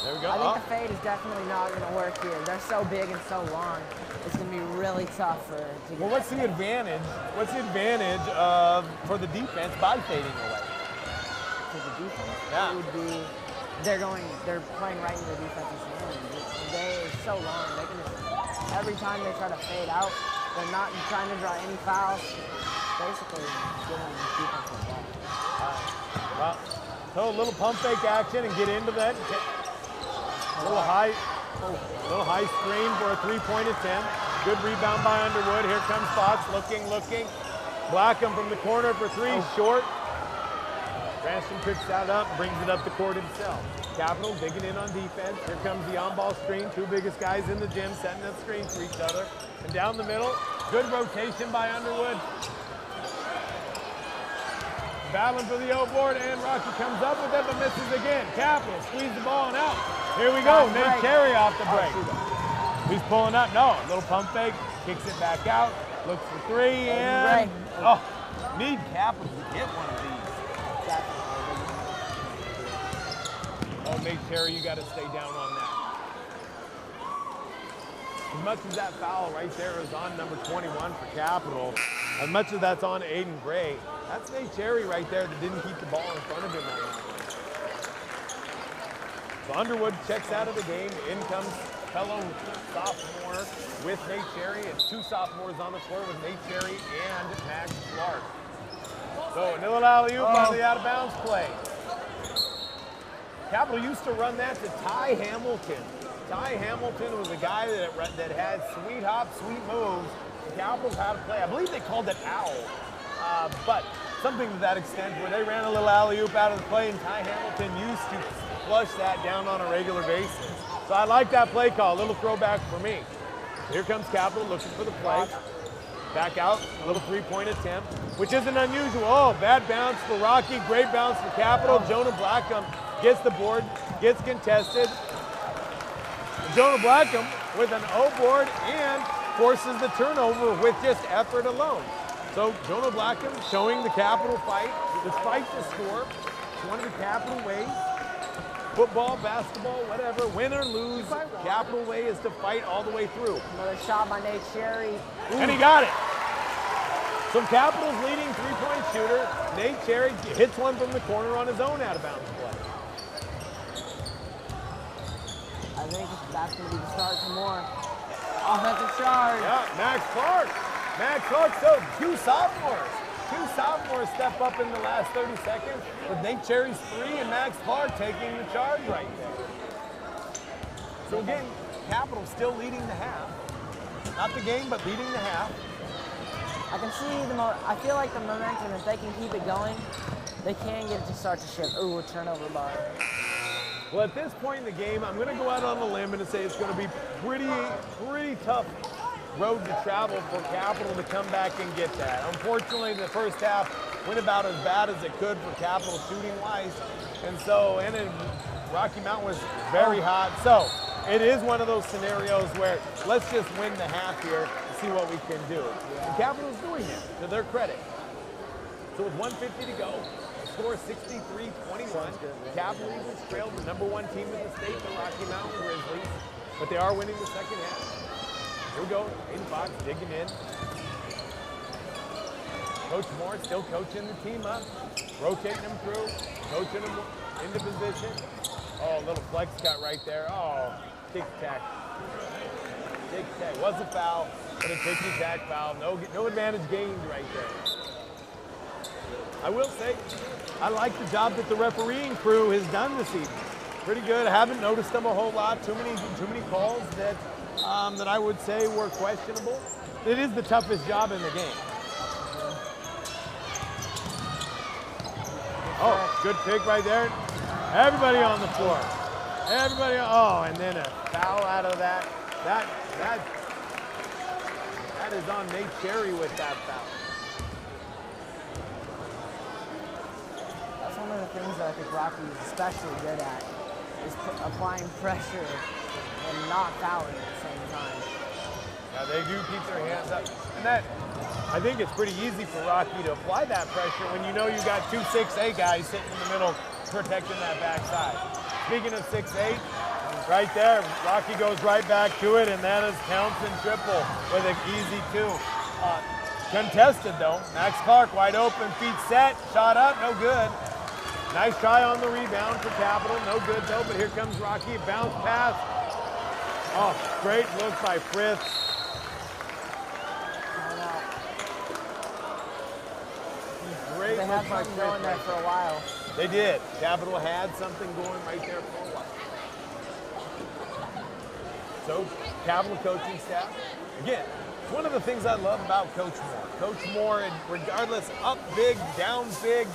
Speaker 7: There we go.
Speaker 8: I think the fade is definitely not going to work here. They're so big and so long. It's going to be really tough to get.
Speaker 7: Well, what's the advantage? What's the advantage for the defense by fading away?
Speaker 8: For the defense,
Speaker 7: yeah,
Speaker 8: it would be they're playing right into the defense's hand. They're so long. They can just, every time they try to fade out, they're not trying to draw any fouls. Basically, giving the defense the ball.
Speaker 7: Well, so a little pump fake action and get into that. A little high screen for a 3-point attempt. Good rebound by Underwood. Here comes Fox, looking. Blackham from the corner for 3, short. Grandstrom picks that up, brings it up the court himself. Capital digging in on defense. Here comes the on-ball screen. 2 biggest guys in the gym setting up screens for each other. And down the middle, good rotation by Underwood. Battling for the O board, and Rocky comes up with it, but misses again. Capital squeeze the ball and out. Here we go, Nate Cherry off the break. He's pulling up, no, a little pump fake, kicks it back out, looks for 3, and need Capital to get one of these. Oh, Nate Cherry, you got to stay down on that. As much as that foul right there is on number 21 for Capital, as much as that's on Aiden Gray, that's Nate Cherry right there that didn't keep the ball in front of him on that one. So Underwood checks out of the game. In comes fellow sophomore with Nate Cherry. It's 2 sophomores on the floor with Nate Cherry and Max Clark. So a little alley-oop on the out-of-bounds play. Capital used to run that to Ty Hamilton. Ty Hamilton was a guy that had sweet hop, sweet moves. Capital had to play. I believe they called it owl. But something to that extent where they ran a little alley-oop out of the play, and Ty Hamilton used to flush that down on a regular basis. So I like that play call, a little throwback for me. Here comes Capital looking for the play. Back out, a little 3-point attempt, which isn't unusual. Oh, bad bounce for Rocky, great bounce for Capital. Jonah Blackham gets the board, gets contested. Jonah Blackham with an O board and forces the turnover with just effort alone. So Jonah Blackham showing the Capital fight, despite the score. It's one of the Capital ways. Football, basketball, whatever, win or lose, Capital way is to fight all the way through.
Speaker 8: Another shot by Nate Cherry.
Speaker 7: And he got it. So Capital's leading 3-point shooter. Nate Cherry hits one from the corner on his own out-of-bounds play.
Speaker 8: I think that's going to be the start for more offensive charge.
Speaker 7: Yeah, Max Clark. So 2 sophomores. 2 sophomores step up in the last 30 seconds with Nate Cherry's 3 and Max Clark taking the charge right there. So again, Capital still leading the half. Not the game, but leading the half.
Speaker 8: I can see I feel like the momentum, if they can keep it going, they can get it to start to shift. Ooh, a turnover bar.
Speaker 7: Well, at this point in the game, I'm going to go out on a limb and say it's going to be pretty tough road to travel for Capital to come back and get that. Unfortunately, the first half went about as bad as it could for Capital shooting-wise. And then Rocky Mountain was very hot. So it is one of those scenarios where let's just win the half here and see what we can do. And Capital's doing it, to their credit. So with 150 to go, score 63-21. Capital Eagles trailed the #1 team in the state, the Rocky Mountain Grizzlies, but they are winning the second half. Here we go, Aiden Fox digging in. Coach Moore still coaching the team up, rotating them through, coaching them into position. Oh, little flex cut right there. Oh, tick-tack. Tick-tack. Was a foul, but a ticky-tack foul. No advantage gained right there. I will say, I like the job that the refereeing crew has done this evening. Pretty good. I haven't noticed them a whole lot. Too many calls that that I would say were questionable. It is the toughest job in the game. Oh, good pick right there. Everybody on the floor. Everybody. Oh, and then a foul out of that. That is on Nate Cherry with that foul.
Speaker 8: That's one of the things that I think Rocky is especially good at, is applying pressure and not fouling at the same time.
Speaker 7: Yeah, they do keep their hands up. And that, I think it's pretty easy for Rocky to apply that pressure when you know you got 2 6'8" guys sitting in the middle protecting that backside. Speaking of 6'8", right there, Rocky goes right back to it, and that is Townsend triple with an easy 2. Contested though. Max Clark wide open, feet set, shot up, no good. Nice try on the rebound for Capital, no good though, but here comes Rocky, bounce pass. Oh, great look by Fritz. Great
Speaker 8: they had something going there for a while.
Speaker 7: They did. Capital had something going right there for a while. So, Capital coaching staff, again, it's one of the things I love about Coach Moore. Coach Moore, regardless, up big, down big,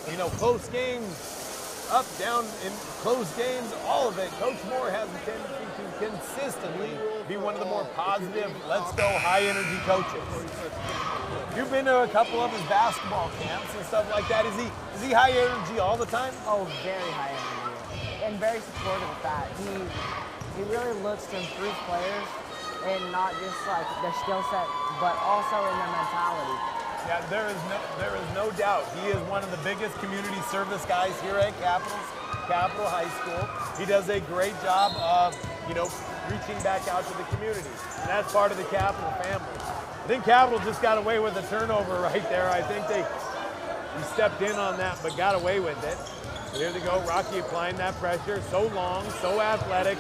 Speaker 7: you know, close games, up, down, in close games, all of it. Coach Moore has a tendency to consistently be one of the more positive, let's go, high-energy coaches. You've been to a couple of his basketball camps and stuff like that. Is he high energy all the time?
Speaker 8: Oh, very high energy, and very supportive of that. He really looks to improve players, and not just like their skill set, but also in their mentality.
Speaker 7: Yeah, there is no doubt. He is one of the biggest community service guys here at Capital High School. He does a great job of, you know, reaching back out to the community, and that's part of the Capital family. I think Capital just got away with a turnover right there. I think he stepped in on that, but got away with it. So here they go, Rocky applying that pressure. So long, so athletic.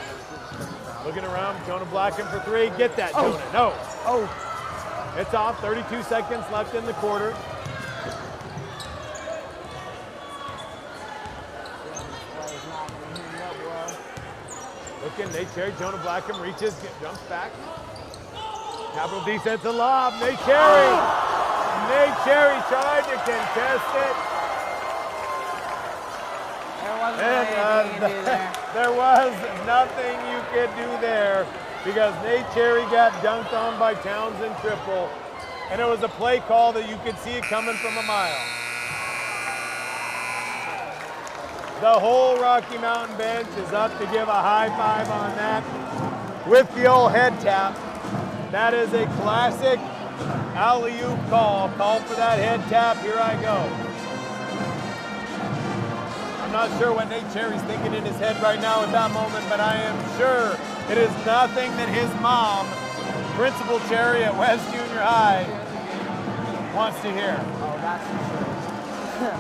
Speaker 7: Looking around, Jonah Blackham for 3. Get that, Jonah. No. Oh. It's off. 32 seconds left in the quarter. Looking, Nate Cherry, Jonah Blackham reaches, jumps back. Capital defensive lob, Nate Cherry. Oh. Nate Cherry tried to contest it. There was nothing you could do there because Nate Cherry got dunked on by Townsend triple, and it was a play call that you could see it coming from a mile. The whole Rocky Mountain bench is up to give a high five on that with the old head tap. That is a classic alley-oop call. Call for that head tap. Here I go. I'm not sure what Nate Cherry's thinking in his head right now at that moment, but I am sure it is nothing that his mom, Principal Cherry at West Junior High, wants to hear.
Speaker 8: Oh, that's for sure.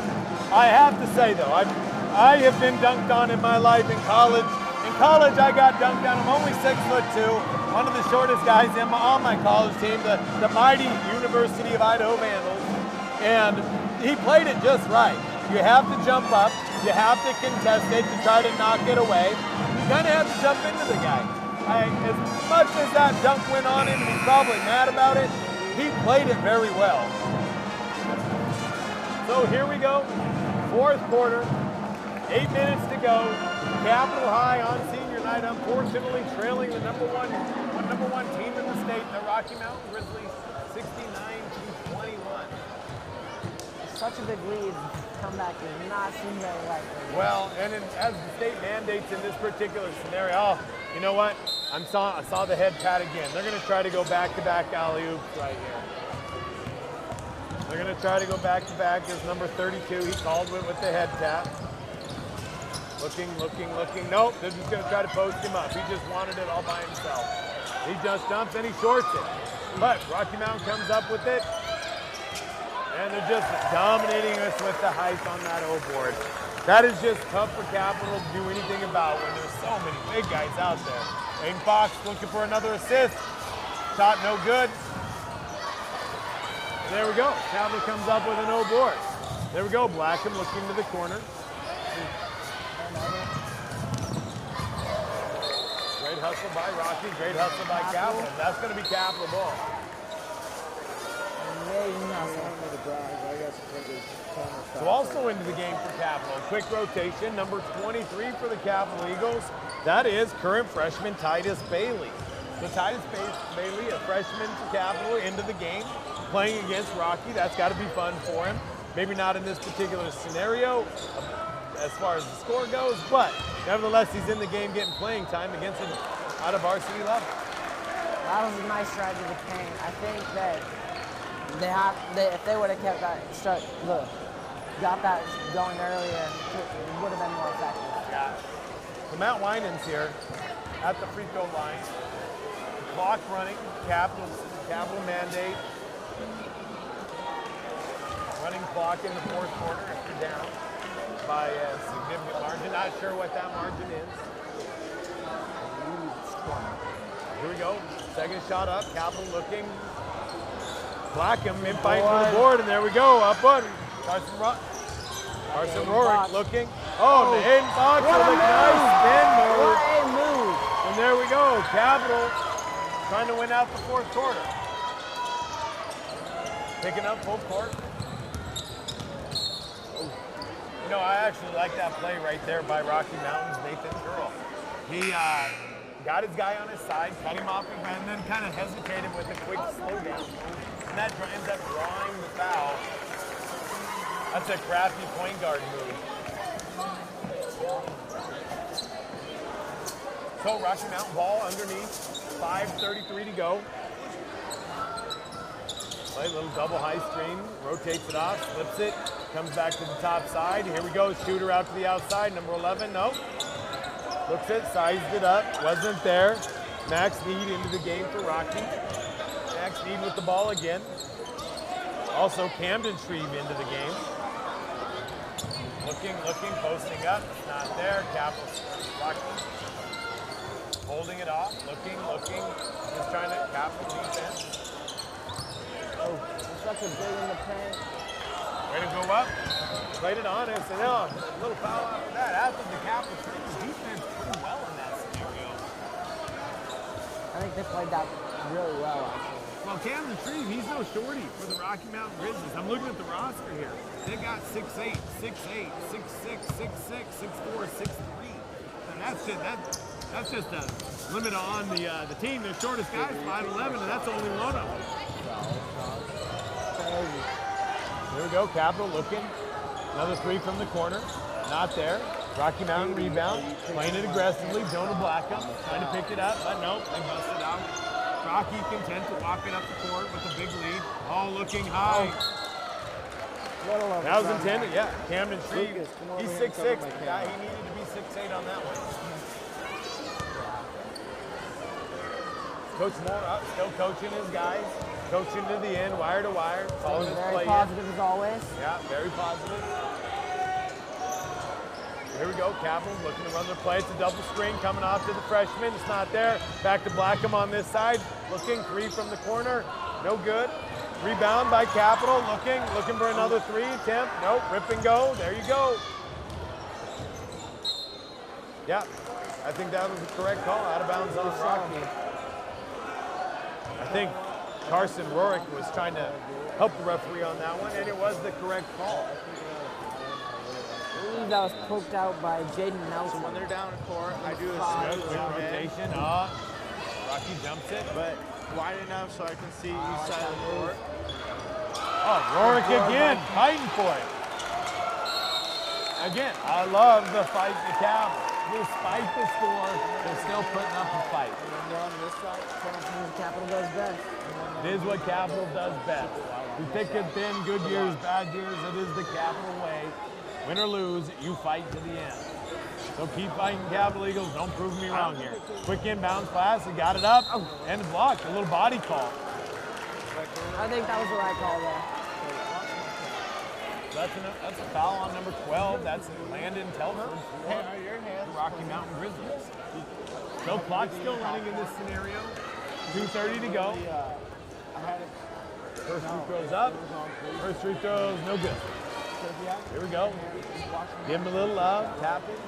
Speaker 7: I have to say though, I have been dunked on in my life in college. In college, I got dunked on. I'm only 6'2", one of the shortest guys on my college team, the mighty University of Idaho Vandals, and he played it just right. You have to jump up, you have to contest it to try to knock it away. You kind of have to jump into the guy. As much as that dunk went on him, and he's probably mad about it, he played it very well. So here we go, fourth quarter, 8 minutes to go. Capital High on senior night, unfortunately trailing the number one team in the state, the Rocky Mountain Grizzlies, 69-21.
Speaker 8: Such a big lead. Comeback does not seem very likely.
Speaker 7: Well, and as the state mandates in this particular scenario, You know what? I saw the head pat again. They're going to try to go back-to-back alley-oops right here. They're going to try to go back-to-back. There's number 32. He called it with the head tap. Looking. Nope, they're just going to try to post him up. He just wanted it all by himself. He just dumps and he shorts it. But Rocky Mountain comes up with it. And they're just dominating us with the height on that O board. That is just tough for Capital to do anything about when there's so many big guys out there. Aiden Fox looking for another assist. Shot no good. There we go. Capital comes up with an O board. There we go. Blackham looking to the corner. Great hustle by Rocky. Great hustle by Capital. That's going to be Capital ball. So also into the game for Capital. Quick rotation, number 23 for the Capital Eagles. That is current freshman Titus Bailey. So Titus Bailey, a freshman for Capital, into the game, playing against Rocky. That's got to be fun for him. Maybe not in this particular scenario as far as the score goes, but nevertheless, he's in the game getting playing time against an out of varsity level.
Speaker 8: That was a nice drive to the paint. I think that if they would have kept that got that going earlier, it would have been more effective.
Speaker 7: Yeah. So Matt Winans here at the free throw line. The clock running, Capital mandate. Running clock in the fourth quarter if you're down by a significant margin. Not sure what that margin is. Here we go. Second shot up. Capital looking. Blackham in fight for the board, and there we go. Up one. Carson Rorick looking. Oh, the Aiden Fox with a nice spin move.
Speaker 8: What a move.
Speaker 7: And there we go. Capital trying to win out the fourth quarter. Picking up full court. You know, I actually like that play right there by Rocky Mountain's Nathan Curl. He got his guy on his side, cut him off again, and then kind of hesitated with a quick slowdown. And that ends up drawing the foul. That's a crafty point guard move. So Rocky Mountain ball underneath, 5:33 to go. Play a little double high screen, rotates it off, flips it, comes back to the top side. Here we go, shooter out to the outside, number 11, nope. Looks it, sized it up, wasn't there. Max Need into the game for Rocky. Max Need with the ball again. Also Camden Shreve into the game. Looking, posting up, not there. Capital, Rocky. Holding it off, looking, just trying to Capital defense.
Speaker 8: Oh, such a big in the paint.
Speaker 7: Way to go up, played it on, and said, oh, a little foul after that. After the Capital defense pretty well in that scenario.
Speaker 8: I think they played that really well, actually.
Speaker 7: Well, Camden Shreve, he's no shorty for the Rocky Mountain Grizzlies. I'm looking at the roster here. They got 6'8", 6'8", 6'6", 6'6", 6'4", 6'3". And that's just a limit on the team. Their shortest guy is 5'11", and that's only one of them. Here we go, Capital looking. Another three from the corner. Not there. Rocky Mountain rebound. Playing it aggressively. Jonah Blackham trying to pick it up, but nope, they busted out. Rocky content to walk it up the court with a big lead. All looking high. That was intended, yeah. Camden Shreve, he's 6'6". Yeah, he needed to be 6'8" on that one. Coach Moore still coaching his guys. Coaching to the end, wire to wire. Following his play.
Speaker 8: Very positive as always.
Speaker 7: Yeah, very positive. Here we go, Capital looking to run their play. It's a double screen coming off to the freshman. It's not there. Back to Blackham on this side. Looking, three from the corner. No good. Rebound by Capital. Looking for another three. Attempt. Nope. Rip and go. There you go. Yeah, I think that was the correct call. Out of bounds on Rocky. I think Carson Rorick was trying to help the referee on that one, and it was the correct call.
Speaker 8: I believe that was poked out by Jaden Nelson.
Speaker 6: When they're down in court, I do a
Speaker 7: Quick rotation. Rocky jumps it,
Speaker 6: but wide enough so I can see each side of the court.
Speaker 7: Oh, Rorick again, fighting for it. Again, I love the fight to Capital. despite the score, they're still putting up a fight.
Speaker 8: Capital does best.
Speaker 7: It is what Capital does best. Through thick and thin, good years, bad years, it is the Capital way. Win or lose, you fight to the end. So keep fighting, Capital Eagles. Don't prove me wrong here. Quick inbounds pass, he got it up, and blocked. A little body call.
Speaker 8: I think that was the right call there.
Speaker 7: That's a foul on number 12. That's Landon Telford for the Rocky Mountain Grizzlies. So clock's still running in this scenario. 2:30 to go. First free throw's up. First free throw's no good. Here we go. Give him a little love. Tap it.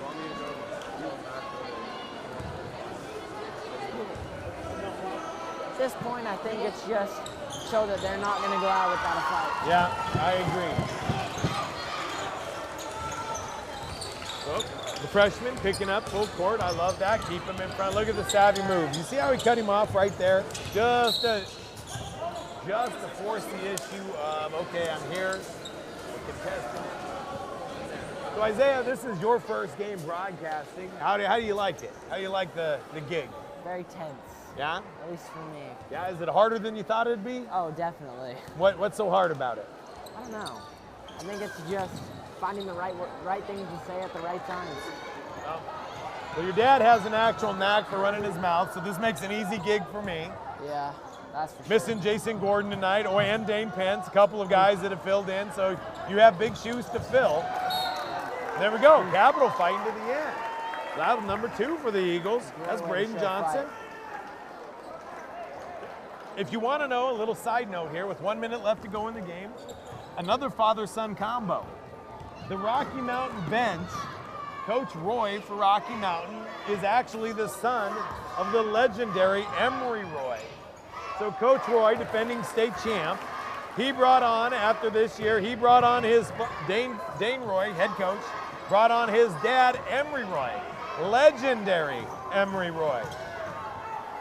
Speaker 8: At this point, I think it's just so that they're not going to go out without a fight.
Speaker 7: Yeah, I agree. Oh, the freshman picking up full court. I love that. Keep him in front. Look at the savvy move. You see how he cut him off right there? Just to force the issue of, okay, I'm here. We're contesting. So Isaiah, this is your first game broadcasting. How do you like it? How do you like the gig?
Speaker 8: Very tense.
Speaker 7: Yeah?
Speaker 8: At least for me.
Speaker 7: Yeah, is it harder than you thought it'd be?
Speaker 8: Oh, definitely.
Speaker 7: What's so hard about it?
Speaker 8: I don't know. I think it's just finding the right things to say at the right times.
Speaker 7: Well, your dad has an actual knack for running his mouth, so this makes an easy gig for me.
Speaker 8: Yeah, that's for sure.
Speaker 7: Missing Jason Gordon tonight, and Dane Pence, a couple of guys that have filled in, so you have big shoes to fill. There we go, Capital fighting to the end. That was number 2 for the Eagles. That's Braden Johnson. If you want to know, a little side note here, with 1 minute left to go in the game, another father-son combo. The Rocky Mountain bench, Coach Roy for Rocky Mountain, is actually the son of the legendary Emery Roy. So Coach Roy, defending state champ, he brought on, after this year, he brought on his, Dane Roy, head coach, brought on his dad, Emery Roy, legendary Emery Roy.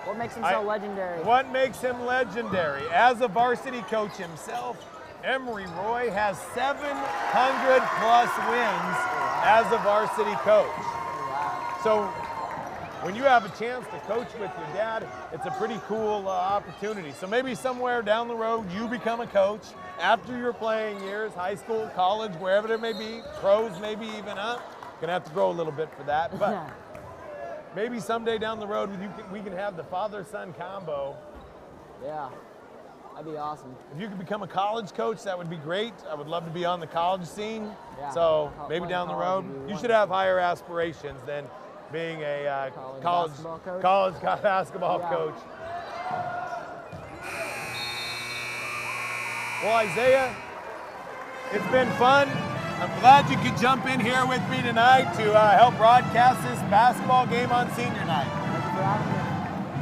Speaker 8: What makes him so legendary?
Speaker 7: What makes him legendary? As a varsity coach himself, Emery Roy has 700 plus wins as a varsity coach.
Speaker 8: Wow.
Speaker 7: So when you have a chance to coach with your dad, it's a pretty cool opportunity. So maybe somewhere down the road you become a coach after your playing years, high school, college, wherever it may be, pros maybe even up. Gonna have to grow a little bit for that, but maybe someday down the road we can have the father-son combo.
Speaker 8: Yeah, that'd be awesome.
Speaker 7: If you could become a college coach, that would be great. I would love to be on the college scene.
Speaker 8: Yeah.
Speaker 7: So maybe down the road, you should have higher aspirations than being a college basketball coach. Well, Isaiah, it's been fun. I'm glad you could jump in here with me tonight to help broadcast this basketball game on senior night.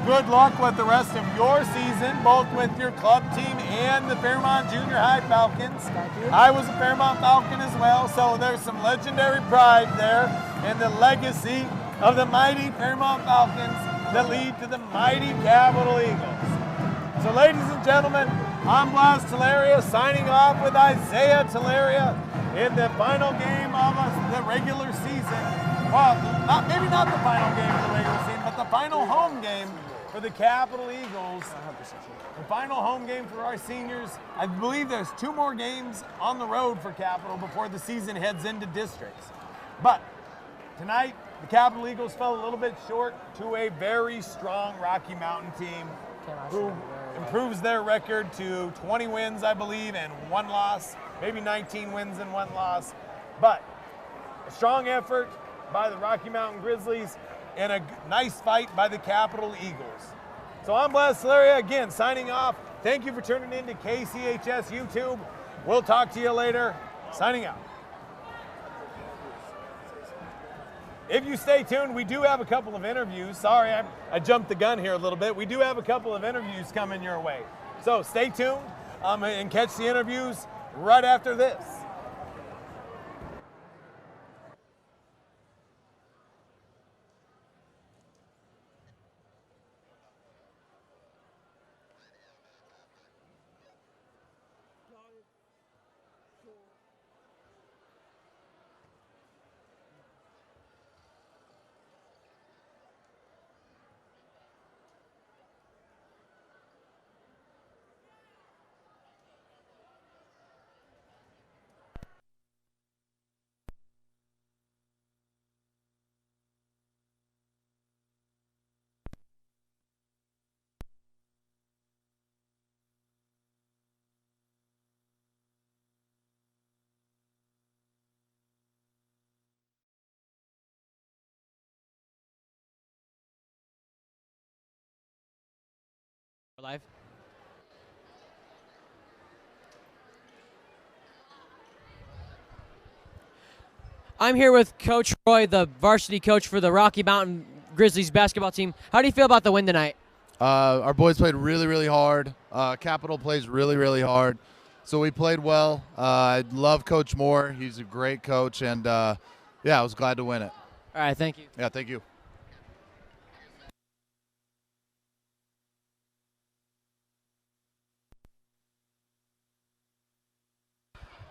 Speaker 7: Good luck with the rest of your season, both with your club team and the Fairmont Junior High Falcons.
Speaker 8: Thank you.
Speaker 7: I was a Fairmont Falcon as well, so there's some legendary pride there in the legacy of the mighty Fairmont Falcons that lead to the mighty Capital Eagles. So ladies and gentlemen, I'm Blas Talaria signing off with Isaiah Talaria in the final game of the regular season. Well, maybe not the final game of the regular season, but the final home game for the Capital Eagles. The final home game for our seniors. I believe there's 2 more games on the road for Capital before the season heads into districts. But tonight, the Capital Eagles fell a little bit short to a very strong Rocky Mountain team who improves their record to 20 wins, I believe, and 1 loss, maybe 19 wins and 1 loss. But a strong effort by the Rocky Mountain Grizzlies and a nice fight by the Capital Eagles. So I'm Blas Talaria again signing off. Thank you for tuning in to KCHS YouTube. We'll talk to you later. Signing out. If you stay tuned, we do have a couple of interviews. Sorry, I jumped the gun here a little bit. We do have a couple of interviews coming your way. So stay tuned and catch the interviews right after this.
Speaker 1: Live. I'm here with Coach Roy, the varsity coach for the Rocky Mountain Grizzlies basketball team. How do you feel about the win tonight?
Speaker 11: Our boys played really, really hard. Capital plays really, really hard. So we played well. I love Coach Moore. He's a great coach, and yeah, I was glad to win it.
Speaker 1: All right, thank you.
Speaker 11: Yeah, thank you.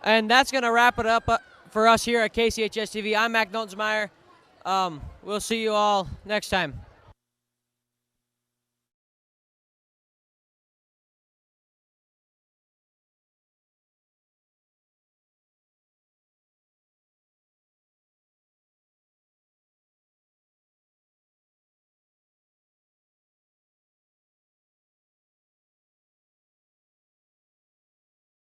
Speaker 1: And that's going to wrap it up for us here at KCHSTV. I'm Mac Noltensmeyer. We'll see you all next time.